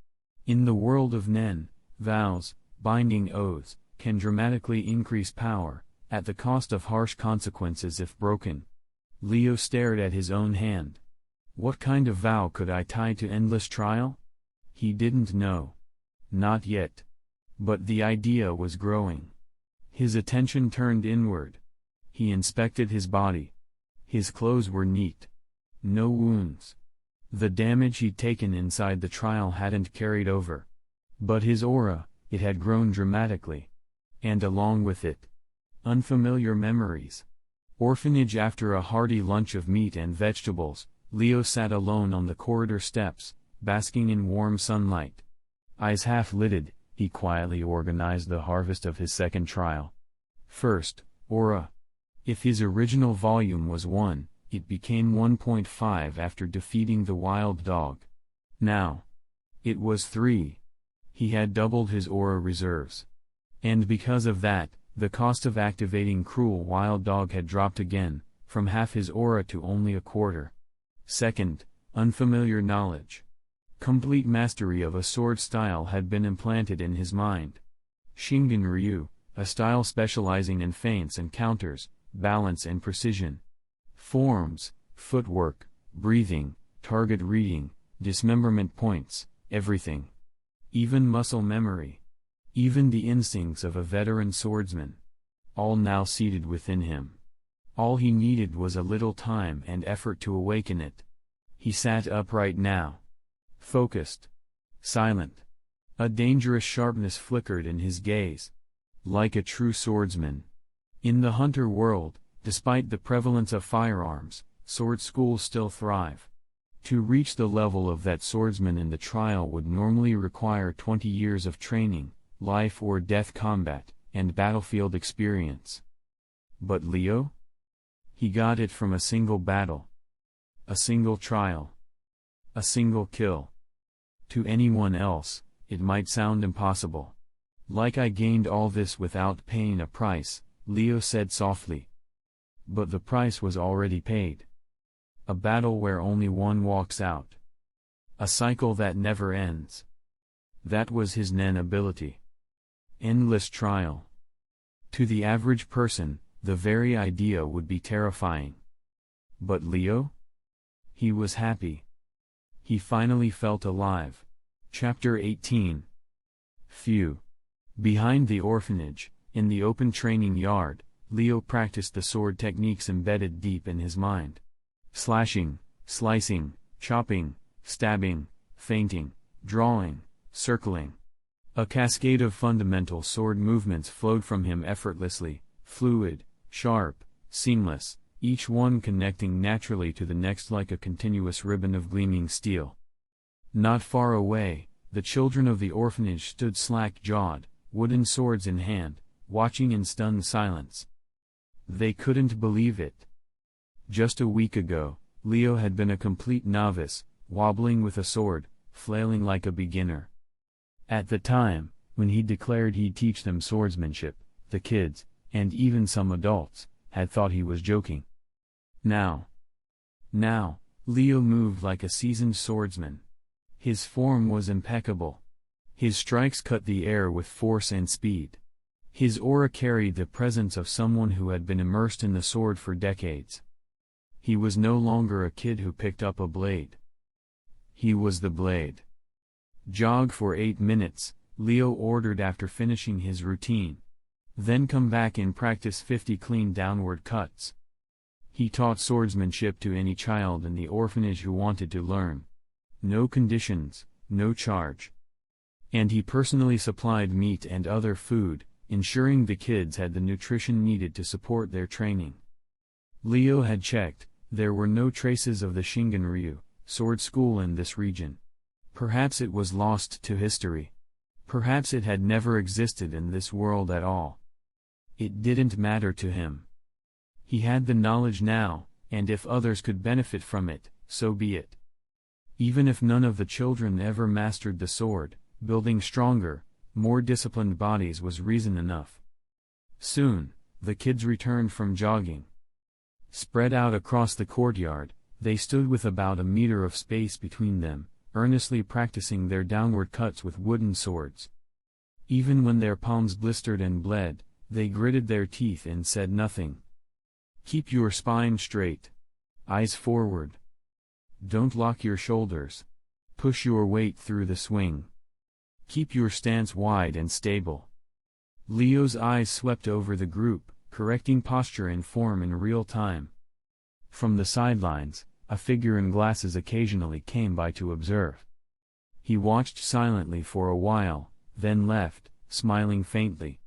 In the world of Nen, vows, binding oaths, can dramatically increase power, at the cost of harsh consequences if broken. Leo stared at his own hand. What kind of vow could I tie to endless trial? He didn't know. Not yet. But the idea was growing. His attention turned inward. He inspected his body. His clothes were neat. No wounds. The damage he'd taken inside the trial hadn't carried over. But his aura, it had grown dramatically. And along with it, unfamiliar memories. Orphanage. After a hearty lunch of meat and vegetables, Leo sat alone on the corridor steps, basking in warm sunlight. Eyes half-lidded, he quietly organized the harvest of his second trial. First, aura. If his original volume was 1, it became 1.5 after defeating the wild dog. Now, it was 3. He had doubled his aura reserves. And because of that, the cost of activating Cruel Wild Dog had dropped again, from half his aura to only a quarter. Second, unfamiliar knowledge. Complete mastery of a sword style had been implanted in his mind. Shingen Ryu, a style specializing in feints and counters, balance and precision. Forms, footwork, breathing, target reading, dismemberment points, everything. Even muscle memory. Even the instincts of a veteran swordsman. All now seated within him. All he needed was a little time and effort to awaken it. He sat upright now. Focused. Silent. A dangerous sharpness flickered in his gaze. Like a true swordsman. In the hunter world, despite the prevalence of firearms, sword schools still thrive. To reach the level of that swordsman in the trial would normally require 20 years of training, life or death combat, and battlefield experience. But Leo? He got it from a single battle. A single trial. A single kill. To anyone else, it might sound impossible. Like I gained all this without paying a price, Leo said softly. But the price was already paid. A battle where only one walks out. A cycle that never ends. That was his Nen ability. Endless trial. To the average person, the very idea would be terrifying. But Leo? He was happy. He finally felt alive. Chapter 18. Phew. Behind the orphanage, in the open training yard, Leo practiced the sword techniques embedded deep in his mind. Slashing, slicing, chopping, stabbing, feinting, drawing, circling. A cascade of fundamental sword movements flowed from him effortlessly, fluid, sharp, seamless, each one connecting naturally to the next like a continuous ribbon of gleaming steel. Not far away, the children of the orphanage stood slack-jawed, wooden swords in hand, watching in stunned silence. They couldn't believe it. Just a week ago, Leo had been a complete novice, wobbling with a sword, flailing like a beginner. At the time, when he declared he'd teach them swordsmanship, the kids, and even some adults, had thought he was joking. Now, Leo moved like a seasoned swordsman. His form was impeccable. His strikes cut the air with force and speed. His aura carried the presence of someone who had been immersed in the sword for decades. He was no longer a kid who picked up a blade. He was the blade. Jog for 8 minutes, Leo ordered after finishing his routine. Then come back and practice 50 clean downward cuts. He taught swordsmanship to any child in the orphanage who wanted to learn. No conditions, no charge. And he personally supplied meat and other food, ensuring the kids had the nutrition needed to support their training. Leo had checked, there were no traces of the Shingan-ryu, sword school in this region. Perhaps it was lost to history. Perhaps it had never existed in this world at all. It didn't matter to him. He had the knowledge now, and if others could benefit from it, so be it. Even if none of the children ever mastered the sword, building stronger, more disciplined bodies was reason enough. Soon, the kids returned from jogging. Spread out across the courtyard, they stood with about a meter of space between them, earnestly practicing their downward cuts with wooden swords. Even when their palms blistered and bled, they gritted their teeth and said nothing. Keep your spine straight. Eyes forward. Don't lock your shoulders. Push your weight through the swing. Keep your stance wide and stable. Leo's eyes swept over the group, correcting posture and form in real time. From the sidelines, a figure in glasses occasionally came by to observe. He watched silently for a while, then left, smiling faintly.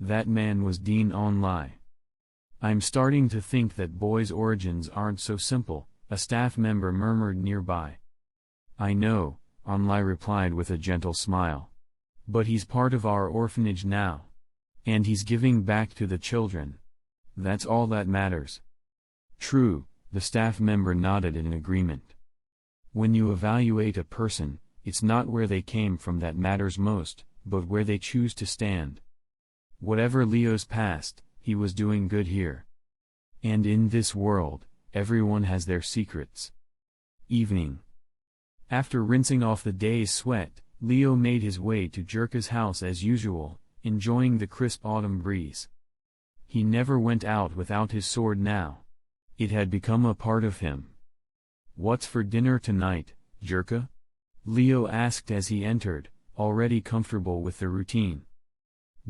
That man was Dean Onlai. I'm starting to think that boys' origins aren't so simple, a staff member murmured nearby. I know, Onlai replied with a gentle smile. But he's part of our orphanage now. And he's giving back to the children. That's all that matters. True, the staff member nodded in agreement. When you evaluate a person, it's not where they came from that matters most, but where they choose to stand. Whatever Leo's past, he was doing good here. And in this world, everyone has their secrets. Evening. After rinsing off the day's sweat, Leo made his way to Jerka's house as usual, enjoying the crisp autumn breeze. He never went out without his sword now. It had become a part of him. What's for dinner tonight, Jerka? Leo asked as he entered, already comfortable with the routine.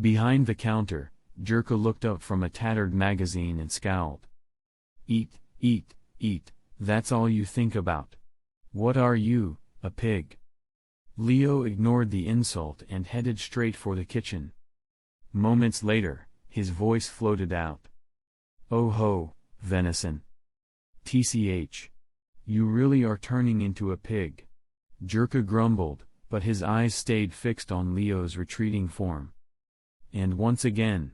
Behind the counter, Jerka looked up from a tattered magazine and scowled. Eat, eat, eat, that's all you think about. What are you, a pig? Leo ignored the insult and headed straight for the kitchen. Moments later, his voice floated out. Oh ho, venison. TCH. You really are turning into a pig. Jerka grumbled, but his eyes stayed fixed on Leo's retreating form. And once again,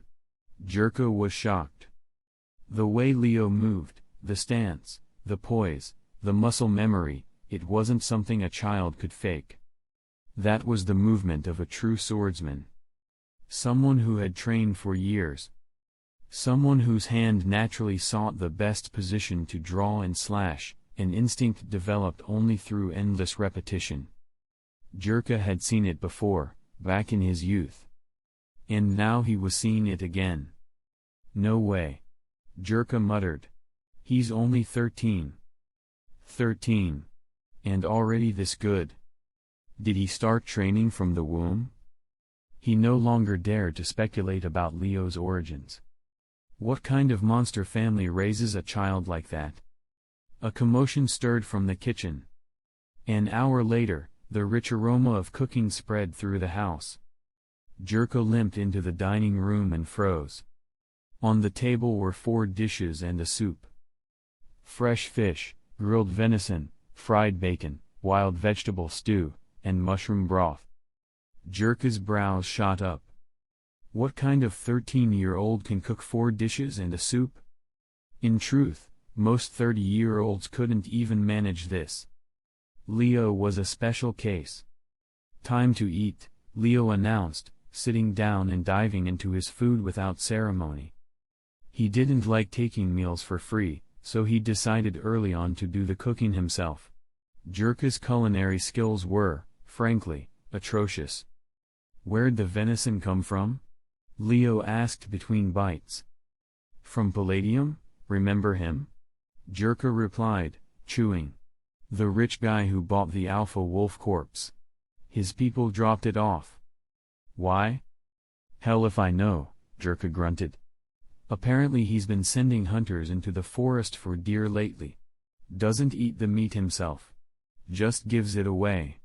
Jerka was shocked. The way Leo moved, the stance, the poise, the muscle memory, it wasn't something a child could fake. That was the movement of a true swordsman. Someone who had trained for years. Someone whose hand naturally sought the best position to draw and slash, an instinct developed only through endless repetition. Jirka had seen it before, back in his youth. And now he was seeing it again. No way. Jirka muttered. He's only 13. 13. And already this good. Did he start training from the womb? He no longer dared to speculate about Leo's origins. What kind of monster family raises a child like that? A commotion stirred from the kitchen. An hour later, the rich aroma of cooking spread through the house. Jirka limped into the dining room and froze. On the table were 4 dishes and a soup. Fresh fish, grilled venison, fried bacon, wild vegetable stew, and mushroom broth. Jirka's brows shot up. What kind of 13-year-old can cook 4 dishes and a soup? In truth, most 30-year-olds couldn't even manage this. Leo was a special case. Time to eat, Leo announced, sitting down and diving into his food without ceremony. He didn't like taking meals for free, so he decided early on to do the cooking himself. Jirka's culinary skills were, frankly, atrocious. Where'd the venison come from? Leo asked between bites. From Palladium, remember him? Jirka replied, chewing. The rich guy who bought the alpha wolf corpse. His people dropped it off. Why? Hell if I know, Jirka grunted. Apparently he's been sending hunters into the forest for deer lately. Doesn't eat the meat himself. Just gives it away.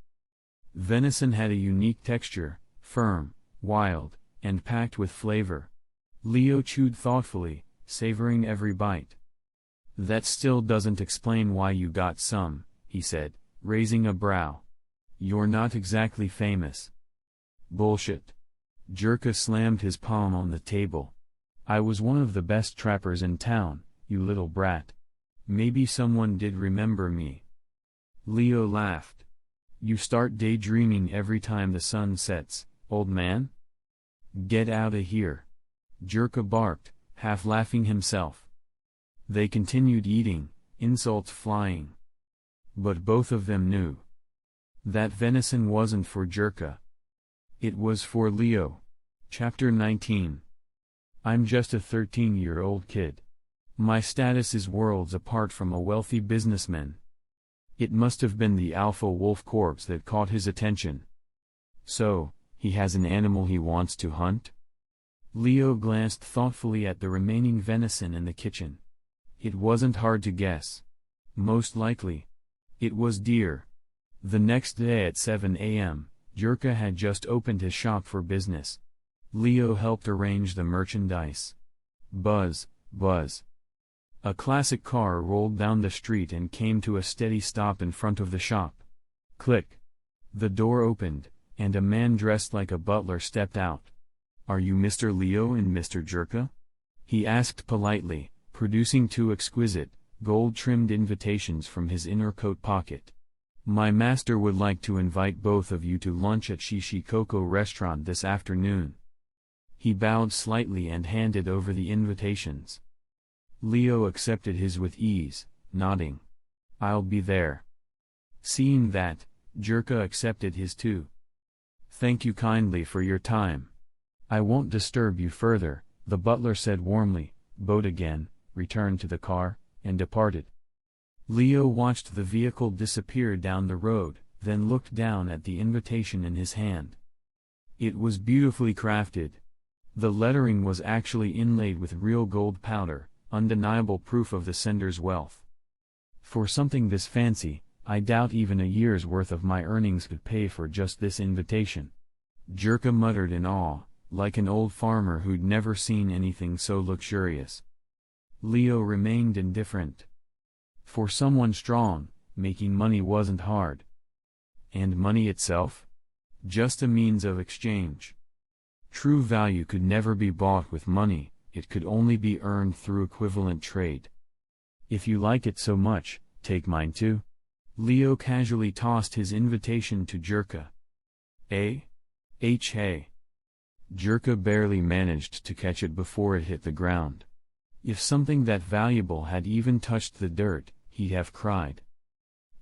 Venison had a unique texture, firm, wild, and packed with flavor. Leo chewed thoughtfully, savoring every bite. That still doesn't explain why you got some, he said, raising a brow. You're not exactly famous. Bullshit. Jirka slammed his palm on the table. I was one of the best trappers in town, you little brat. Maybe someone did remember me. Leo laughed. You start daydreaming every time the sun sets, old man? Get outta here. Jirka barked, half laughing himself. They continued eating, insults flying. But both of them knew. That venison wasn't for Jirka. It was for Leo. Chapter 19. I'm just a 13-year-old kid. My status is worlds apart from a wealthy businessman. It must have been the alpha wolf corpse that caught his attention. So, he has an animal he wants to hunt? Leo glanced thoughtfully at the remaining venison in the kitchen. It wasn't hard to guess. Most likely, it was deer. The next day at 7 a.m., Jirka had just opened his shop for business. Leo helped arrange the merchandise. Buzz, buzz. A classic car rolled down the street and came to a steady stop in front of the shop. Click. The door opened, and a man dressed like a butler stepped out. Are you Mr. Leo and Mr. Jirka? He asked politely, producing 2 exquisite, gold-trimmed invitations from his inner coat pocket. My master would like to invite both of you to lunch at Shishi Coco restaurant this afternoon. He bowed slightly and handed over the invitations. Leo accepted his with ease, nodding. I'll be there. Seeing that, Jirka accepted his too. Thank you kindly for your time. I won't disturb you further, the butler said warmly, bowed again, returned to the car, and departed. Leo watched the vehicle disappear down the road, then looked down at the invitation in his hand. It was beautifully crafted. The lettering was actually inlaid with real gold powder, undeniable proof of the sender's wealth. For something this fancy, I doubt even a year's worth of my earnings could pay for just this invitation. Jirka muttered in awe, like an old farmer who'd never seen anything so luxurious. Leo remained indifferent. For someone strong, making money wasn't hard. And money itself? Just a means of exchange. True value could never be bought with money, it could only be earned through equivalent trade. If you like it so much, take mine too. Leo casually tossed his invitation to Jirka. Hey. Jirka barely managed to catch it before it hit the ground. If something that valuable had even touched the dirt, he'd have cried.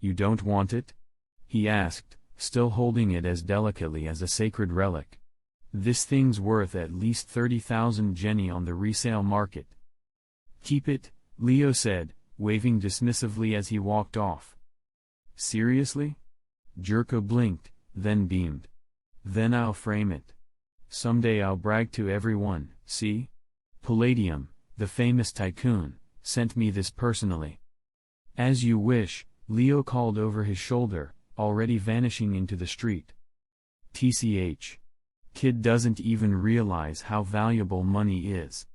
"You don't want it?" he asked, still holding it as delicately as a sacred relic. "This thing's worth at least 30,000 jenny on the resale market." "Keep it," Leo said, waving dismissively as he walked off. "Seriously?" Jirka blinked, then beamed. "Then I'll frame it. Someday I'll brag to everyone, see? Palladium, the famous tycoon, sent me this personally." "As you wish," Leo called over his shoulder, already vanishing into the street. TCH. Kid doesn't even realize how valuable money is.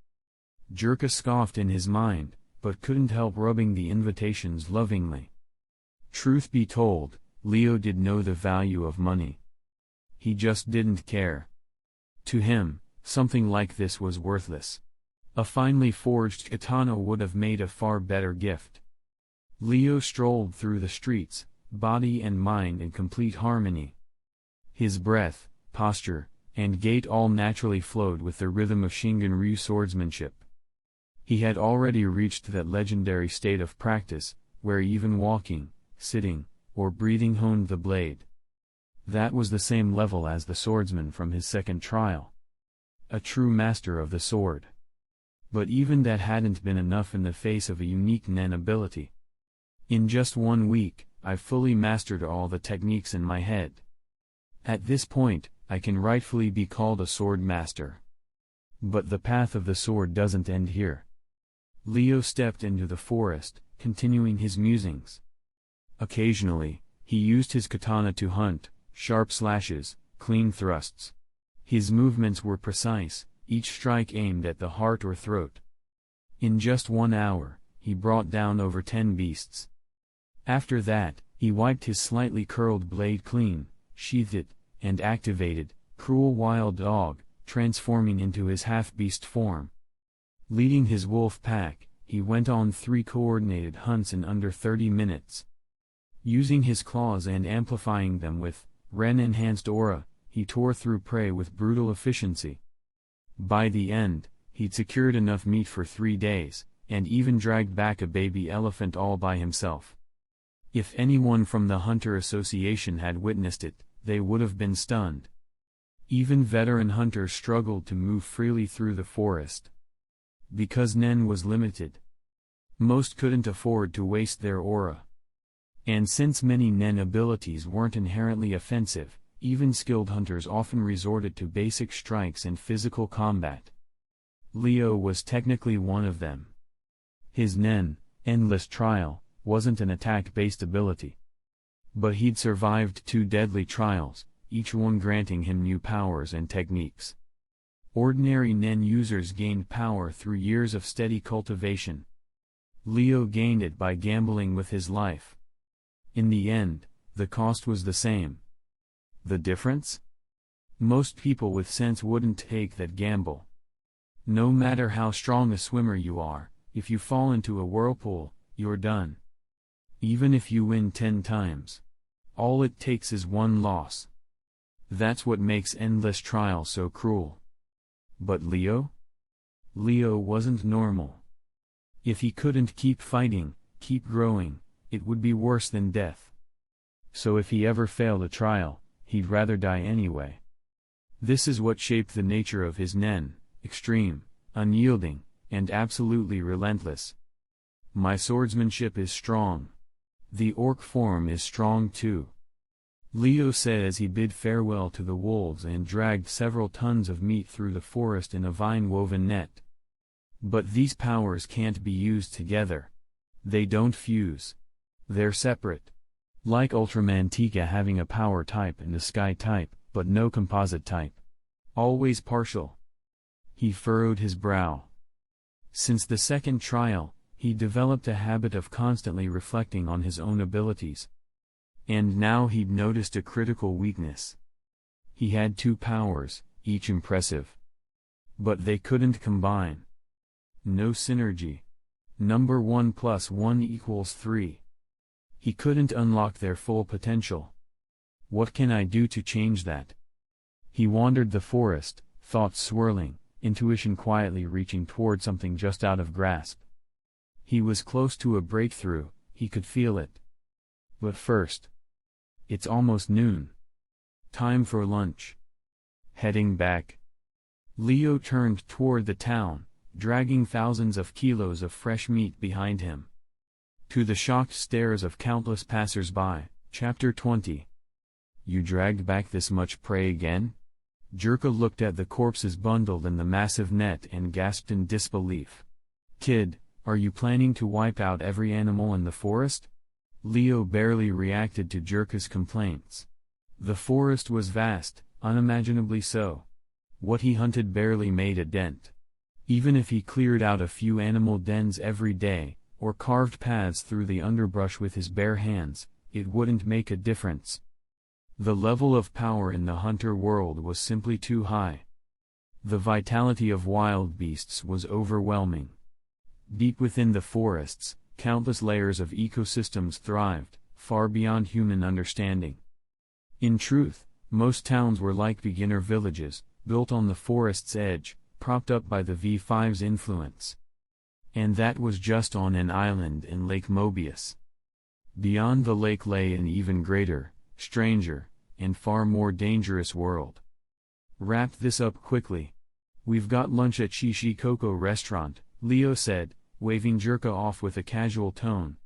Jirka scoffed in his mind, but couldn't help rubbing the invitations lovingly. Truth be told, Leo did know the value of money. He just didn't care. To him, something like this was worthless. A finely forged katana would have made a far better gift. Leo strolled through the streets, body and mind in complete harmony. His breath, posture, and gait all naturally flowed with the rhythm of Shingon-ryu swordsmanship. He had already reached that legendary state of practice, where even walking, sitting, or breathing honed the blade. That was the same level as the swordsman from his second trial. A true master of the sword. But even that hadn't been enough in the face of a unique nen ability. "In just 1 week, I've fully mastered all the techniques in my head. At this point, I can rightfully be called a sword master. But the path of the sword doesn't end here." Leo stepped into the forest, continuing his musings. Occasionally, he used his katana to hunt, sharp slashes, clean thrusts. His movements were precise, each strike aimed at the heart or throat. In just 1 hour, he brought down over 10 beasts. After that, he wiped his slightly curled blade clean, sheathed it, and activated Cruel Wild Dog, transforming into his half-beast form. Leading his wolf pack, he went on 3 coordinated hunts in under 30 minutes. Using his claws and amplifying them with Ren-enhanced aura, he tore through prey with brutal efficiency. By the end, he'd secured enough meat for 3 days, and even dragged back a baby elephant all by himself. If anyone from the Hunter Association had witnessed it, they would have been stunned. Even veteran hunters struggled to move freely through the forest. Because Nen was limited. Most couldn't afford to waste their aura. And since many Nen abilities weren't inherently offensive, even skilled hunters often resorted to basic strikes and physical combat. Leo was technically one of them. His Nen, Endless Trial, wasn't an attack-based ability. But he'd survived 2 deadly trials, each one granting him new powers and techniques. Ordinary Nen users gained power through years of steady cultivation. Leo gained it by gambling with his life. In the end, the cost was the same. The difference? Most people with sense wouldn't take that gamble. No matter how strong a swimmer you are, if you fall into a whirlpool, you're done. Even if you win 10 times. All it takes is 1 loss. That's what makes Endless Trial so cruel. But Leo? Leo wasn't normal. If he couldn't keep fighting, keep growing, it would be worse than death. So if he ever failed a trial, he'd rather die anyway. This is what shaped the nature of his Nen: extreme, unyielding, and absolutely relentless. "My swordsmanship is strong. The orc form is strong too," Leo said as he bid farewell to the wolves and dragged several tons of meat through the forest in a vine-woven net. "But these powers can't be used together. They don't fuse. They're separate. Like Ultramantica having a power type and a sky type, but no composite type. Always partial." He furrowed his brow. Since the second trial, he developed a habit of constantly reflecting on his own abilities. And now he'd noticed a critical weakness. He had 2 powers, each impressive. But they couldn't combine. No synergy. Number 1 + 1 = 3. He couldn't unlock their full potential. What can I do to change that? He wandered the forest, thoughts swirling, intuition quietly reaching toward something just out of grasp. He was close to a breakthrough, he could feel it. But first. It's almost noon. Time for lunch. Heading back. Leo turned toward the town, dragging thousands of kilos of fresh meat behind him. To the shocked stares of countless passers-by, Chapter 20. You dragged back this much prey again? Jirka looked at the corpses bundled in the massive net and gasped in disbelief. Kid, are you planning to wipe out every animal in the forest? Leo barely reacted to Jirka's complaints. The forest was vast, unimaginably so. What he hunted barely made a dent. Even if he cleared out a few animal dens every day, or carved paths through the underbrush with his bare hands, it wouldn't make a difference. The level of power in the hunter world was simply too high. The vitality of wild beasts was overwhelming. Deep within the forests, countless layers of ecosystems thrived, far beyond human understanding. In truth, most towns were like beginner villages, built on the forest's edge, propped up by the V5's influence. And that was just on an island in Lake Mobius. Beyond the lake lay an even greater, stranger, and far more dangerous world. Wrap this up quickly. We've got lunch at Shishi Coco restaurant, Leo said, waving Jirka off with a casual tone.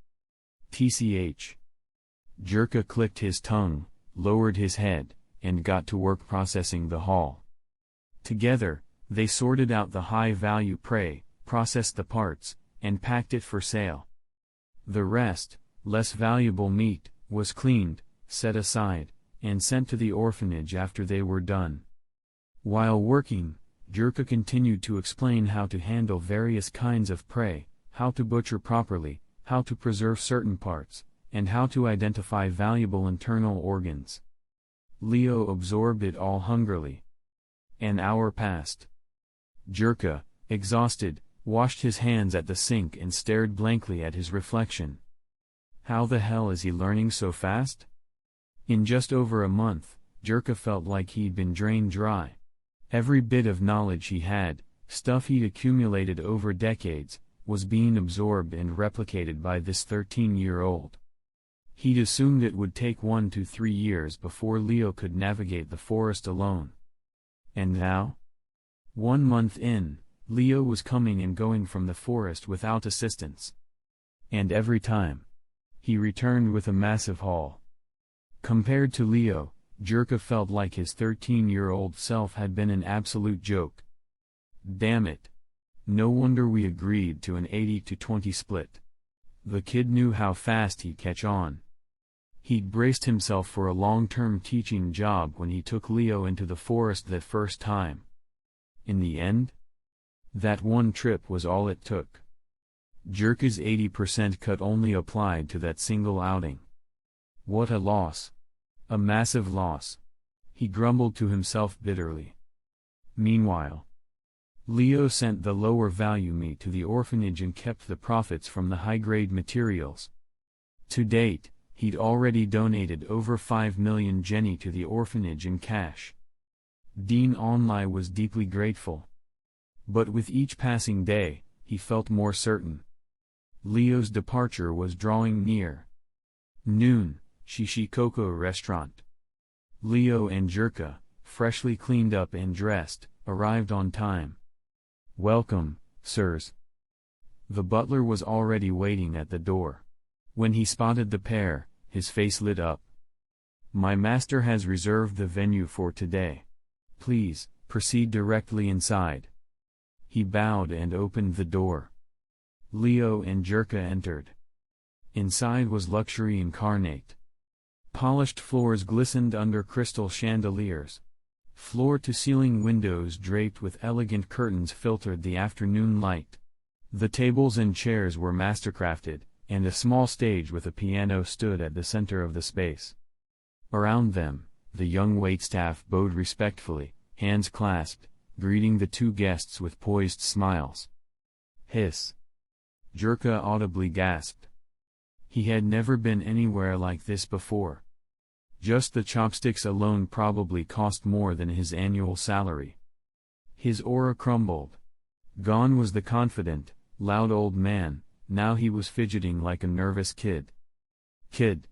TCH. Jirka clicked his tongue, lowered his head, and got to work processing the haul. Together, they sorted out the high-value prey, processed the parts, and packed it for sale. The rest, less valuable meat, was cleaned, set aside, and sent to the orphanage after they were done. While working, Jirka continued to explain how to handle various kinds of prey, how to butcher properly, how to preserve certain parts, and how to identify valuable internal organs. Leo absorbed it all hungrily. An hour passed. Jirka, exhausted, washed his hands at the sink and stared blankly at his reflection. How the hell is he learning so fast? In just over a month, Jirka felt like he'd been drained dry. Every bit of knowledge he had, stuff he'd accumulated over decades, was being absorbed and replicated by this 13-year-old. He'd assumed it would take 1 to 3 years before Leo could navigate the forest alone. And now? 1 month in, Leo was coming and going from the forest without assistance. And every time, he returned with a massive haul. Compared to Leo, Jirka felt like his 13-year-old self had been an absolute joke. Damn it. No wonder we agreed to an 80-20 split. The kid knew how fast he'd catch on. He'd braced himself for a long-term teaching job when he took Leo into the forest that first time. In the end, that one trip was all it took. Jirka's 80% cut only applied to that single outing. What a loss. A massive loss. He grumbled to himself bitterly. Meanwhile, Leo sent the lower value meat to the orphanage and kept the profits from the high-grade materials. To date, he'd already donated over 5 million jenny to the orphanage in cash. Dean Onlai was deeply grateful. But with each passing day, he felt more certain. Leo's departure was drawing near. Noon, Shishi Coco restaurant. Leo and Jirka, freshly cleaned up and dressed, arrived on time. Welcome, sirs. The butler was already waiting at the door. When he spotted the pair, his face lit up. My master has reserved the venue for today. Please, proceed directly inside. He bowed and opened the door. Leo and Jirka entered. Inside was luxury incarnate. Polished floors glistened under crystal chandeliers. Floor-to-ceiling windows draped with elegant curtains filtered the afternoon light. The tables and chairs were mastercrafted, and a small stage with a piano stood at the center of the space. Around them, the young waitstaff bowed respectfully, hands clasped, greeting the two guests with poised smiles. Hiss. Jirka audibly gasped. He had never been anywhere like this before. Just the chopsticks alone probably cost more than his annual salary. His aura crumbled. Gone was the confident, loud old man, now he was fidgeting like a nervous kid. "Kid.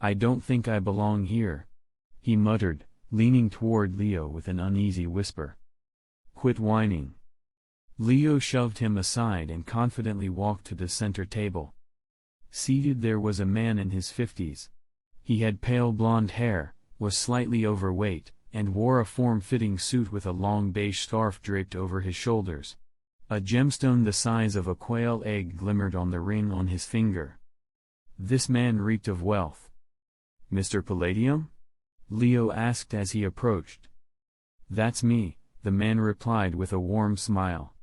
I don't think I belong here," he muttered, leaning toward Leo with an uneasy whisper. "Quit whining." Leo shoved him aside and confidently walked to the center table. Seated there was a man in his 50s. He had pale blonde hair, was slightly overweight, and wore a form-fitting suit with a long beige scarf draped over his shoulders. A gemstone the size of a quail egg glimmered on the ring on his finger. This man reeked of wealth. "Mr. Palladium?" Leo asked as he approached. "That's me," the man replied with a warm smile.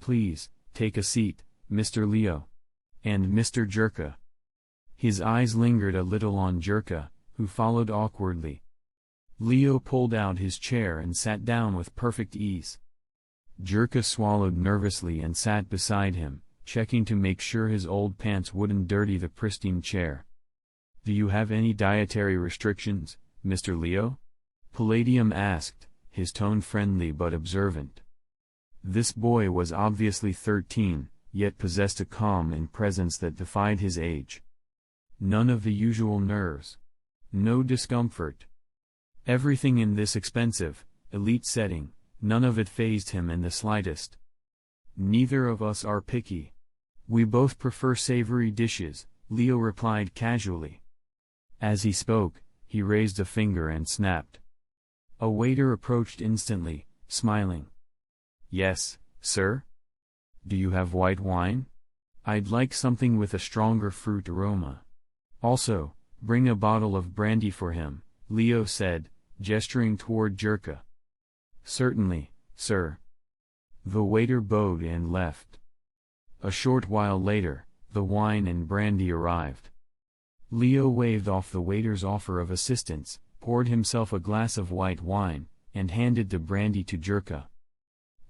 "Please, take a seat, Mr. Leo. And Mr. Jerka." His eyes lingered a little on Jerka, who followed awkwardly. Leo pulled out his chair and sat down with perfect ease. Jerka swallowed nervously and sat beside him, checking to make sure his old pants wouldn't dirty the pristine chair. "Do you have any dietary restrictions, Mr. Leo?" Palladium asked, his tone friendly but observant. This boy was obviously 13, yet possessed a calm and presence that defied his age. None of the usual nerves. No discomfort. Everything in this expensive, elite setting, none of it fazed him in the slightest. "Neither of us are picky. We both prefer savory dishes," Leo replied casually. As he spoke, he raised a finger and snapped. A waiter approached instantly, smiling. "Yes, sir? Do you have white wine? I'd like something with a stronger fruit aroma. Also, bring a bottle of brandy for him," Leo said, gesturing toward Jerka. "Certainly, sir." The waiter bowed and left. A short while later, the wine and brandy arrived. Leo waved off the waiter's offer of assistance, poured himself a glass of white wine, and handed the brandy to Jerka.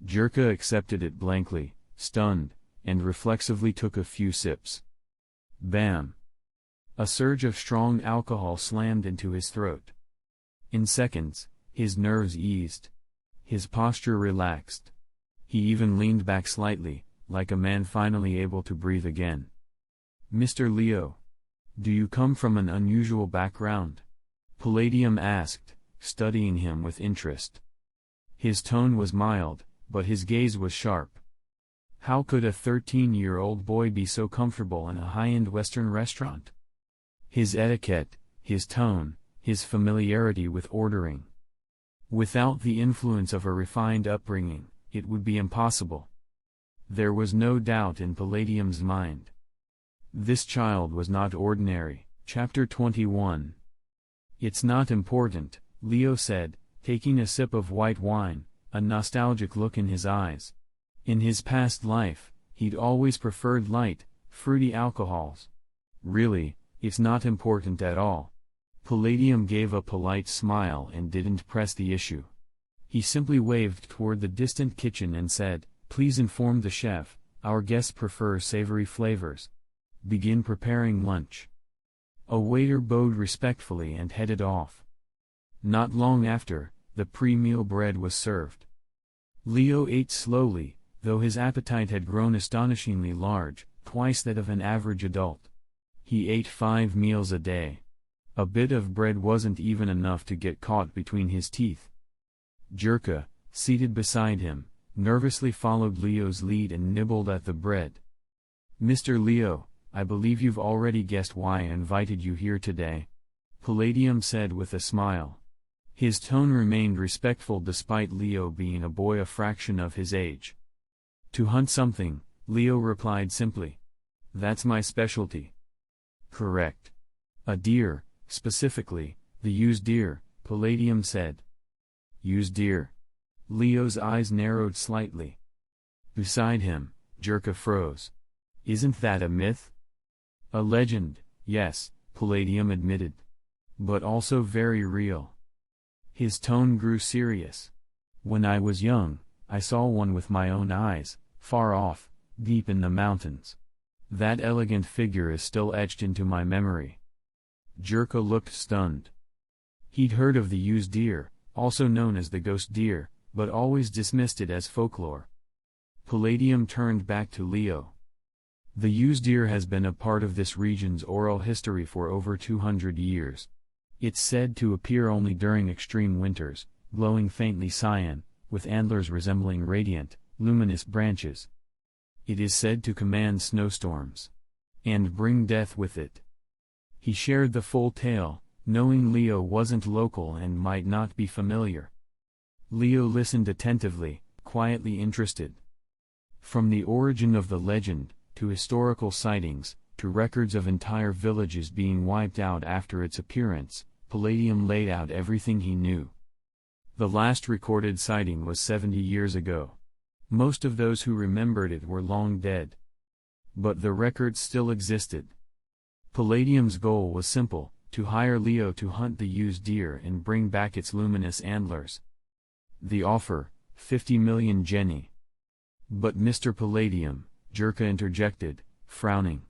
Jerka accepted it blankly, stunned, and reflexively took a few sips. Bam! A surge of strong alcohol slammed into his throat. In seconds, his nerves eased. His posture relaxed. He even leaned back slightly, like a man finally able to breathe again. "Mr. Leo, do you come from an unusual background?" Palladium asked, studying him with interest. His tone was mild, but his gaze was sharp. How could a 13-year-old boy be so comfortable in a high-end Western restaurant? His etiquette, his tone, his familiarity with ordering. Without the influence of a refined upbringing, it would be impossible. There was no doubt in Palladium's mind. This child was not ordinary. Chapter 21. "It's not important," Leo said, taking a sip of white wine, a nostalgic look in his eyes. In his past life, he'd always preferred light, fruity alcohols. "Really, it's not important at all." Palladium gave a polite smile and didn't press the issue. He simply waved toward the distant kitchen and said, "Please inform the chef, our guests prefer savory flavors. Begin preparing lunch." A waiter bowed respectfully and headed off. Not long after, the pre-meal bread was served. Leo ate slowly, though his appetite had grown astonishingly large, twice that of an average adult. He ate 5 meals a day. A bit of bread wasn't even enough to get caught between his teeth. Jerka, seated beside him, nervously followed Leo's lead and nibbled at the bread. "Mr. Leo, I believe you've already guessed why I invited you here today," Palladium said with a smile. His tone remained respectful despite Leo being a boy a fraction of his age. "To hunt something," Leo replied simply. "That's my specialty." "Correct. A deer, specifically, the used deer," Palladium said. "Used deer?" Leo's eyes narrowed slightly. Beside him, Jerka froze. "Isn't that a myth?" "A legend, yes," Palladium admitted. "But also very real." His tone grew serious. "When I was young, I saw one with my own eyes, far off, deep in the mountains. That elegant figure is still etched into my memory." Jerka looked stunned. He'd heard of the used deer, also known as the ghost deer, but always dismissed it as folklore. Palladium turned back to Leo. The used deer has been a part of this region's oral history for over 200 years. It's said to appear only during extreme winters, glowing faintly cyan, with antlers resembling radiant, luminous branches. It is said to command snowstorms and bring death with it. He shared the full tale, knowing Leo wasn't local and might not be familiar. Leo listened attentively, quietly interested. From the origin of the legend, to historical sightings, to records of entire villages being wiped out after its appearance, Palladium laid out everything he knew. The last recorded sighting was 70 years ago. Most of those who remembered it were long dead. But the records still existed. Palladium's goal was simple: to hire Leo to hunt the used deer and bring back its luminous antlers. The offer, 50 million genii. But Mr. Palladium, Jirka interjected, frowning.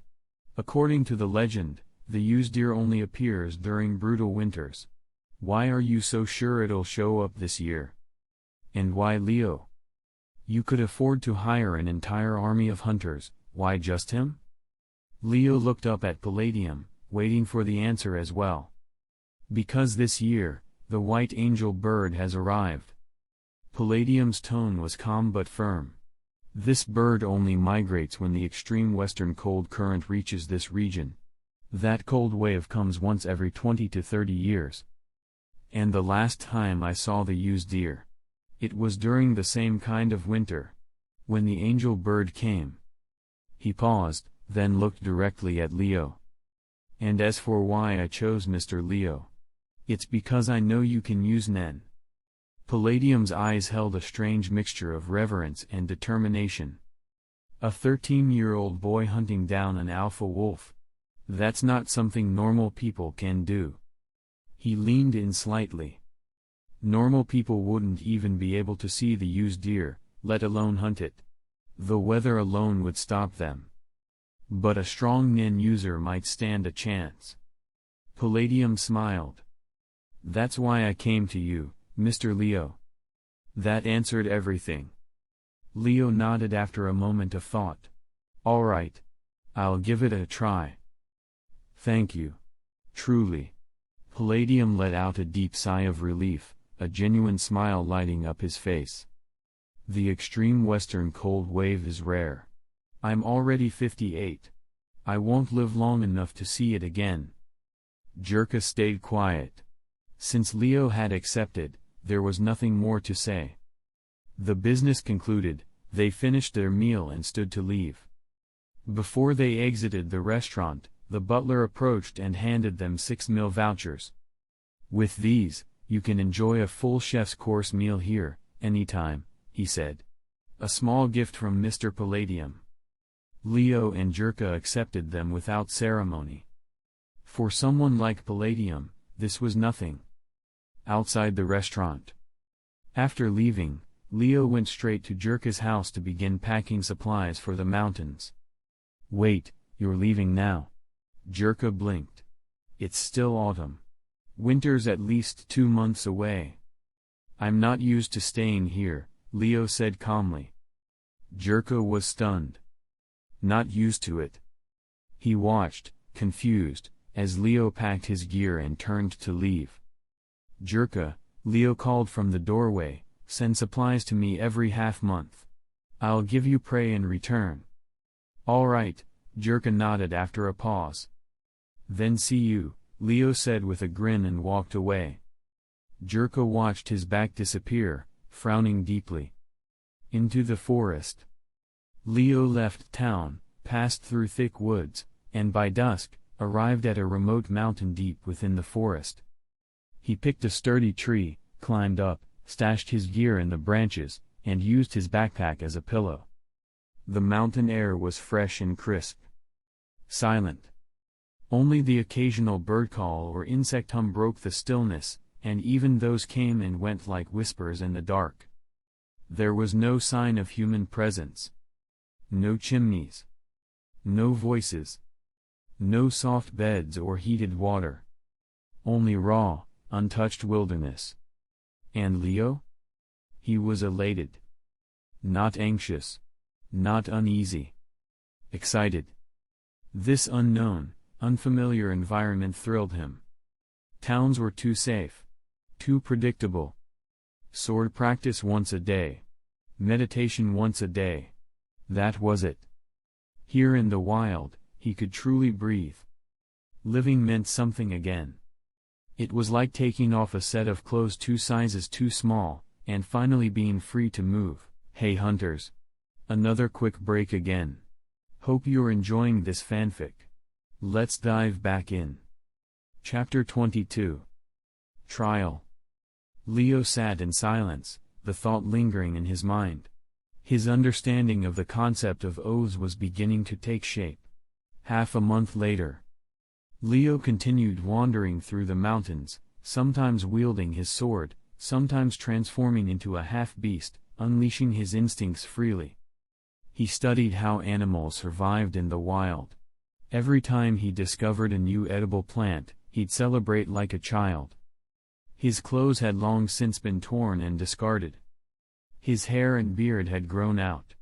According to the legend, the used deer only appears during brutal winters. Why are you so sure it'll show up this year? And why Leo? You could afford to hire an entire army of hunters, why just him? Leo looked up at Palladium, waiting for the answer as well. Because this year, the white angel bird has arrived. Palladium's tone was calm but firm. This bird only migrates when the extreme western cold current reaches this region. That cold wave comes once every 20 to 30 years. And the last time I saw the used deer, it was during the same kind of winter, when the angel bird came. He paused, then looked directly at Leo. And as for why I chose Mr. Leo, it's because I know you can use Nen. Palladium's eyes held a strange mixture of reverence and determination. A 13-year-old boy hunting down an alpha wolf. That's not something normal people can do. He leaned in slightly. Normal people wouldn't even be able to see the used deer, let alone hunt it. The weather alone would stop them. But a strong Nen user might stand a chance. Palladium smiled. That's why I came to you, Mr. Leo. That answered everything. Leo nodded after a moment of thought. All right. I'll give it a try. Thank you. Truly. Palladium let out a deep sigh of relief, a genuine smile lighting up his face. The extreme western cold wave is rare. I'm already 58. I won't live long enough to see it again. Jirka stayed quiet. Since Leo had accepted, there was nothing more to say. The business concluded, they finished their meal and stood to leave. Before they exited the restaurant, the butler approached and handed them 6 meal vouchers. With these, you can enjoy a full chef's course meal here, anytime, he said. A small gift from Mr. Palladium. Leo and Jirka accepted them without ceremony. For someone like Palladium, this was nothing. Outside the restaurant. After leaving, Leo went straight to Jirka's house to begin packing supplies for the mountains. Wait, you're leaving now? Jirka blinked. It's still autumn. Winter's at least 2 months away. I'm not used to staying here, Leo said calmly. Jirka was stunned. Not used to it. He watched, confused, as Leo packed his gear and turned to leave. Jirka, Leo called from the doorway, send supplies to me every half-month. I'll give you prey in return. All right, Jirka nodded after a pause. Then see you, Leo said with a grin and walked away. Jirka watched his back disappear, frowning deeply. Into the forest. Leo left town, passed through thick woods, and by dusk, arrived at a remote mountain deep within the forest. He picked a sturdy tree, climbed up, stashed his gear in the branches, and used his backpack as a pillow. The mountain air was fresh and crisp. Silent. Only the occasional bird call or insect hum broke the stillness, and even those came and went like whispers in the dark. There was no sign of human presence. No chimneys. No voices. No soft beds or heated water. Only raw, untouched wilderness. And Leo? He was elated. Not anxious. Not uneasy. Excited. This unknown, unfamiliar environment thrilled him. Towns were too safe. Too predictable. Sword practice once a day. Meditation once a day. That was it. Here in the wild, he could truly breathe. Living meant something again. It was like taking off a set of clothes 2 sizes too small, and finally being free to move. Hey hunters! Another quick break again. Hope you're enjoying this fanfic. Let's dive back in. Chapter 22. Trial. Leo sat in silence, the thought lingering in his mind. His understanding of the concept of oaths was beginning to take shape. Half a month later, Leo continued wandering through the mountains, sometimes wielding his sword, sometimes transforming into a half-beast, unleashing his instincts freely. He studied how animals survived in the wild. Every time he discovered a new edible plant, he'd celebrate like a child. His clothes had long since been torn and discarded. His hair and beard had grown out.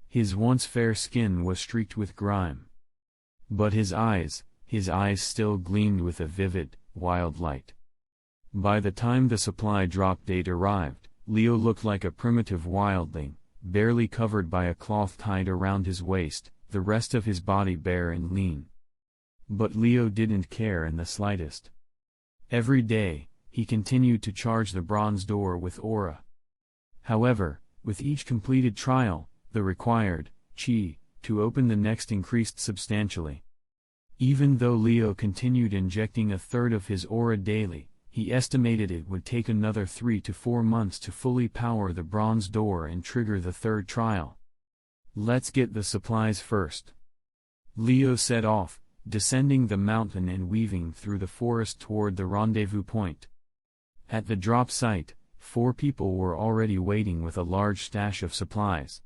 His once fair skin was streaked with grime. But his eyes still gleamed with a vivid, wild light. By the time the supply drop date arrived, Leo looked like a primitive wildling, barely covered by a cloth tied around his waist, the rest of his body bare and lean. But Leo didn't care in the slightest. Every day, he continued to charge the bronze door with aura. However, with each completed trial, the required chi to open the next increased substantially. Even though Leo continued injecting 1/3 of his aura daily, he estimated it would take another 3 to 4 months to fully power the bronze door and trigger the 3rd trial. Let's get the supplies first. Leo set off, descending the mountain and weaving through the forest toward the rendezvous point. At the drop site, 4 people were already waiting with a large stash of supplies.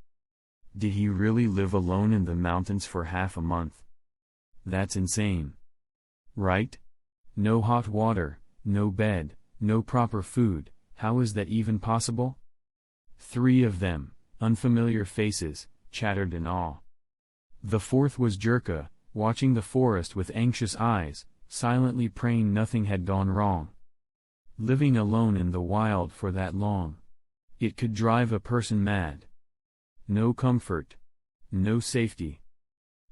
Did he really live alone in the mountains for half a month? That's insane. Right? No hot water, no bed, no proper food. How is that even possible? 3 of them, unfamiliar faces, chattered in awe. The 4th was Jerka, watching the forest with anxious eyes, silently praying nothing had gone wrong. Living alone in the wild for that long, it could drive a person mad. No comfort. No safety.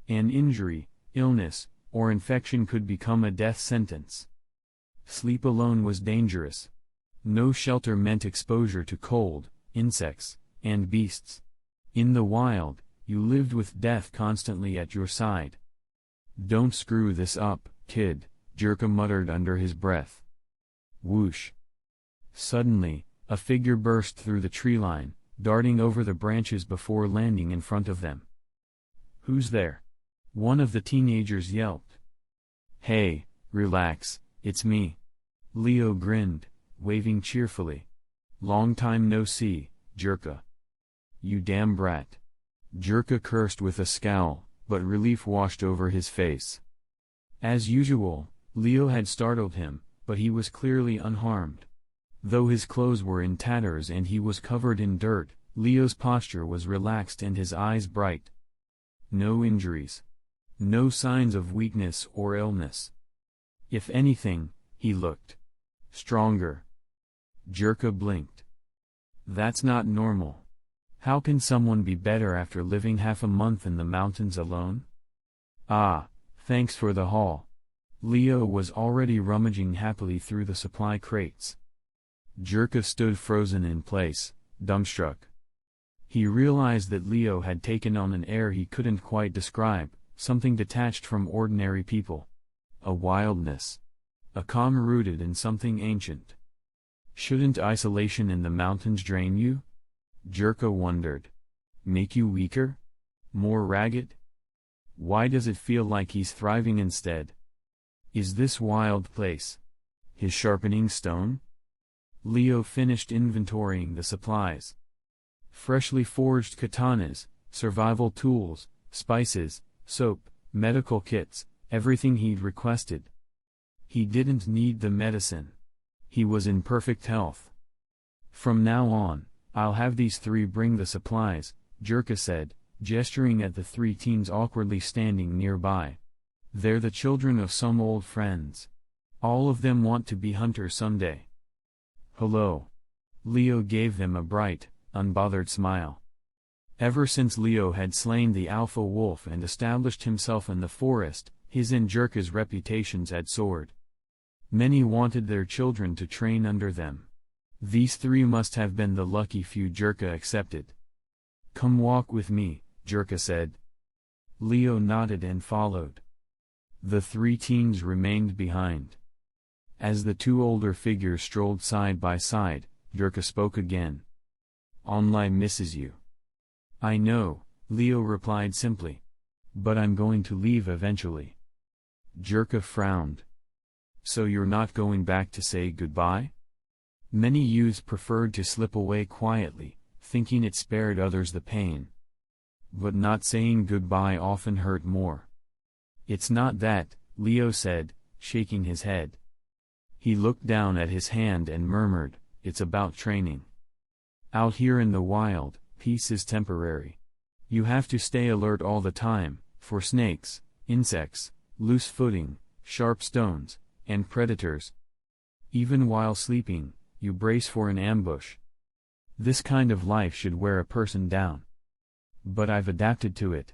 An injury, illness, or infection could become a death sentence. Sleep alone was dangerous. No shelter meant exposure to cold, insects, and beasts. In the wild, you lived with death constantly at your side. Don't screw this up, kid, Jerka muttered under his breath. Whoosh. Suddenly, a figure burst through the tree line, darting over the branches before landing in front of them. Who's there? One of the teenagers yelped. Hey, relax, it's me. Leo grinned, waving cheerfully. Long time no see, Jerka. You damn brat. Jerka cursed with a scowl, but relief washed over his face. As usual, Leo had startled him, but he was clearly unharmed. Though his clothes were in tatters and he was covered in dirt, Leo's posture was relaxed and his eyes bright. No injuries. No signs of weakness or illness. If anything, he looked stronger. Jerka blinked. That's not normal. How can someone be better after living half a month in the mountains alone? Ah, thanks for the haul. Leo was already rummaging happily through the supply crates. Jerka stood frozen in place, dumbstruck. He realized that Leo had taken on an air he couldn't quite describe, something detached from ordinary people. A wildness. A calm rooted in something ancient. Shouldn't isolation in the mountains drain you? Jerka wondered. Make you weaker? More ragged? Why does it feel like he's thriving instead? Is this wild place his sharpening stone? Leo finished inventorying the supplies. Freshly forged katanas, survival tools, spices, soap, medical kits, everything he'd requested. He didn't need the medicine. He was in perfect health. From now on, I'll have these three bring the supplies, Jirka said, gesturing at the three teens awkwardly standing nearby. They're the children of some old friends. All of them want to be hunters someday. Hello. Leo gave them a bright, unbothered smile. Ever since Leo had slain the alpha wolf and established himself in the forest, his and Jirka's reputations had soared. Many wanted their children to train under them. These three must have been the lucky few Jirka accepted. Come walk with me, Jirka said. Leo nodded and followed. The three teens remained behind. As the two older figures strolled side by side, Jirka spoke again. Online misses you. I know, Leo replied simply. But I'm going to leave eventually. Jirka frowned. So you're not going back to say goodbye? Many youths preferred to slip away quietly, thinking it spared others the pain. But not saying goodbye often hurt more. It's not that, Leo said, shaking his head. He looked down at his hand and murmured, it's about training. Out here in the wild, peace is temporary. You have to stay alert all the time, for snakes, insects, loose footing, sharp stones, and predators. Even while sleeping, you brace for an ambush. This kind of life should wear a person down. But I've adapted to it.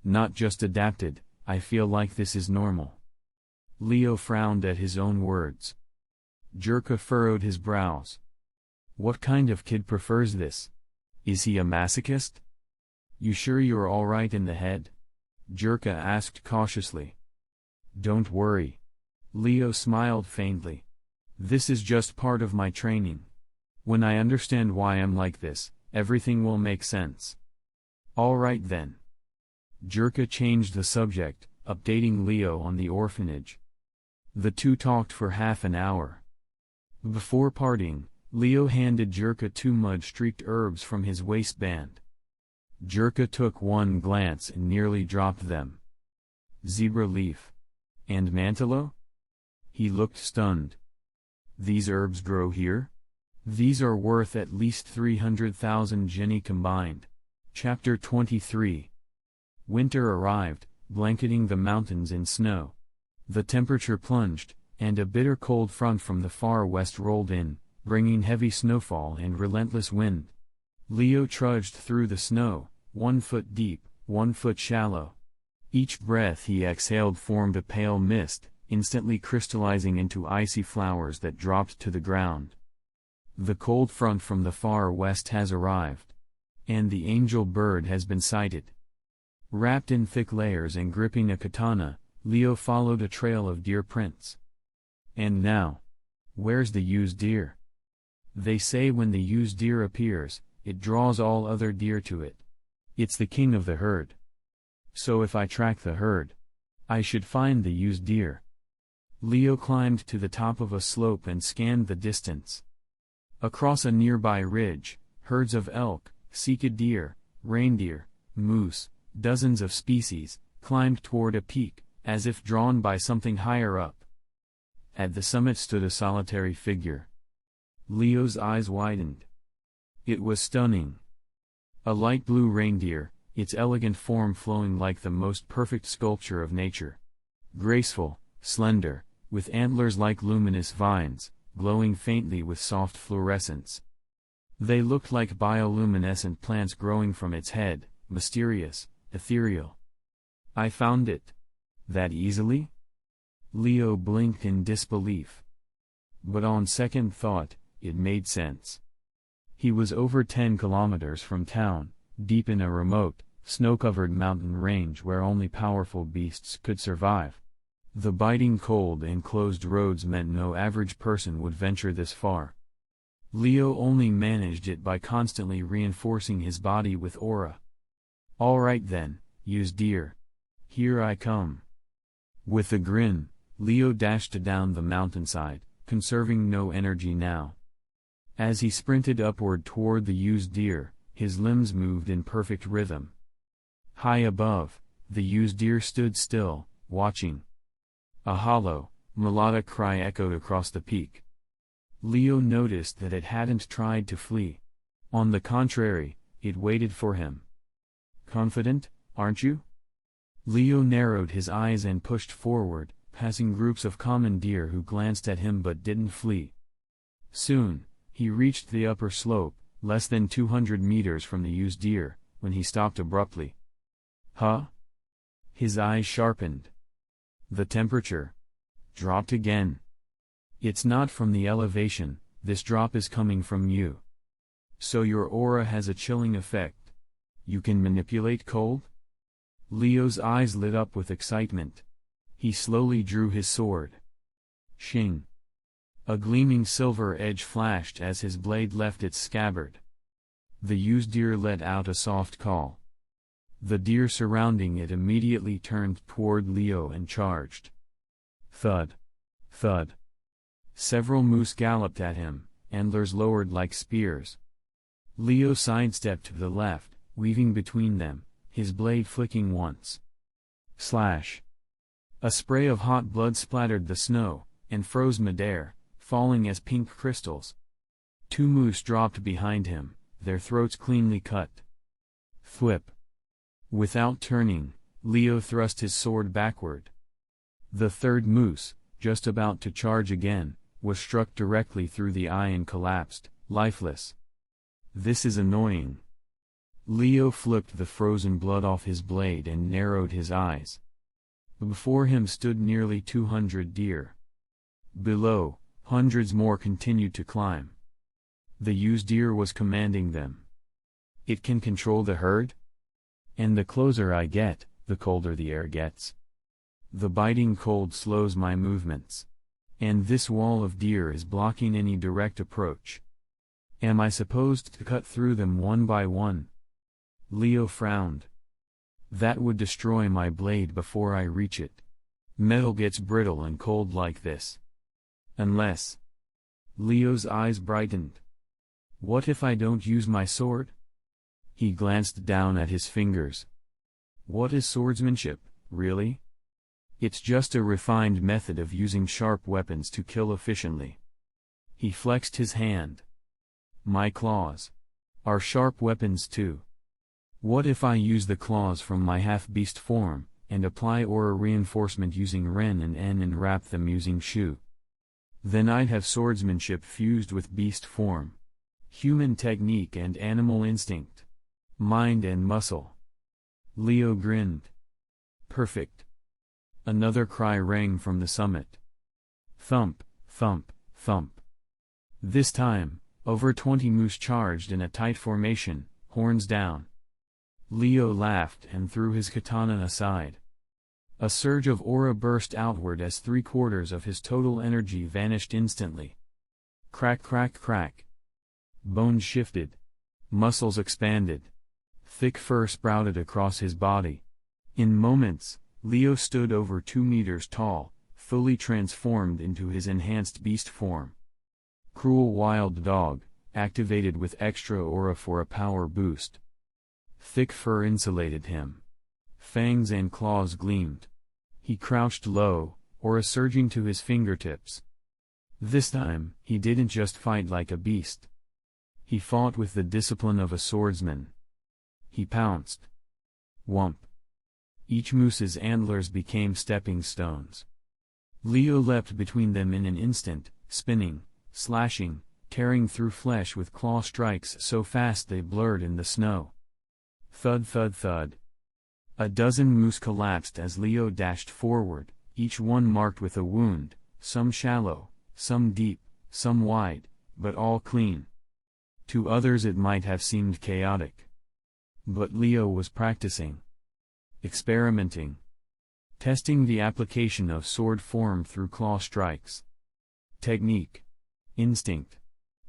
Not just adapted, I feel like this is normal. Leo frowned at his own words. Jirka furrowed his brows. What kind of kid prefers this? Is he a masochist? You sure you're all right in the head? Jirka asked cautiously. Don't worry. Leo smiled faintly. This is just part of my training. When I understand why I'm like this, everything will make sense. All right then. Jirka changed the subject, updating Leo on the orphanage. The two talked for half an hour. Before parting, Leo handed Jirka two mud-streaked herbs from his waistband. Jirka took one glance and nearly dropped them. Zebra leaf. And mantelo? He looked stunned. These herbs grow here? These are worth at least 300,000 jenny combined. Chapter 23. Winter arrived, blanketing the mountains in snow. The temperature plunged, and a bitter cold front from the far west rolled in, bringing heavy snowfall and relentless wind. Leo trudged through the snow, 1 foot deep, 1 foot shallow. Each breath he exhaled formed a pale mist, instantly crystallizing into icy flowers that dropped to the ground. The cold front from the far west has arrived. And the angel bird has been sighted. Wrapped in thick layers and gripping a katana, Leo followed a trail of deer prints. And now? Where's the used deer? They say when the used deer appears, it draws all other deer to it. It's the king of the herd. So if I track the herd, I should find the used deer. Leo climbed to the top of a slope and scanned the distance. Across a nearby ridge, herds of elk, sika deer, reindeer, moose, dozens of species, climbed toward a peak, as if drawn by something higher up. At the summit stood a solitary figure. Leo's eyes widened. It was stunning. A light blue reindeer, its elegant form flowing like the most perfect sculpture of nature. Graceful, slender, with antlers like luminous vines, glowing faintly with soft fluorescence. They looked like bioluminescent plants growing from its head, mysterious, ethereal. I found it. That easily? Leo blinked in disbelief. But on second thought, it made sense. He was over 10 kilometers from town, deep in a remote, snow-covered mountain range where only powerful beasts could survive. The biting cold and closed roads meant no average person would venture this far. Leo only managed it by constantly reinforcing his body with aura. All right then, used deer. Here I come. With a grin, Leo dashed down the mountainside, conserving no energy now. As he sprinted upward toward the used deer, his limbs moved in perfect rhythm. High above, the used deer stood still, watching. A hollow, melodic cry echoed across the peak. Leo noticed that it hadn't tried to flee. On the contrary, it waited for him. Confident, aren't you? Leo narrowed his eyes and pushed forward, passing groups of common deer who glanced at him but didn't flee. Soon, he reached the upper slope, less than 200 meters from the used deer, when he stopped abruptly. Huh? His eyes sharpened. The temperature dropped again. It's not from the elevation, this drop is coming from you. So your aura has a chilling effect. You can manipulate cold? Leo's eyes lit up with excitement. He slowly drew his sword. Shing! A gleaming silver edge flashed as his blade left its scabbard. The used deer let out a soft call. The deer surrounding it immediately turned toward Leo and charged. Thud! Thud! Several moose galloped at him, antlers lowered like spears. Leo sidestepped to the left, weaving between them, his blade flicking once. Slash! A spray of hot blood splattered the snow, and froze midair, falling as pink crystals. Two moose dropped behind him, their throats cleanly cut. Thwip! Without turning, Leo thrust his sword backward. The third moose, just about to charge again, was struck directly through the eye and collapsed, lifeless. This is annoying. Leo flipped the frozen blood off his blade and narrowed his eyes. Before him stood nearly 200 deer. Below, hundreds more continued to climb. The used deer was commanding them. It can control the herd? And the closer I get, the colder the air gets. The biting cold slows my movements. And this wall of deer is blocking any direct approach. Am I supposed to cut through them one by one? Leo frowned. That would destroy my blade before I reach it. Metal gets brittle and cold like this. Unless... Leo's eyes brightened. What if I don't use my sword? He glanced down at his fingers. What is swordsmanship, really? It's just a refined method of using sharp weapons to kill efficiently. He flexed his hand. My claws are sharp weapons too. What if I use the claws from my half-beast form, and apply aura reinforcement using Ren and N and wrap them using Shu? Then I'd have swordsmanship fused with beast form. Human technique and animal instinct. Mind and muscle. Leo grinned. Perfect. Another cry rang from the summit. Thump, thump, thump. This time, over 20 moose charged in a tight formation, horns down. Leo laughed and threw his katana aside. A surge of aura burst outward as 3/4 of his total energy vanished instantly. Crack, crack, crack. Bones shifted. Muscles expanded. Thick fur sprouted across his body. In moments, Leo stood over 2 meters tall, fully transformed into his enhanced beast form. Cruel wild dog, activated with extra aura for a power boost. Thick fur insulated him. Fangs and claws gleamed. He crouched low, aura surging to his fingertips. This time, he didn't just fight like a beast. He fought with the discipline of a swordsman. He pounced. Whump. Each moose's antlers became stepping stones. Leo leapt between them in an instant, spinning, slashing, tearing through flesh with claw strikes so fast they blurred in the snow. Thud, thud, thud. A dozen moose collapsed as Leo dashed forward, each one marked with a wound, some shallow, some deep, some wide, but all clean. To others it might have seemed chaotic. But Leo was practicing. Experimenting. Testing the application of sword form through claw strikes. Technique. Instinct.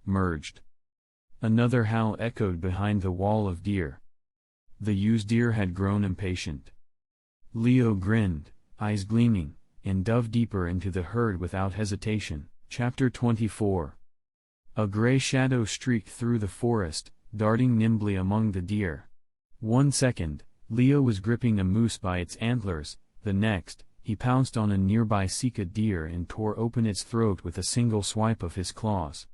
Merged. Another howl echoed behind the wall of deer. The used deer had grown impatient. Leo grinned, eyes gleaming, and dove deeper into the herd without hesitation. Chapter 24. A gray shadow streaked through the forest, darting nimbly among the deer. 1 second, Leo was gripping a moose by its antlers, the next, he pounced on a nearby Sika deer and tore open its throat with a single swipe of his claws.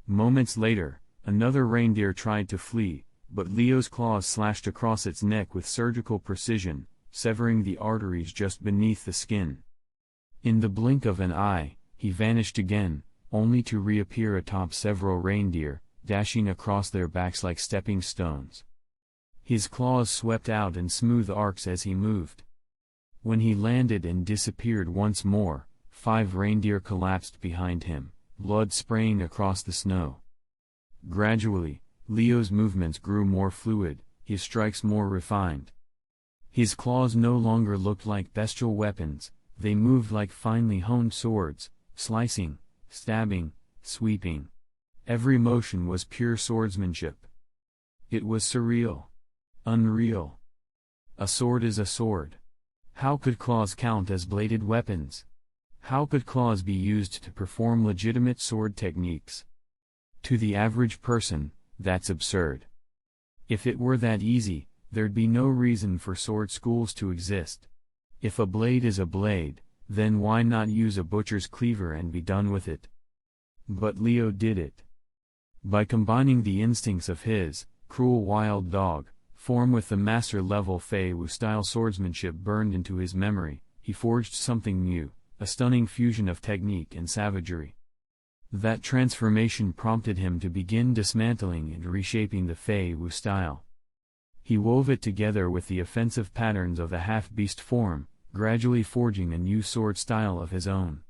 Moments later, Another reindeer tried to flee, but Leo's claws slashed across its neck with surgical precision, severing the arteries just beneath the skin. In the blink of an eye, he vanished again, only to reappear atop several reindeer, dashing across their backs like stepping stones. His claws swept out in smooth arcs as he moved. When he landed and disappeared once more, 5 reindeer collapsed behind him, blood spraying across the snow. Gradually, Leo's movements grew more fluid, his strikes more refined. His claws no longer looked like bestial weapons, they moved like finely honed swords, slicing, stabbing, sweeping. Every motion was pure swordsmanship. It was surreal. Unreal. A sword is a sword. How could claws count as bladed weapons? How could claws be used to perform legitimate sword techniques? To the average person, that's absurd. If it were that easy, there'd be no reason for sword schools to exist. If a blade is a blade, then why not use a butcher's cleaver and be done with it? But Leo did it. By combining the instincts of his cruel wild dog form with the master-level Fei Wu-style swordsmanship burned into his memory, he forged something new, a stunning fusion of technique and savagery. That transformation prompted him to begin dismantling and reshaping the Fei Wu style. He wove it together with the offensive patterns of the half-beast form, gradually forging a new sword style of his own.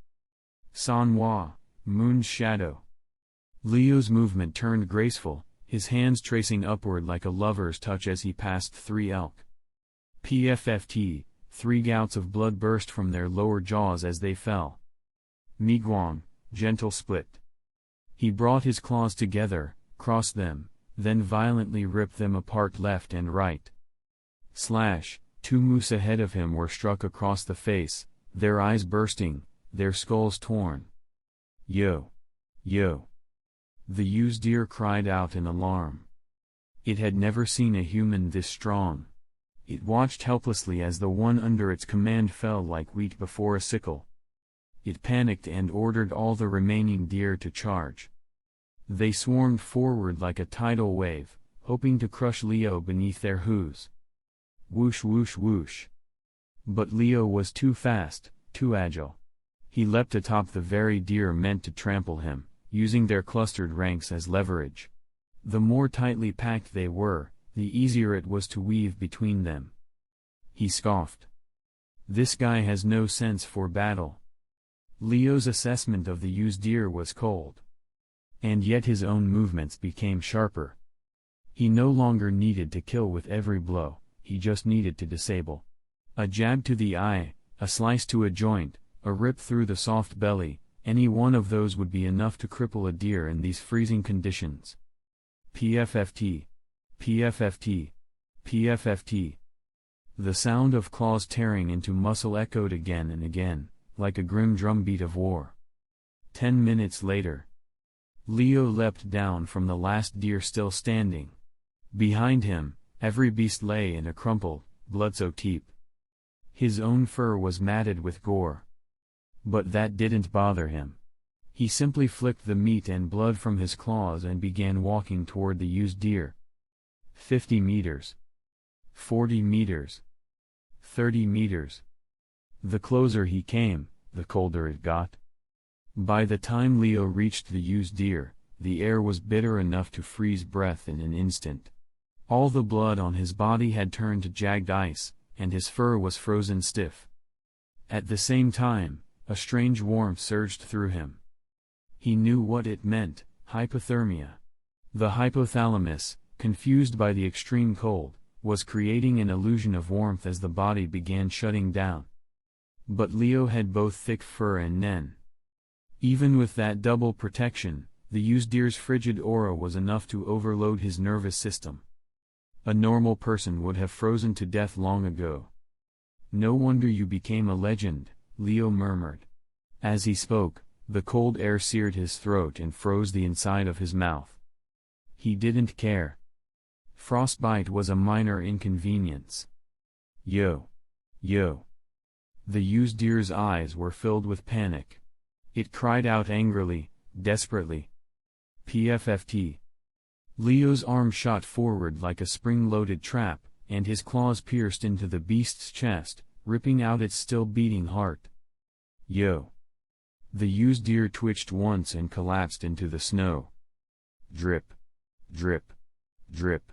Sanhua, Moon's Shadow. Leo's movement turned graceful, his hands tracing upward like a lover's touch as he passed 3 elk. PFFT, 3 gouts of blood burst from their lower jaws as they fell. Miguang, Gentle Split. He brought his claws together, crossed them, then violently ripped them apart left and right. Slash, 2 moose ahead of him were struck across the face, their eyes bursting, their skulls torn. Yo! Yo! The used deer cried out in alarm. It had never seen a human this strong. It watched helplessly as the one under its command fell like wheat before a sickle. It panicked and ordered all the remaining deer to charge. They swarmed forward like a tidal wave, hoping to crush Leo beneath their hooves. Whoosh whoosh whoosh. But Leo was too fast, too agile. He leapt atop the very deer meant to trample him, using their clustered ranks as leverage. The more tightly packed they were, the easier it was to weave between them. He scoffed. This guy has no sense for battle. Leo's assessment of the used deer was cold. And yet his own movements became sharper. He no longer needed to kill with every blow, he just needed to disable. A jab to the eye, a slice to a joint, a rip through the soft belly, any one of those would be enough to cripple a deer in these freezing conditions. PFFT. PFFT. PFFT. The sound of claws tearing into muscle echoed again and again, like a grim drumbeat of war. 10 minutes later, Leo leapt down from the last deer still standing. Behind him, every beast lay in a crumpled, blood-soaked heap. His own fur was matted with gore. But that didn't bother him. He simply flicked the meat and blood from his claws and began walking toward the used deer. 50 meters. 40 meters. 30 meters. The closer he came, the colder it got. By the time Leo reached the used deer, the air was bitter enough to freeze breath in an instant. All the blood on his body had turned to jagged ice, and his fur was frozen stiff. At the same time, a strange warmth surged through him. He knew what it meant, hypothermia. The hypothalamus, confused by the extreme cold, was creating an illusion of warmth as the body began shutting down. But Leo had both thick fur and nen. Even with that double protection, the used deer's frigid aura was enough to overload his nervous system. A normal person would have frozen to death long ago. No wonder you became a legend, Leo murmured. As he spoke, the cold air seared his throat and froze the inside of his mouth. He didn't care. Frostbite was a minor inconvenience. Yo! Yo! The used deer's eyes were filled with panic. It cried out angrily, desperately. PFFT. Leo's arm shot forward like a spring-loaded trap, and his claws pierced into the beast's chest, ripping out its still-beating heart. Yo! The used deer twitched once and collapsed into the snow. Drip. Drip. Drip.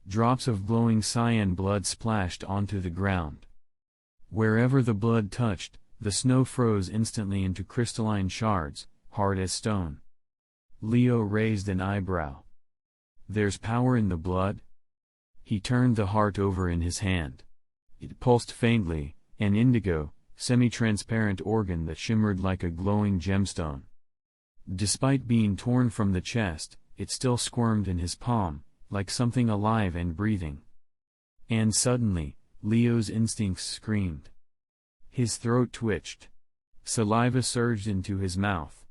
Drops of glowing cyan blood splashed onto the ground. Wherever the blood touched, the snow froze instantly into crystalline shards, hard as stone. Leo raised an eyebrow. There's power in the blood? He turned the heart over in his hand. It pulsed faintly, an indigo, semi-transparent organ that shimmered like a glowing gemstone. Despite being torn from the chest, it still squirmed in his palm, like something alive and breathing. And suddenly, Leo's instincts screamed. His throat twitched. Saliva surged into his mouth.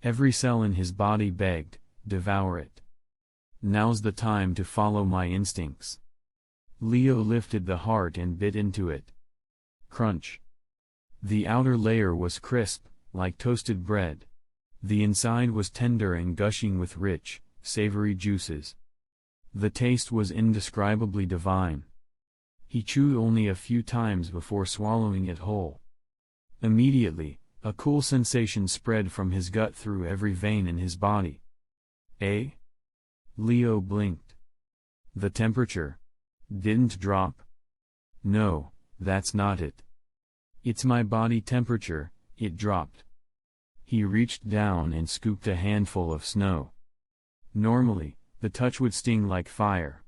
Every cell in his body begged, devour it. Now's the time to follow my instincts. Leo lifted the heart and bit into it. Crunch. The outer layer was crisp, like toasted bread. The inside was tender and gushing with rich, savory juices. The taste was indescribably divine. He chewed only a few times before swallowing it whole. Immediately, a cool sensation spread from his gut through every vein in his body. Eh? Leo blinked. The temperature didn't drop. No, that's not it. It's my body temperature, it dropped. He reached down and scooped a handful of snow. Normally, the touch would sting like fire.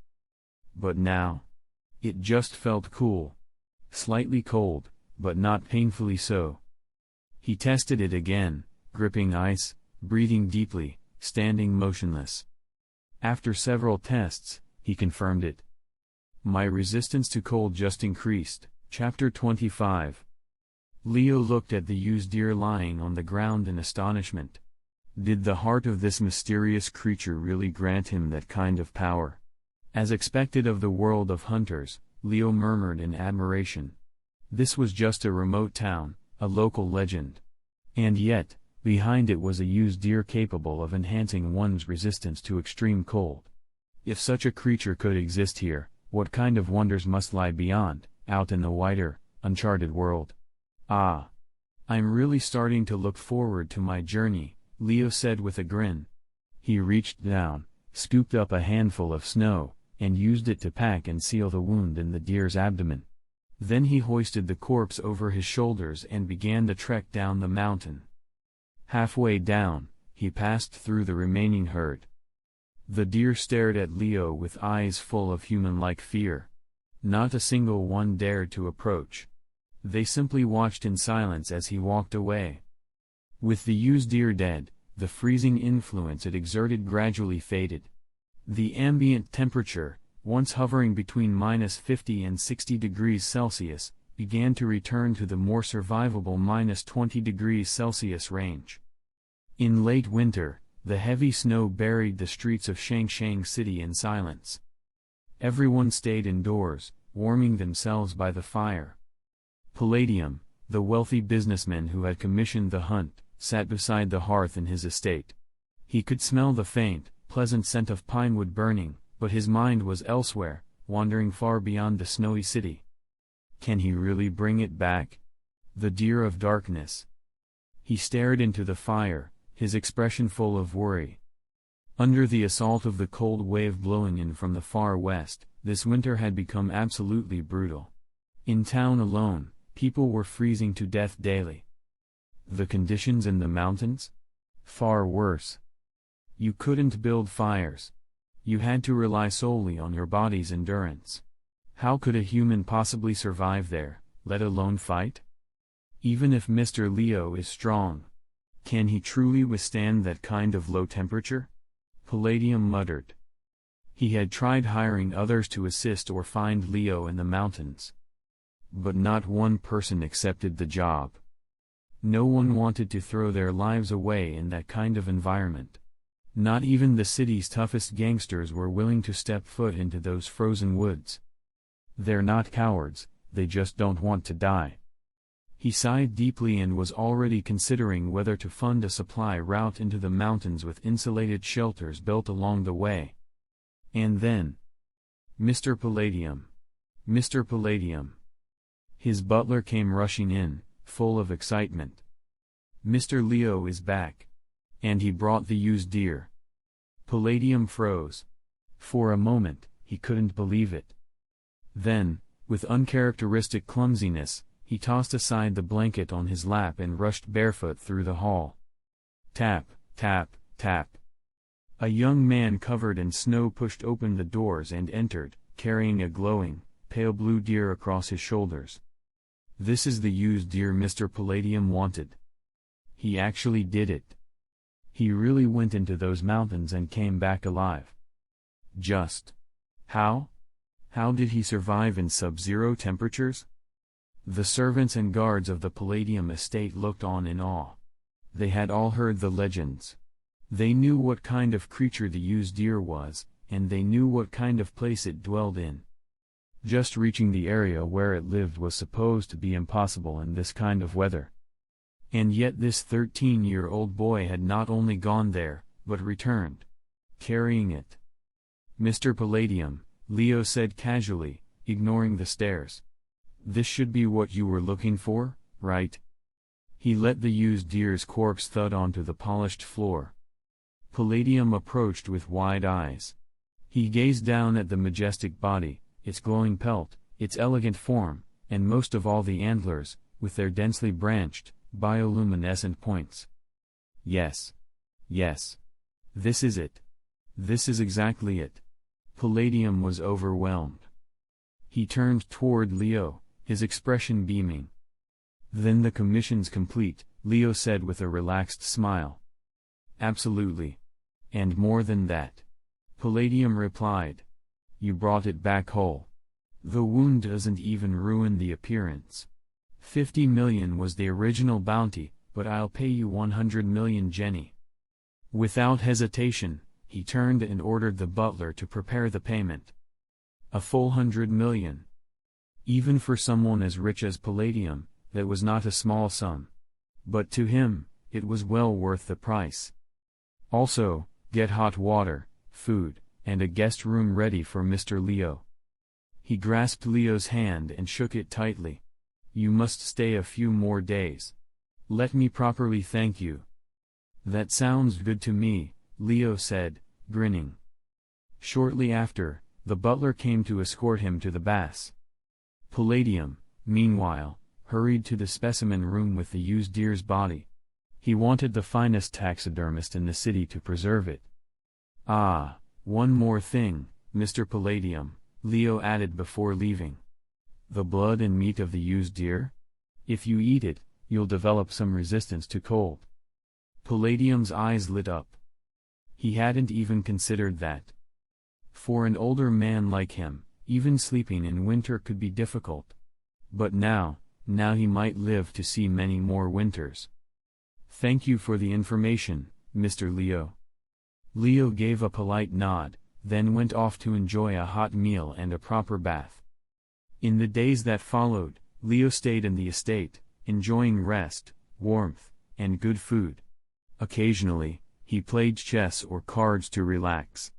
But now, it just felt cool. Slightly cold, but not painfully so. He tested it again, gripping ice, breathing deeply, standing motionless. After several tests, he confirmed it. My resistance to cold just increased. Chapter 25. Leo looked at the used deer lying on the ground in astonishment. Did the heart of this mysterious creature really grant him that kind of power? As expected of the world of hunters, Leo murmured in admiration. This was just a remote town, a local legend. And yet, behind it was a used deer capable of enhancing one's resistance to extreme cold. If such a creature could exist here, what kind of wonders must lie beyond, out in the wider, uncharted world? Ah! I'm really starting to look forward to my journey, Leo said with a grin. He reached down, scooped up a handful of snow, and used it to pack and seal the wound in the deer's abdomen. Then he hoisted the corpse over his shoulders and began the trek down the mountain. Halfway down, he passed through the remaining herd. The deer stared at Leo with eyes full of human-like fear. Not a single one dared to approach. They simply watched in silence as he walked away. With the used deer dead, the freezing influence it exerted gradually faded. The ambient temperature, once hovering between -50 and 60 degrees Celsius, began to return to the more survivable -20 degrees Celsius range. In late winter, the heavy snow buried the streets of Shangshang City in silence. Everyone stayed indoors, warming themselves by the fire. Palladium, the wealthy businessman who had commissioned the hunt, sat beside the hearth in his estate. He could smell the faint, pleasant scent of pine wood burning, but his mind was elsewhere, wandering far beyond the snowy city. Can he really bring it back? The deer of darkness. He stared into the fire, his expression full of worry. Under the assault of the cold wave blowing in from the far west, this winter had become absolutely brutal. In town alone, people were freezing to death daily. The conditions in the mountains? Far worse. You couldn't build fires. You had to rely solely on your body's endurance. How could a human possibly survive there, let alone fight? Even if Mr. Leo is strong, can he truly withstand that kind of low temperature? Palladium muttered. He had tried hiring others to assist or find Leo in the mountains. But not one person accepted the job. No one wanted to throw their lives away in that kind of environment. Not even the city's toughest gangsters were willing to step foot into those frozen woods. They're not cowards, they just don't want to die. He sighed deeply and was already considering whether to fund a supply route into the mountains with insulated shelters built along the way. And then, "Mr. Palladium! Mr. Palladium!" His butler came rushing in, full of excitement. "Mr. Leo is back. And he brought the used deer." Palladium froze. For a moment, he couldn't believe it. Then, with uncharacteristic clumsiness, he tossed aside the blanket on his lap and rushed barefoot through the hall. Tap, tap, tap. A young man covered in snow pushed open the doors and entered, carrying a glowing, pale blue deer across his shoulders. "This is the used deer Mr. Palladium wanted. He actually did it. He really went into those mountains and came back alive." "Just how? How did he survive in sub-zero temperatures?" The servants and guards of the Palladium estate looked on in awe. They had all heard the legends. They knew what kind of creature the used deer was, and they knew what kind of place it dwelled in. Just reaching the area where it lived was supposed to be impossible in this kind of weather. And yet this 13-year-old boy had not only gone there, but returned, carrying it. "Mr. Palladium," Leo said casually, ignoring the stares. "This should be what you were looking for, right?" He let the used deer's corpse thud onto the polished floor. Palladium approached with wide eyes. He gazed down at the majestic body, its glowing pelt, its elegant form, and most of all the antlers, with their densely branched, bioluminescent points. Yes. Yes. This is it. This is exactly it. Palladium was overwhelmed. He turned toward Leo, his expression beaming. "Then the commission's complete," Leo said with a relaxed smile. "Absolutely. And more than that," Palladium replied. "You brought it back whole. The wound doesn't even ruin the appearance. 50 million was the original bounty, but I'll pay you 100 million Jenny." Without hesitation, he turned and ordered the butler to prepare the payment. A full 100 million. Even for someone as rich as Palladium, that was not a small sum. But to him, it was well worth the price. Also, get hot water, food, and a guest room ready for Mr. Leo. He grasped Leo's hand and shook it tightly. "You must stay a few more days. Let me properly thank you." "That sounds good to me," Leo said, grinning. Shortly after, the butler came to escort him to the baths. Palladium, meanwhile, hurried to the specimen room with the used deer's body. He wanted the finest taxidermist in the city to preserve it. "Ah, one more thing, Mr. Palladium," Leo added before leaving. "The blood and meat of the used deer? If you eat it, you'll develop some resistance to cold." Palladium's eyes lit up. He hadn't even considered that. For an older man like him, even sleeping in winter could be difficult. But now he might live to see many more winters. "Thank you for the information, Mr. Leo." Leo gave a polite nod, then went off to enjoy a hot meal and a proper bath. In the days that followed, Leo stayed in the estate, enjoying rest, warmth, and good food. Occasionally, he played chess or cards to relax.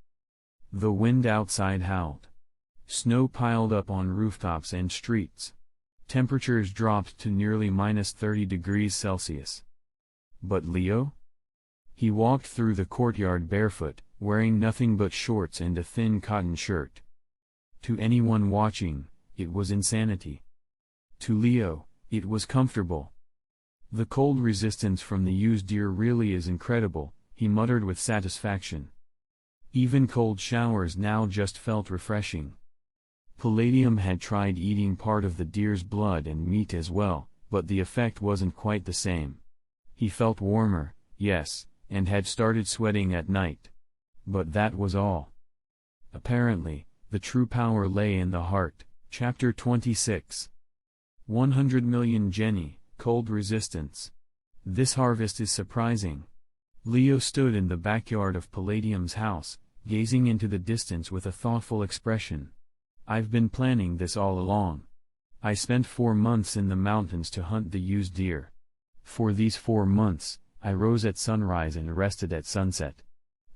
The wind outside howled. Snow piled up on rooftops and streets. Temperatures dropped to nearly -30 degrees Celsius. But Leo? He walked through the courtyard barefoot, wearing nothing but shorts and a thin cotton shirt. To anyone watching, it was insanity. To Leo, it was comfortable. "The cold resistance from the used deer really is incredible," he muttered with satisfaction. Even cold showers now just felt refreshing. Palladium had tried eating part of the deer's blood and meat as well, but the effect wasn't quite the same. He felt warmer, yes, and had started sweating at night. But that was all. Apparently, the true power lay in the heart. Chapter 26. 100 million Jenny, cold resistance. This harvest is surprising. Leo stood in the backyard of Palladium's house, gazing into the distance with a thoughtful expression. "I've been planning this all along. I spent 4 months in the mountains to hunt the used deer. For these 4 months, I rose at sunrise and rested at sunset.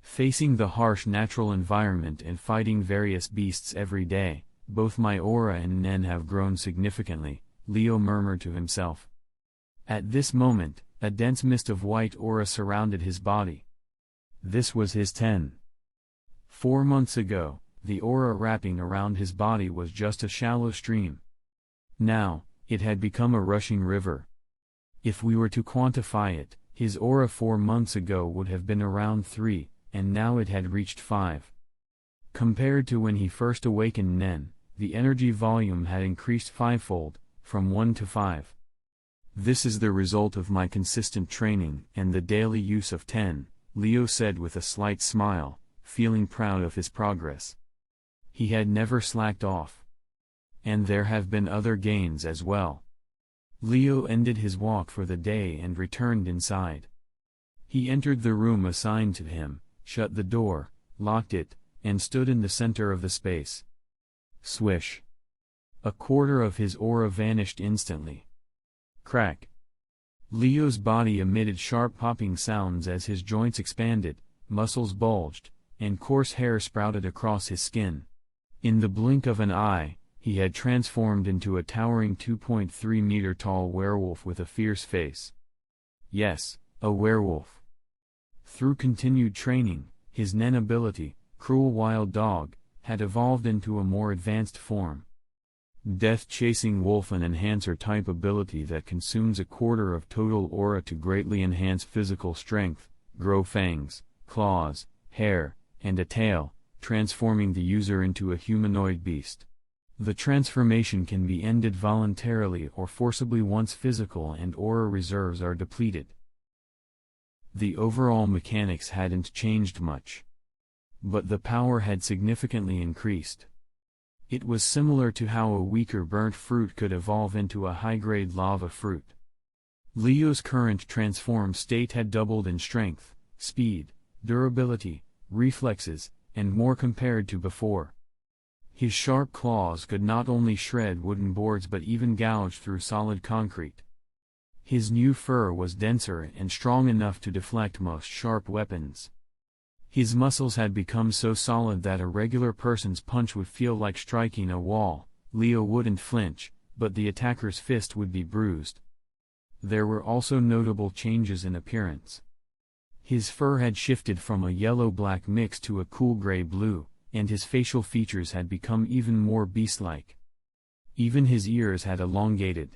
Facing the harsh natural environment and fighting various beasts every day, both my aura and Nen have grown significantly, Leo murmured to himself. At this moment, a dense mist of white aura surrounded his body. This was his 4 months ago, the aura wrapping around his body was just a shallow stream. Now, it had become a rushing river. If we were to quantify it, his aura 4 months ago would have been around 3, and now it had reached 5. Compared to when he first awakened Nen, the energy volume had increased 5-fold, from 1 to 5. This is the result of my consistent training and the daily use of 10, Leo said with a slight smile, feeling proud of his progress. He had never slacked off. And there have been other gains as well. Leo ended his walk for the day and returned inside. He entered the room assigned to him, shut the door, locked it, and stood in the center of the space. Swish. A quarter of his aura vanished instantly. Crack. Leo's body emitted sharp popping sounds as his joints expanded, muscles bulged, and coarse hair sprouted across his skin. In the blink of an eye, he had transformed into a towering 2.3-meter tall werewolf with a fierce face. Yes, a werewolf. Through continued training, his Nen ability, Cruel Wild Dog, had evolved into a more advanced form. Death-Chasing Wolf, an enhancer-type ability that consumes a quarter of total aura to greatly enhance physical strength, grow fangs, claws, hair, and a tail, transforming the user into a humanoid beast. The transformation can be ended voluntarily or forcibly once physical and aura reserves are depleted. The overall mechanics hadn't changed much. But the power had significantly increased. It was similar to how a weaker burnt fruit could evolve into a high-grade lava fruit. Leo's current transformed state had doubled in strength, speed, durability, reflexes, and more compared to before. His sharp claws could not only shred wooden boards but even gouge through solid concrete. His new fur was denser and strong enough to deflect most sharp weapons. His muscles had become so solid that a regular person's punch would feel like striking a wall. Leo wouldn't flinch, but the attacker's fist would be bruised. There were also notable changes in appearance. His fur had shifted from a yellow-black mix to a cool gray-blue, and his facial features had become even more beast-like. Even his ears had elongated.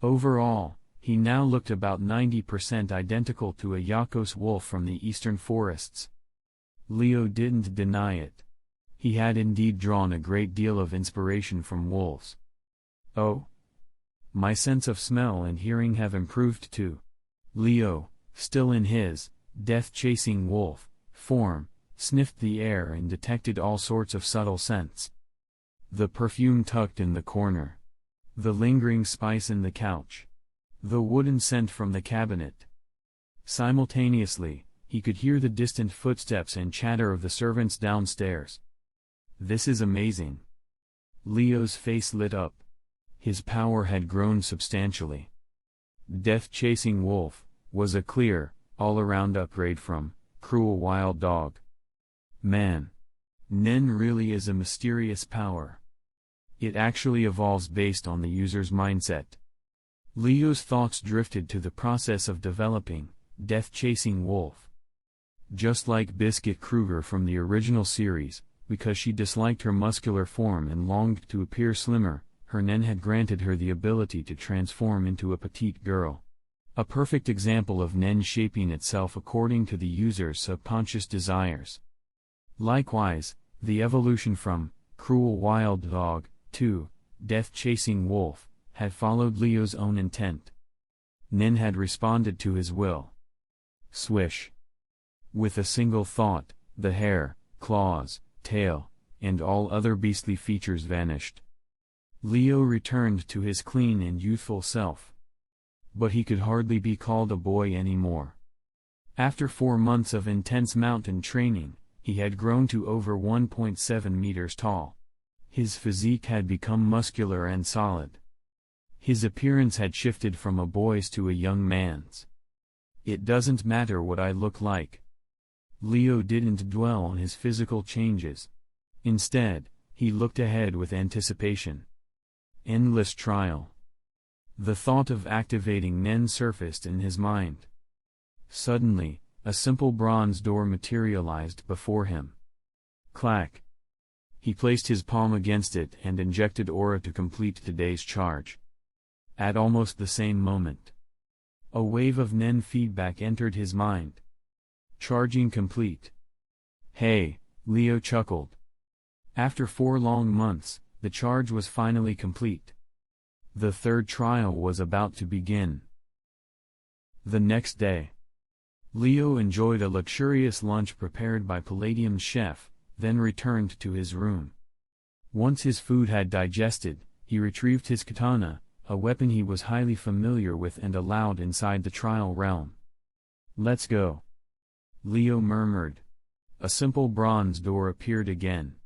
Overall, he now looked about 90% identical to a Yakos wolf from the eastern forests. Leo didn't deny it. He had indeed drawn a great deal of inspiration from wolves. Oh. My sense of smell and hearing have improved too. Leo, still in his death-chasing wolf form, sniffed the air and detected all sorts of subtle scents. The perfume tucked in the corner. The lingering spice in the couch. The wooden scent from the cabinet. Simultaneously, he could hear the distant footsteps and chatter of the servants downstairs. This is amazing. Leo's face lit up. His power had grown substantially. Death-Chasing Wolf was a clear, all-around upgrade from Cruel Wild Dog. Man. Nen really is a mysterious power. It actually evolves based on the user's mindset. Leo's thoughts drifted to the process of developing Death-Chasing Wolf. Just like Biscuit Kruger from the original series, because she disliked her muscular form and longed to appear slimmer, her Nen had granted her the ability to transform into a petite girl. A perfect example of Nen shaping itself according to the user's subconscious desires. Likewise, the evolution from Cruel Wild Dog to Death-Chasing Wolf had followed Leo's own intent. Nen had responded to his will. Swish. With a single thought, the hair, claws, tail, and all other beastly features vanished. Leo returned to his clean and youthful self. But he could hardly be called a boy anymore. After 4 months of intense mountain training, he had grown to over 1.7 meters tall. His physique had become muscular and solid. His appearance had shifted from a boy's to a young man's. It doesn't matter what I look like. Leo didn't dwell on his physical changes. Instead, he looked ahead with anticipation. Endless trial. The thought of activating Nen surfaced in his mind. Suddenly, a simple bronze door materialized before him. Clack. He placed his palm against it and injected aura to complete today's charge. At almost the same moment, a wave of Nen feedback entered his mind. Charging complete. Hey, Leo chuckled. After 4 long months, the charge was finally complete. The third trial was about to begin. The next day, Leo enjoyed a luxurious lunch prepared by Palladium's chef, then returned to his room. Once his food had digested, he retrieved his katana, a weapon he was highly familiar with and allowed inside the trial realm. Let's go. Leo murmured. A simple bronze door appeared again.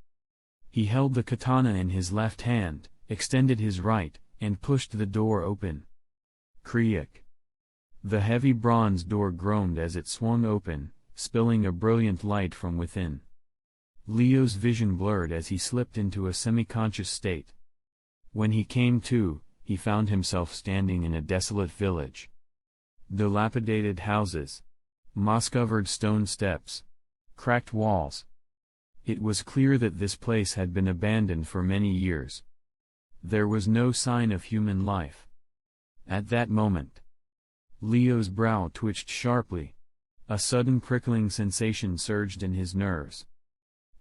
He held the katana in his left hand, extended his right, and pushed the door open. Creak. The heavy bronze door groaned as it swung open, spilling a brilliant light from within. Leo's vision blurred as he slipped into a semi-conscious state. When he came to, he found himself standing in a desolate village. Dilapidated houses. Moss-covered stone steps. Cracked walls. It was clear that this place had been abandoned for many years. There was no sign of human life. At that moment, Leo's brow twitched sharply. A sudden prickling sensation surged in his nerves.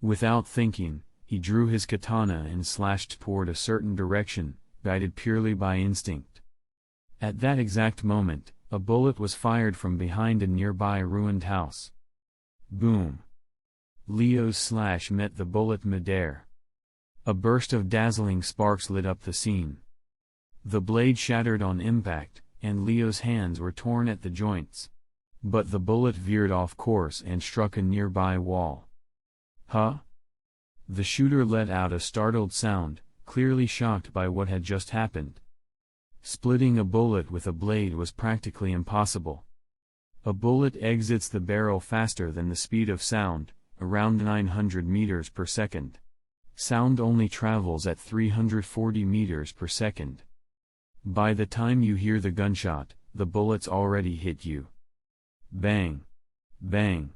Without thinking, he drew his katana and slashed toward a certain direction, guided purely by instinct. At that exact moment, a bullet was fired from behind a nearby ruined house. Boom! Leo's slash met the bullet midair. A burst of dazzling sparks lit up the scene. The blade shattered on impact, and Leo's hands were torn at the joints. But the bullet veered off course and struck a nearby wall. Huh? The shooter let out a startled sound, clearly shocked by what had just happened. Splitting a bullet with a blade was practically impossible. A bullet exits the barrel faster than the speed of sound, around 900 meters per second. Sound only travels at 340 meters per second. By the time you hear the gunshot, the bullet's already hit you. Bang! Bang!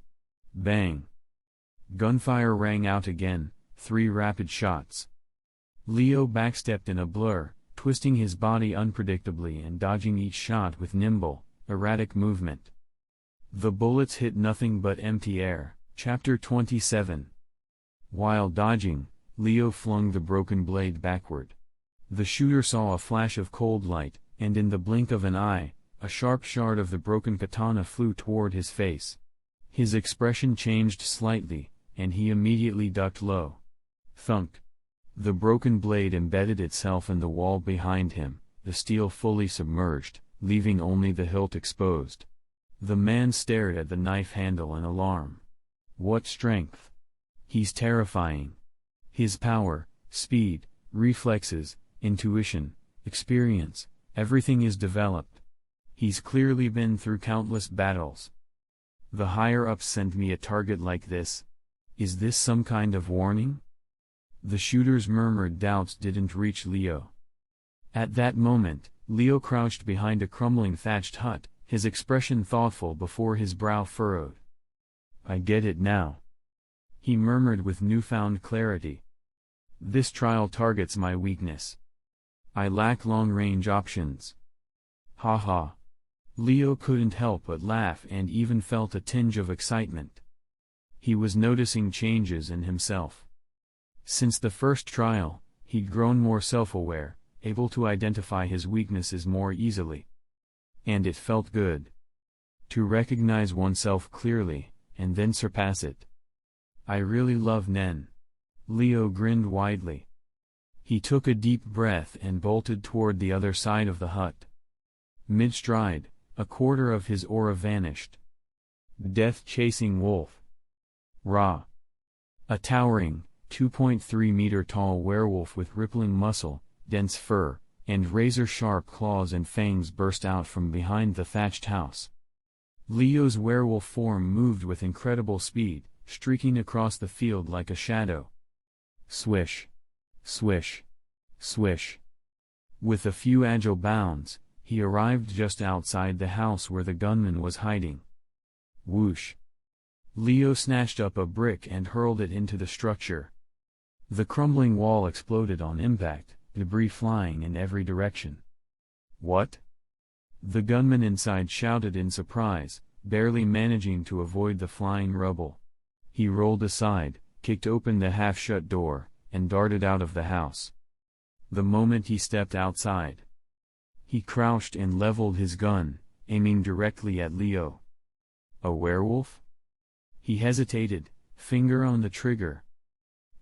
Bang! Gunfire rang out again, 3 rapid shots. Leo backstepped in a blur, twisting his body unpredictably and dodging each shot with nimble, erratic movement. The bullets hit nothing but empty air. Chapter 27. While dodging, Leo flung the broken blade backward. The shooter saw a flash of cold light, and in the blink of an eye, a sharp shard of the broken katana flew toward his face. His expression changed slightly, and he immediately ducked low. Thunk. The broken blade embedded itself in the wall behind him, the steel fully submerged, leaving only the hilt exposed. The man stared at the knife handle in alarm. What strength! He's terrifying. His power, speed, reflexes, intuition, experience, everything is developed. He's clearly been through countless battles. The higher-ups sent me a target like this. Is this some kind of warning? The shooter's murmured doubts didn't reach Leo. At that moment, Leo crouched behind a crumbling thatched hut, his expression thoughtful before his brow furrowed. I get it now. He murmured with newfound clarity. This trial targets my weakness. I lack long-range options. Ha ha. Leo couldn't help but laugh and even felt a tinge of excitement. He was noticing changes in himself. Since the first trial, he'd grown more self-aware, able to identify his weaknesses more easily. And it felt good. To recognize oneself clearly, and then surpass it. I really love Nen. Leo grinned widely. He took a deep breath and bolted toward the other side of the hut. Mid-stride, a quarter of his aura vanished. Death-chasing wolf. Ra. A towering, 2.3-meter-tall werewolf with rippling muscle, dense fur, and razor-sharp claws and fangs burst out from behind the thatched house. Leo's werewolf form moved with incredible speed, streaking across the field like a shadow. Swish! Swish! Swish! With a few agile bounds, he arrived just outside the house where the gunman was hiding. Whoosh! Leo snatched up a brick and hurled it into the structure. The crumbling wall exploded on impact, debris flying in every direction. What? The gunman inside shouted in surprise, barely managing to avoid the flying rubble. He rolled aside, kicked open the half-shut door, and darted out of the house. The moment he stepped outside, he crouched and leveled his gun, aiming directly at Leo. A werewolf? He hesitated, finger on the trigger.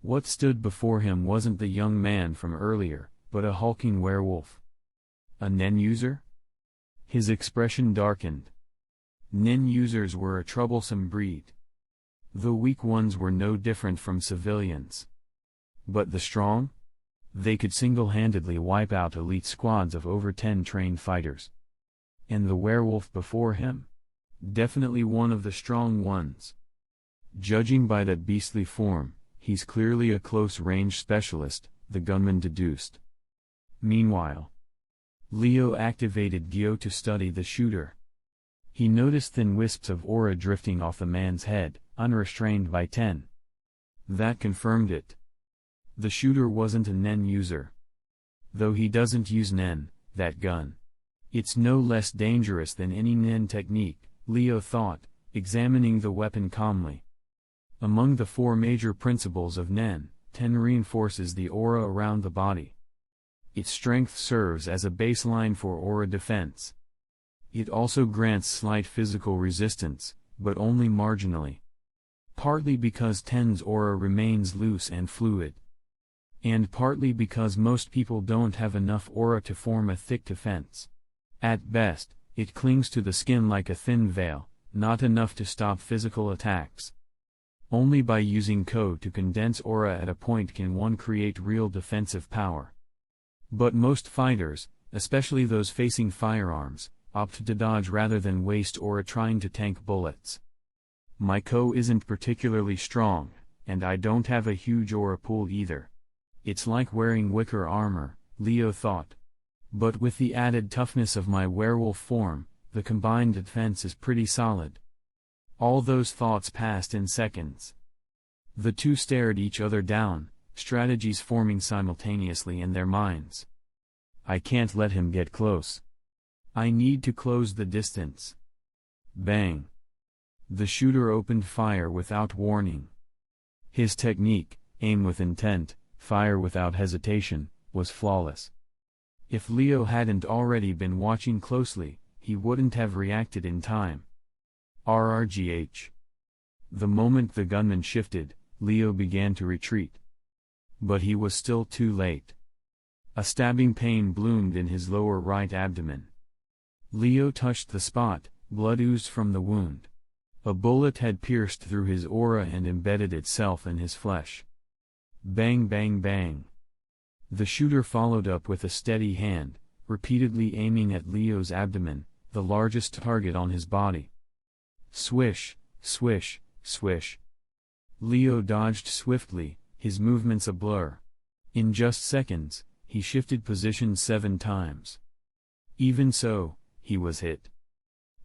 What stood before him wasn't the young man from earlier, but a hulking werewolf. A Nen user? His expression darkened. Nen users were a troublesome breed. The weak ones were no different from civilians. But the strong? They could single-handedly wipe out elite squads of over 10 trained fighters. And the werewolf before him? Definitely one of the strong ones. Judging by that beastly form, he's clearly a close-range specialist, the gunman deduced. Meanwhile, Leo activated Gyo to study the shooter. He noticed thin wisps of aura drifting off the man's head, unrestrained by 10. That confirmed it. The shooter wasn't a Nen user. Though he doesn't use Nen, that gun. It's no less dangerous than any Nen technique, Leo thought, examining the weapon calmly. Among the 4 major principles of Nen, 10 reinforces the aura around the body. Its strength serves as a baseline for aura defense. It also grants slight physical resistance, but only marginally. Partly because 10's aura remains loose and fluid. And partly because most people don't have enough aura to form a thick defense. At best, it clings to the skin like a thin veil, not enough to stop physical attacks. Only by using Ko to condense aura at a point can one create real defensive power. But most fighters, especially those facing firearms, opt to dodge rather than waste aura trying to tank bullets. My Ko isn't particularly strong, and I don't have a huge aura pool either. It's like wearing wicker armor, Leo thought. But with the added toughness of my werewolf form, the combined defense is pretty solid. All those thoughts passed in seconds. The two stared each other down, strategies forming simultaneously in their minds. I can't let him get close. I need to close the distance. Bang! The shooter opened fire without warning. His technique, aim with intent, fire without hesitation, was flawless. If Leo hadn't already been watching closely, he wouldn't have reacted in time. RRGH. The moment the gunman shifted, Leo began to retreat. But he was still too late. A stabbing pain bloomed in his lower right abdomen. Leo touched the spot, blood oozed from the wound. A bullet had pierced through his aura and embedded itself in his flesh. Bang bang bang. The shooter followed up with a steady hand, repeatedly aiming at Leo's abdomen, the largest target on his body. Swish, swish, swish. Leo dodged swiftly, his movements a blur. In just seconds, he shifted position 7 times. Even so, he was hit.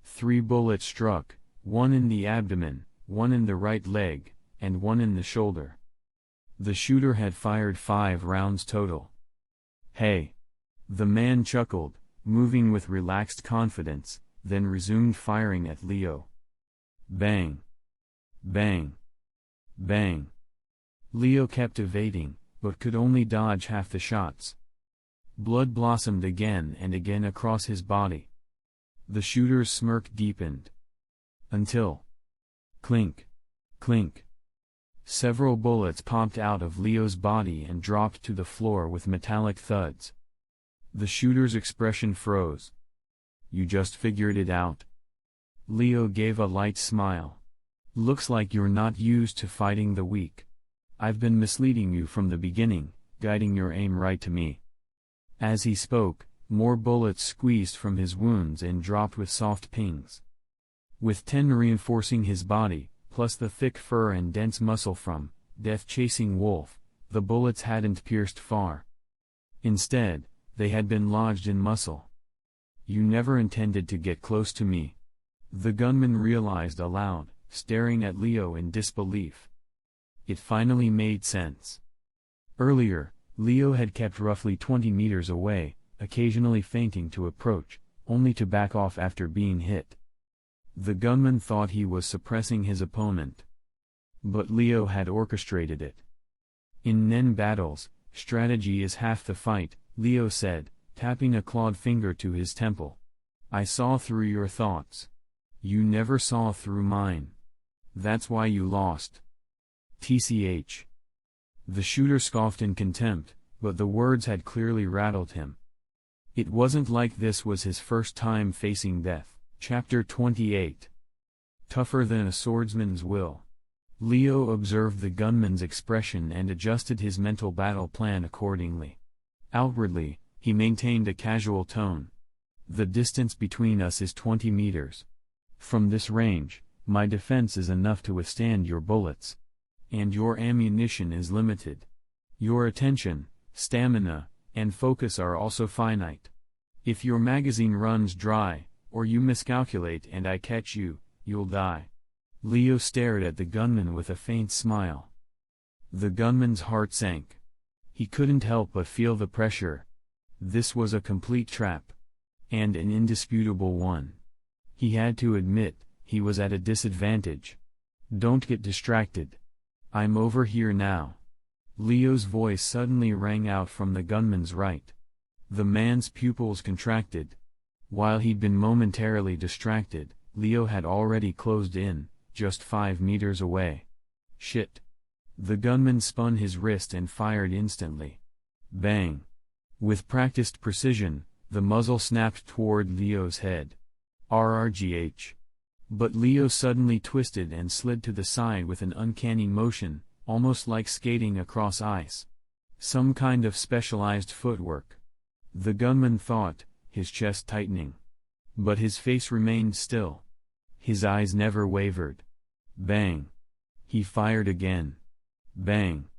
3 bullets struck, 1 in the abdomen, 1 in the right leg, and 1 in the shoulder. The shooter had fired 5 rounds total. Hey! The man chuckled, moving with relaxed confidence, then resumed firing at Leo. Bang! Bang! Bang! Leo kept evading, but could only dodge half the shots. Blood blossomed again and again across his body. The shooter's smirk deepened. Until... clink! Clink! Several bullets popped out of Leo's body and dropped to the floor with metallic thuds. The shooter's expression froze. You just figured it out? Leo gave a light smile. Looks like you're not used to fighting the weak. I've been misleading you from the beginning, guiding your aim right to me." As he spoke, more bullets squeezed from his wounds and dropped with soft pings. With 10 reinforcing his body, plus the thick fur and dense muscle from death-chasing wolf, the bullets hadn't pierced far. Instead, they had been lodged in muscle. "You never intended to get close to me," the gunman realized aloud, staring at Leo in disbelief. It finally made sense. Earlier, Leo had kept roughly 20 meters away, occasionally feinting to approach, only to back off after being hit. The gunman thought he was suppressing his opponent. But Leo had orchestrated it. "In Nen battles, strategy is half the fight," Leo said, tapping a clawed finger to his temple. "I saw through your thoughts. You never saw through mine. That's why you lost. TCH. The shooter scoffed in contempt, but the words had clearly rattled him. It wasn't like this was his first time facing death. Chapter 28. Tougher than a swordsman's will. Leo observed the gunman's expression and adjusted his mental battle plan accordingly. Outwardly, he maintained a casual tone. "The distance between us is 20 meters. From this range, my defense is enough to withstand your bullets. And your ammunition is limited. Your attention, stamina, and focus are also finite. If your magazine runs dry, or you miscalculate and I catch you, you'll die." Leo stared at the gunman with a faint smile. The gunman's heart sank. He couldn't help but feel the pressure. This was a complete trap. And an indisputable one. He had to admit, he was at a disadvantage. "Don't get distracted. I'm over here now." Leo's voice suddenly rang out from the gunman's right. The man's pupils contracted. While he'd been momentarily distracted, Leo had already closed in, just 5 meters away. "Shit." The gunman spun his wrist and fired instantly. Bang. With practiced precision, the muzzle snapped toward Leo's head. RRGH. But Leo suddenly twisted and slid to the side with an uncanny motion, almost like skating across ice. Some kind of specialized footwork. The gunman thought, his chest tightening. But his face remained still. His eyes never wavered. Bang. He fired again. Bang.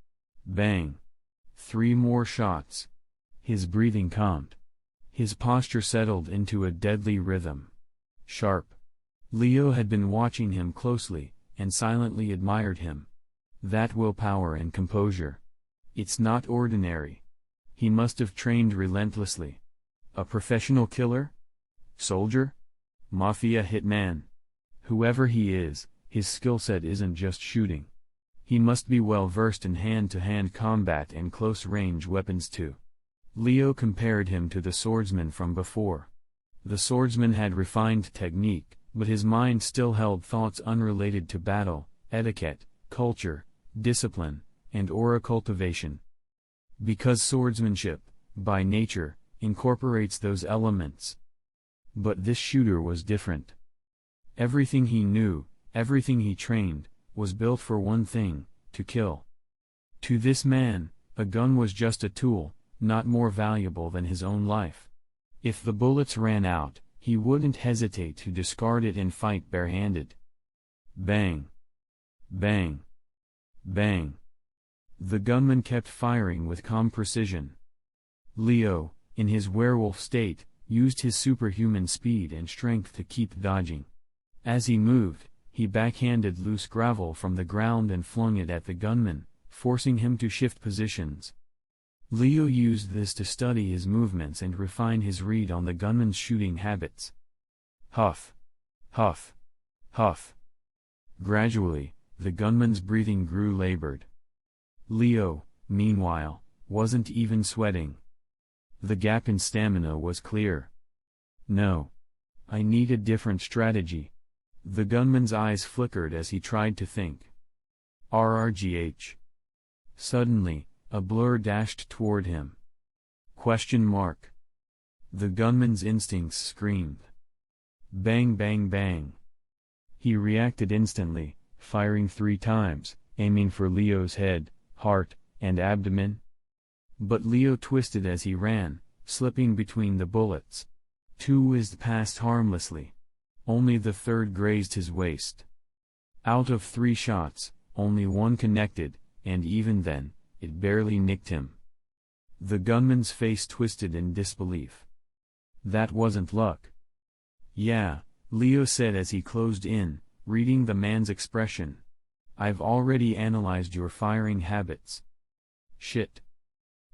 Bang. 3 more shots. His breathing calmed. His posture settled into a deadly rhythm. Sharp. Leo had been watching him closely, and silently admired him. That willpower and composure. It's not ordinary. He must have trained relentlessly. A professional killer? Soldier? Mafia hitman? Whoever he is, his skill set isn't just shooting. He must be well versed in hand-to-hand combat and close-range weapons too. Leo compared him to the swordsman from before. The swordsman had refined technique, but his mind still held thoughts unrelated to battle, etiquette, culture, discipline, and aura cultivation. Because swordsmanship, by nature, incorporates those elements. But this shooter was different. Everything he knew, everything he trained, was built for one thing, to kill. To this man, a gun was just a tool, not more valuable than his own life. If the bullets ran out, he wouldn't hesitate to discard it and fight barehanded. Bang. Bang. Bang. The gunman kept firing with calm precision. Leo, in his werewolf state, used his superhuman speed and strength to keep dodging. As he moved, he backhanded loose gravel from the ground and flung it at the gunman, forcing him to shift positions. Leo used this to study his movements and refine his read on the gunman's shooting habits. Huff. Huff. Huff. Gradually, the gunman's breathing grew labored. Leo, meanwhile, wasn't even sweating. The gap in stamina was clear. No. I need a different strategy. The gunman's eyes flickered as he tried to think. RRGH. Suddenly, a blur dashed toward him. Question mark. The gunman's instincts screamed. Bang bang bang. He reacted instantly, firing 3 times, aiming for Leo's head, heart, and abdomen? But Leo twisted as he ran, slipping between the bullets. 2 whizzed past harmlessly. Only the third grazed his waist. Out of 3 shots, only 1 connected, and even then, it barely nicked him. The gunman's face twisted in disbelief. That wasn't luck. Yeah, Leo said as he closed in, reading the man's expression. I've already analyzed your firing habits. Shit.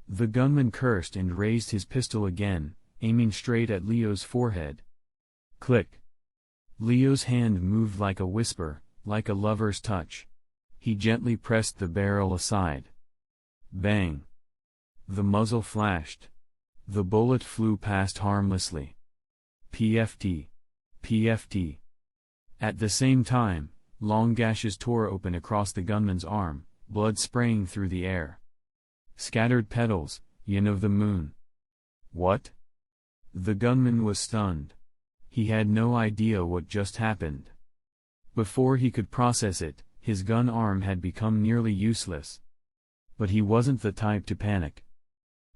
The gunman cursed and raised his pistol again, aiming straight at Leo's forehead. Click. Leo's hand moved like a whisper, like a lover's touch. He gently pressed the barrel aside. Bang. The muzzle flashed. The bullet flew past harmlessly. PFT. PFT. At the same time, long gashes tore open across the gunman's arm, blood spraying through the air. Scattered petals, yin of the moon. What? The gunman was stunned. He had no idea what just happened. Before he could process it, his gun arm had become nearly useless. But he wasn't the type to panic.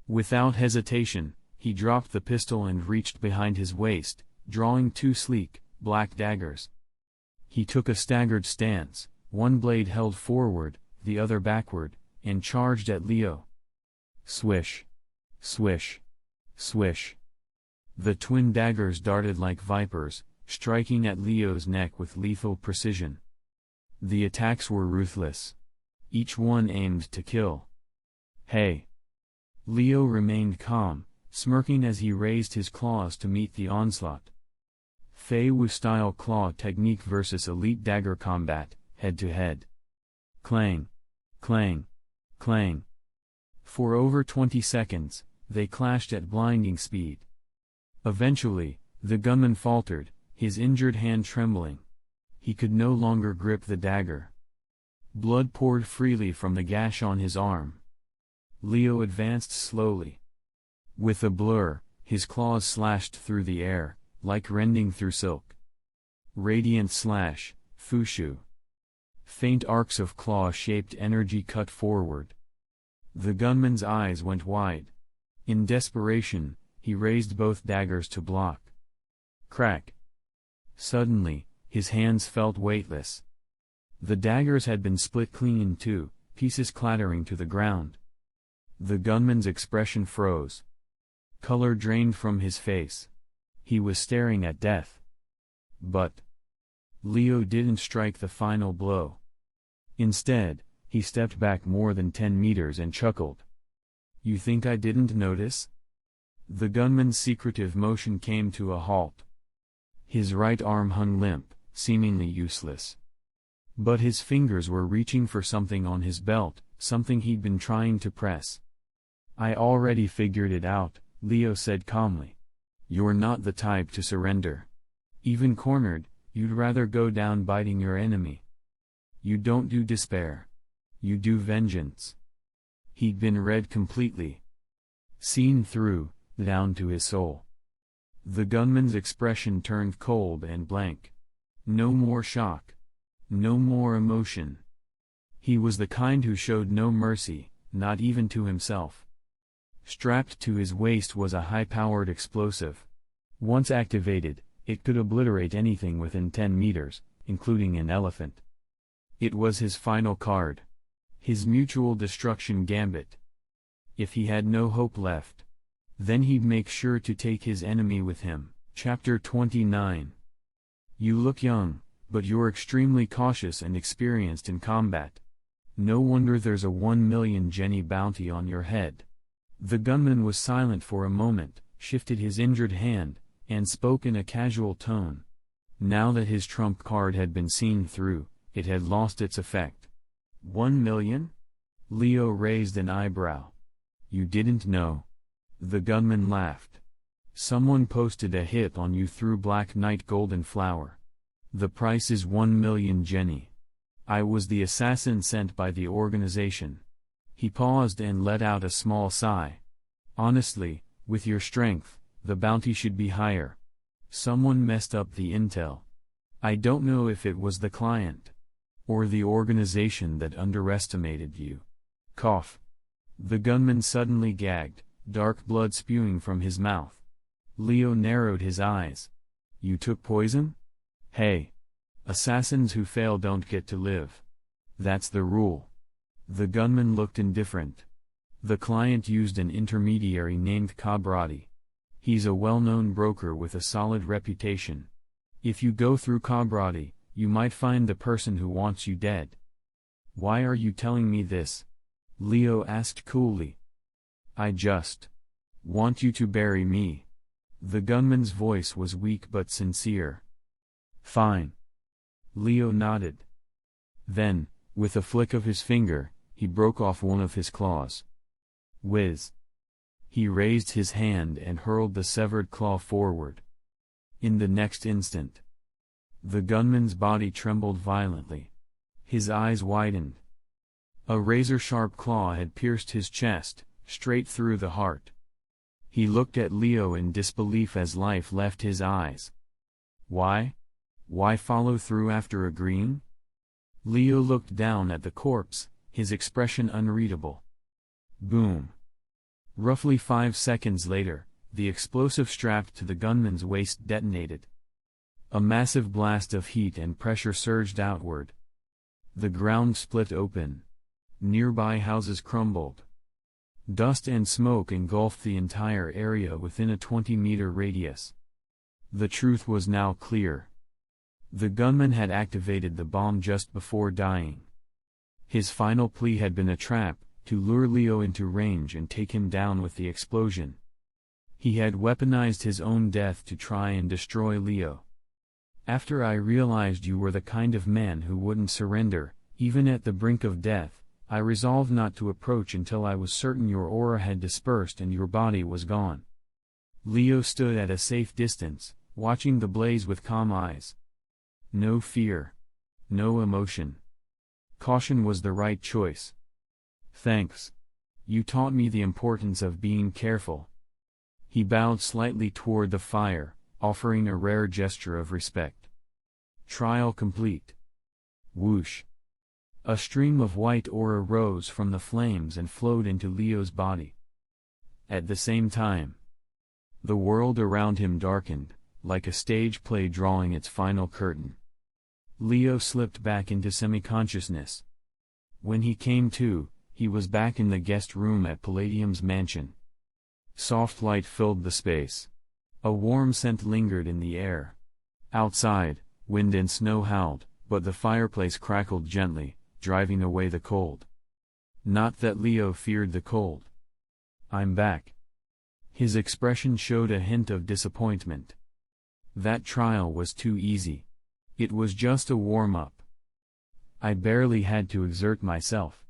Without hesitation, he dropped the pistol and reached behind his waist, drawing 2 sleek, black daggers. He took a staggered stance, one blade held forward, the other backward, and charged at Leo. Swish. Swish. Swish. The twin daggers darted like vipers, striking at Leo's neck with lethal precision. The attacks were ruthless. Each one aimed to kill. Hey. Leo remained calm, smirking as he raised his claws to meet the onslaught. Fei Wu-style claw technique versus elite dagger combat, head-to-head. Clang. Clang. Clang. For over 20 seconds, they clashed at blinding speed. Eventually, the gunman faltered, his injured hand trembling. He could no longer grip the dagger. Blood poured freely from the gash on his arm. Leo advanced slowly. With a blur, his claws slashed through the air, like rending through silk. Radiant slash, Fushu. Faint arcs of claw-shaped energy cut forward. The gunman's eyes went wide. In desperation, he raised both daggers to block. Crack. Suddenly, his hands felt weightless. The daggers had been split clean in 2, pieces clattering to the ground. The gunman's expression froze. Color drained from his face. He was staring at death. But Leo didn't strike the final blow. Instead, he stepped back more than 10 meters and chuckled. You think I didn't notice? The gunman's secretive motion came to a halt. His right arm hung limp, seemingly useless. But his fingers were reaching for something on his belt, something he'd been trying to press. I already figured it out, Leo said calmly. You're not the type to surrender. Even cornered, you'd rather go down biting your enemy. You don't do despair. You do vengeance. He'd been read completely. Seen through, down to his soul. The gunman's expression turned cold and blank. No more shock. No more emotion. He was the kind who showed no mercy, not even to himself. Strapped to his waist was a high-powered explosive. Once activated, it could obliterate anything within 10 meters, including an elephant. It was his final card. His mutual destruction gambit. If he had no hope left, then he'd make sure to take his enemy with him. Chapter 29. You look young, but you're extremely cautious and experienced in combat. No wonder there's a 1 million Jenny bounty on your head. The gunman was silent for a moment, shifted his injured hand, and spoke in a casual tone. Now that his trump card had been seen through, it had lost its effect. 1 million? Leo raised an eyebrow. You didn't know? The gunman laughed. Someone posted a hit on you through Black Knight Golden Flower. The price is 1 million Jenny. I was the assassin sent by the organization. He paused and let out a small sigh. Honestly, with your strength, the bounty should be higher. Someone messed up the intel. I don't know if it was the client or the organization that underestimated you. Cough. The gunman suddenly gagged, dark blood spewing from his mouth. Leo narrowed his eyes. You took poison? Hey. Assassins who fail don't get to live. That's the rule. The gunman looked indifferent. The client used an intermediary named Cabrati. He's a well-known broker with a solid reputation. If you go through Cabrati, you might find the person who wants you dead. Why are you telling me this? Leo asked coolly. I just want you to bury me. The gunman's voice was weak but sincere. Fine. Leo nodded. Then, with a flick of his finger, he broke off one of his claws. Whiz. He raised his hand and hurled the severed claw forward. In the next instant, the gunman's body trembled violently. His eyes widened. A razor-sharp claw had pierced his chest, straight through the heart. He looked at Leo in disbelief as life left his eyes. Why? Why follow through after agreeing? Leo looked down at the corpse, his expression unreadable. Boom. Roughly 5 seconds later, the explosive strapped to the gunman's waist detonated. A massive blast of heat and pressure surged outward. The ground split open. Nearby houses crumbled. Dust and smoke engulfed the entire area within a 20-meter radius. The truth was now clear. The gunman had activated the bomb just before dying. His final plea had been a trap, to lure Leo into range and take him down with the explosion. He had weaponized his own death to try and destroy Leo. After I realized you were the kind of man who wouldn't surrender, even at the brink of death, I resolved not to approach until I was certain your aura had dispersed and your body was gone. Leo stood at a safe distance, watching the blaze with calm eyes. No fear. No emotion. Caution was the right choice. Thanks. You taught me the importance of being careful. He bowed slightly toward the fire, offering a rare gesture of respect. Trial complete. Whoosh. A stream of white aura rose from the flames and flowed into Leo's body. At the same time, the world around him darkened, like a stage play drawing its final curtain. Leo slipped back into semi-consciousness. When he came to, he was back in the guest room at Palladium's mansion. Soft light filled the space. A warm scent lingered in the air. Outside, wind and snow howled, but the fireplace crackled gently, driving away the cold. Not that Leo feared the cold. I'm back. His expression showed a hint of disappointment. That trial was too easy. It was just a warm-up. I barely had to exert myself.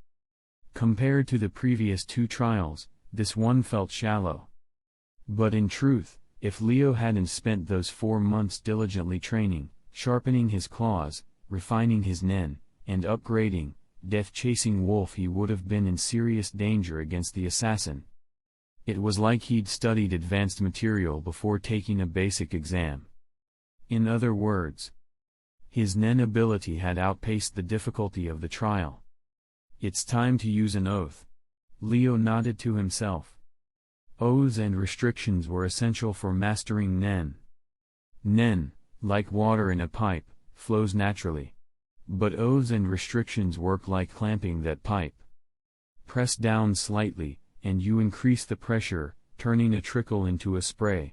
Compared to the previous 2 trials, this one felt shallow. But in truth, if Leo hadn't spent those 4 months diligently training, sharpening his claws, refining his nen, and upgrading, death-chasing wolf, he would have been in serious danger against the assassin. It was like he'd studied advanced material before taking a basic exam. In other words, his nen ability had outpaced the difficulty of the trial. It's time to use an oath. Leo nodded to himself. Oaths and restrictions were essential for mastering nen. Nen, like water in a pipe, flows naturally. But oaths and restrictions work like clamping that pipe. Press down slightly, and you increase the pressure, turning a trickle into a spray.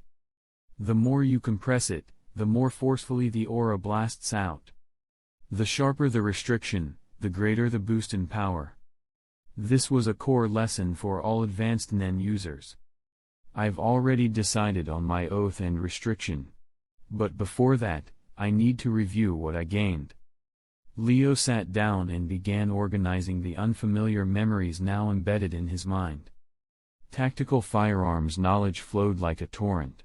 The more you compress it, the more forcefully the aura blasts out. The sharper the restriction, the greater the boost in power. This was a core lesson for all advanced nen users. I've already decided on my oath and restriction. But before that, I need to review what I gained. Leo sat down and began organizing the unfamiliar memories now embedded in his mind. Tactical firearms knowledge flowed like a torrent.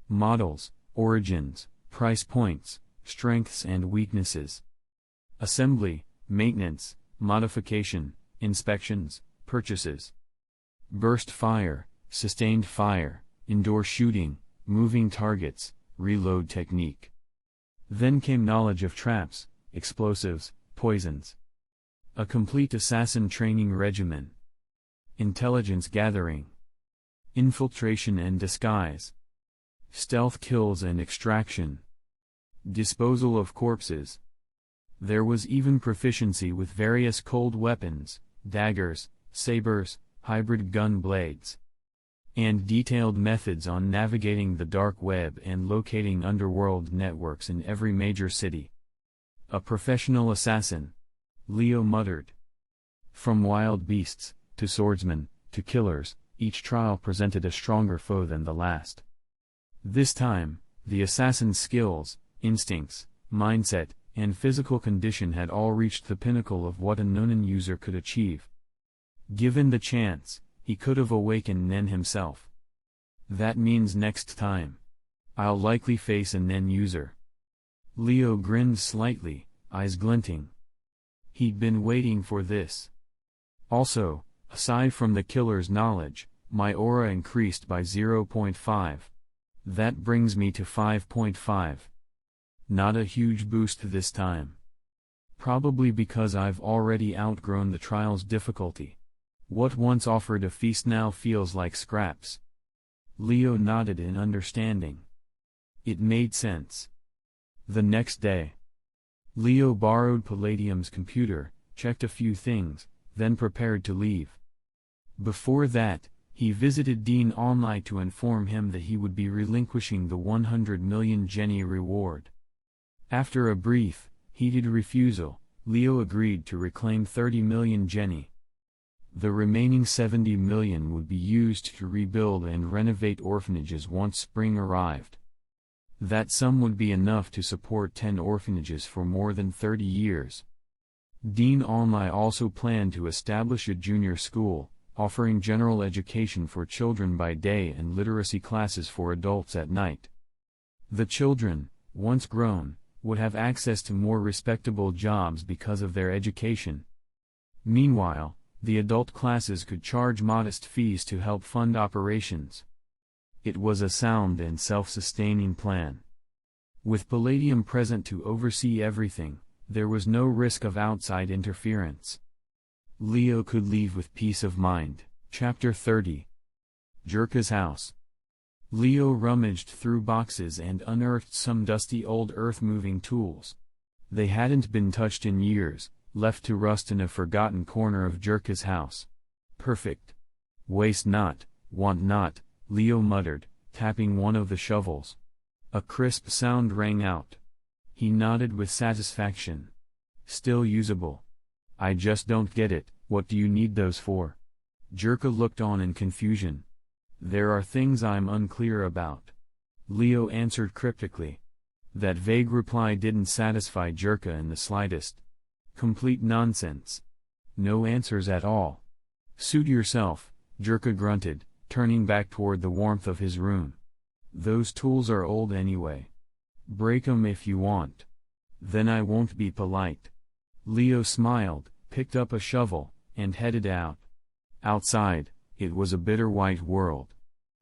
Models, origins, price points, strengths and weaknesses. Assembly, maintenance, modification, inspections, purchases. Burst fire, sustained fire, indoor shooting, moving targets, reload technique. Then came knowledge of traps, explosives, poisons. A complete assassin training regimen. Intelligence gathering. Infiltration and disguise. Stealth kills and extraction. Disposal of corpses. There was even proficiency with various cold weapons, daggers, sabers, hybrid gun blades, and detailed methods on navigating the dark web and locating underworld networks in every major city. A professional assassin, Leo muttered. From wild beasts, to swordsmen, to killers, each trial presented a stronger foe than the last. This time, the assassin's skills, instincts, mindset, and physical condition had all reached the pinnacle of what a Nonin user could achieve. Given the chance, he could have awakened Nen himself. That means next time, I'll likely face a Nen user. Leo grinned slightly, eyes glinting. He'd been waiting for this. Also, aside from the killer's knowledge, my aura increased by 0.5. That brings me to 5.5. Not a huge boost this time. Probably because I've already outgrown the trial's difficulty. What once offered a feast now feels like scraps. Leo nodded in understanding. It made sense. The next day, Leo borrowed Palladium's computer, checked a few things, then prepared to leave. Before that, he visited Dean Online to inform him that he would be relinquishing the 100 million Jenny reward. After a brief, heated refusal, Leo agreed to reclaim 30 million Jenny. The remaining 70 million would be used to rebuild and renovate orphanages once spring arrived. That sum would be enough to support 10 orphanages for more than 30 years. Dean Online also planned to establish a junior school, offering general education for children by day and literacy classes for adults at night. The children, once grown, would have access to more respectable jobs because of their education. Meanwhile, the adult classes could charge modest fees to help fund operations. It was a sound and self-sustaining plan. With Palladium present to oversee everything, there was no risk of outside interference. Leo could leave with peace of mind. Chapter 30. Jerka's house. Leo rummaged through boxes and unearthed some dusty old earth-moving tools. They hadn't been touched in years, left to rust in a forgotten corner of Jerka's house. Perfect. Waste not, want not, Leo muttered, tapping one of the shovels. A crisp sound rang out. He nodded with satisfaction. Still usable. I just don't get it, what do you need those for? Jerka looked on in confusion. There are things I'm unclear about. Leo answered cryptically. That vague reply didn't satisfy Jerka in the slightest. Complete nonsense. No answers at all. Suit yourself, Jerka grunted, turning back toward the warmth of his room. Those tools are old anyway. Break 'em if you want. Then I won't be polite. Leo smiled, picked up a shovel, and headed out. Outside, it was a bitter white world.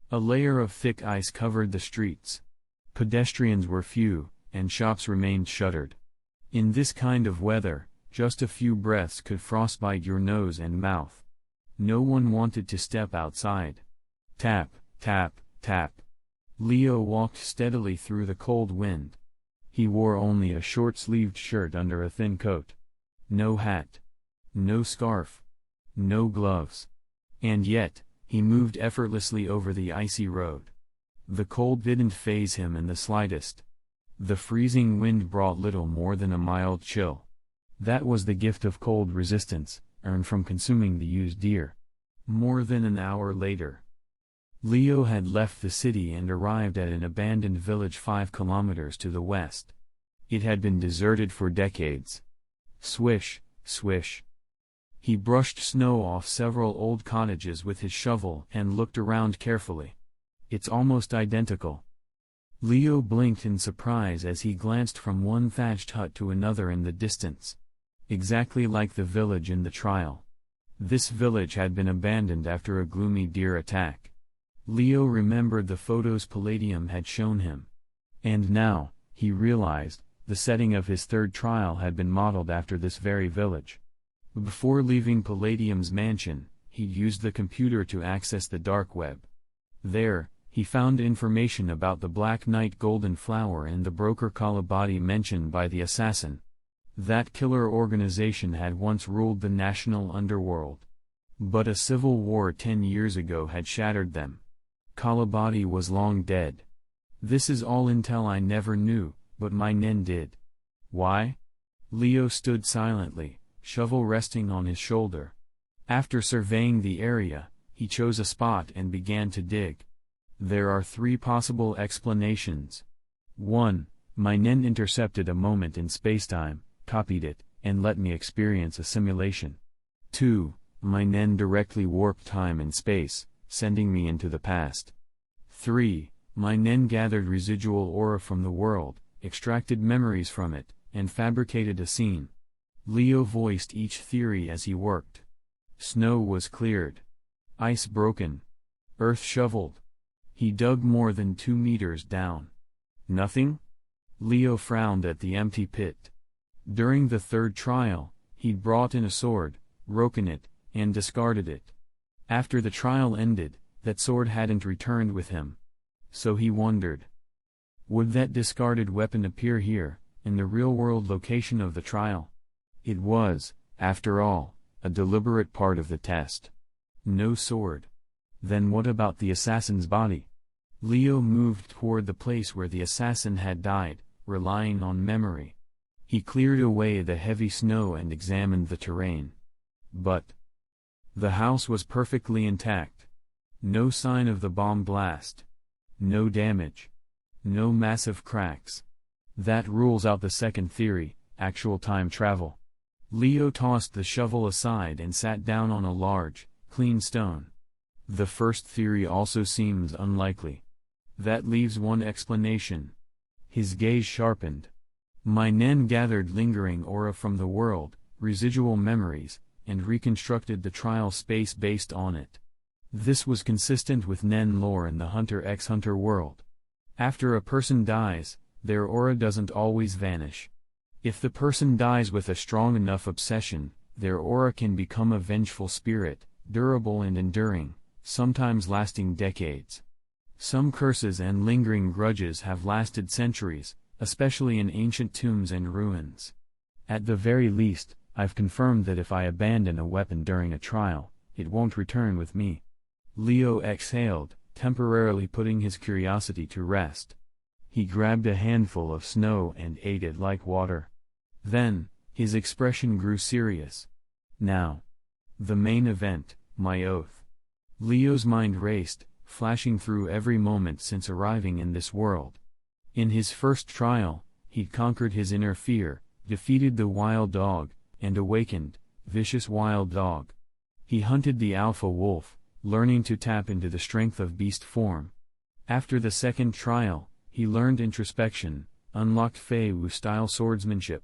A layer of thick ice covered the streets. Pedestrians were few, and shops remained shuttered. In this kind of weather, just a few breaths could frostbite your nose and mouth. No one wanted to step outside. Tap, tap, tap. Leo walked steadily through the cold wind. He wore only a short-sleeved shirt under a thin coat. No hat. No scarf. No gloves. And yet, he moved effortlessly over the icy road. The cold didn't faze him in the slightest. The freezing wind brought little more than a mild chill. That was the gift of cold resistance, earned from consuming the used deer. More than an hour later, Leo had left the city and arrived at an abandoned village 5 kilometers to the west. It had been deserted for decades. Swish, swish. He brushed snow off several old cottages with his shovel and looked around carefully. It's almost identical. Leo blinked in surprise as he glanced from one thatched hut to another in the distance. Exactly like the village in the trial. This village had been abandoned after a gloomy deer attack. Leo remembered the photos Palladium had shown him. And now, he realized, the setting of his third trial had been modeled after this very village. Before leaving Palladium's mansion, he'd used the computer to access the dark web. There, he found information about the Black Knight Golden Flower and the broker Kalabadi mentioned by the assassin. That killer organization had once ruled the national underworld. But a civil war 10 years ago had shattered them. Kalabadi was long dead. This is all intel I never knew, but my Nen did. Why? Leo stood silently, shovel resting on his shoulder. After surveying the area, he chose a spot and began to dig. There are 3 possible explanations. 1. My Nen intercepted a moment in spacetime, copied it, and let me experience a simulation. 2. My Nen directly warped time and space, sending me into the past. 3. My Nen gathered residual aura from the world, extracted memories from it, and fabricated a scene. Leo voiced each theory as he worked. Snow was cleared. Ice broken. Earth shoveled. He dug more than 2 meters down. Nothing? Leo frowned at the empty pit. During the 3rd trial, he'd brought in a sword, broken it, and discarded it. After the trial ended, that sword hadn't returned with him. So he wondered. Would that discarded weapon appear here, in the real-world location of the trial? It was, after all, a deliberate part of the test. No sword. Then what about the assassin's body? Leo moved toward the place where the assassin had died, relying on memory. He cleared away the heavy snow and examined the terrain. But the house was perfectly intact. No sign of the bomb blast. No damage. No massive cracks. That rules out the second theory, actual time travel. Leo tossed the shovel aside and sat down on a large, clean stone. The first theory also seems unlikely. That leaves one explanation. His gaze sharpened. My Nen gathered lingering aura from the world, residual memories, and reconstructed the trial space based on it. This was consistent with Nen lore in the Hunter x Hunter world. After a person dies, their aura doesn't always vanish. If the person dies with a strong enough obsession, their aura can become a vengeful spirit, durable and enduring, sometimes lasting decades. Some curses and lingering grudges have lasted centuries, especially in ancient tombs and ruins. At the very least, I've confirmed that if I abandon a weapon during a trial, it won't return with me. Leo exhaled, temporarily putting his curiosity to rest. He grabbed a handful of snow and ate it like water. Then, his expression grew serious. Now. The main event, my oath. Leo's mind raced, flashing through every moment since arriving in this world. In his first trial, he'd conquered his inner fear, defeated the wild dog, and awakened, vicious wild dog. He hunted the alpha wolf, learning to tap into the strength of beast form. After the second trial, he learned introspection, unlocked Fei Wu-style swordsmanship.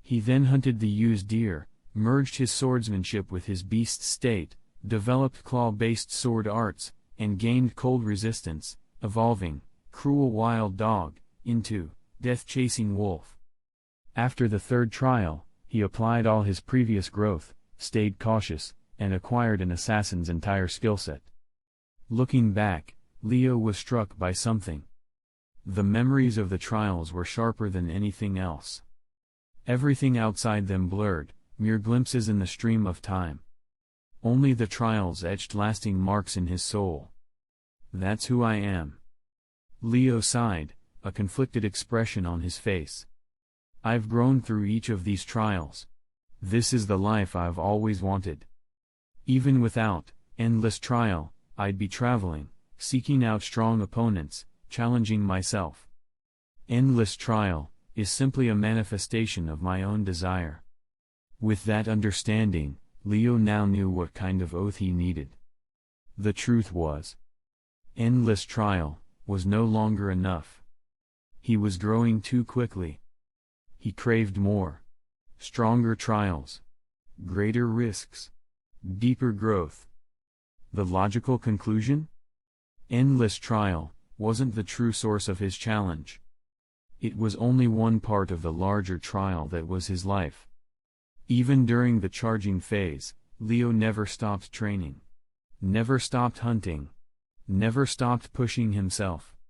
He then hunted the used deer, merged his swordsmanship with his beast state, developed claw-based sword arts, and gained cold resistance, evolving, cruel wild dog, into, death-chasing wolf. After the third trial, he applied all his previous growth, stayed cautious, and acquired an assassin's entire skill set. Looking back, Leo was struck by something. The memories of the trials were sharper than anything else. Everything outside them blurred, mere glimpses in the stream of time. Only the trials etched lasting marks in his soul. That's who I am. Leo sighed, a conflicted expression on his face. I've grown through each of these trials. This is the life I've always wanted. Even without endless trial, I'd be traveling, seeking out strong opponents, challenging myself. Endless trial is simply a manifestation of my own desire. With that understanding, Leo now knew what kind of oath he needed. The truth was, endless trial was no longer enough. He was growing too quickly. He craved more. Stronger trials. Greater risks. Deeper growth. The logical conclusion? Endless trial wasn't the true source of his challenge. It was only one part of the larger trial that was his life. Even during the charging phase, Leo never stopped training. Never stopped hunting. Never stopped pushing himself.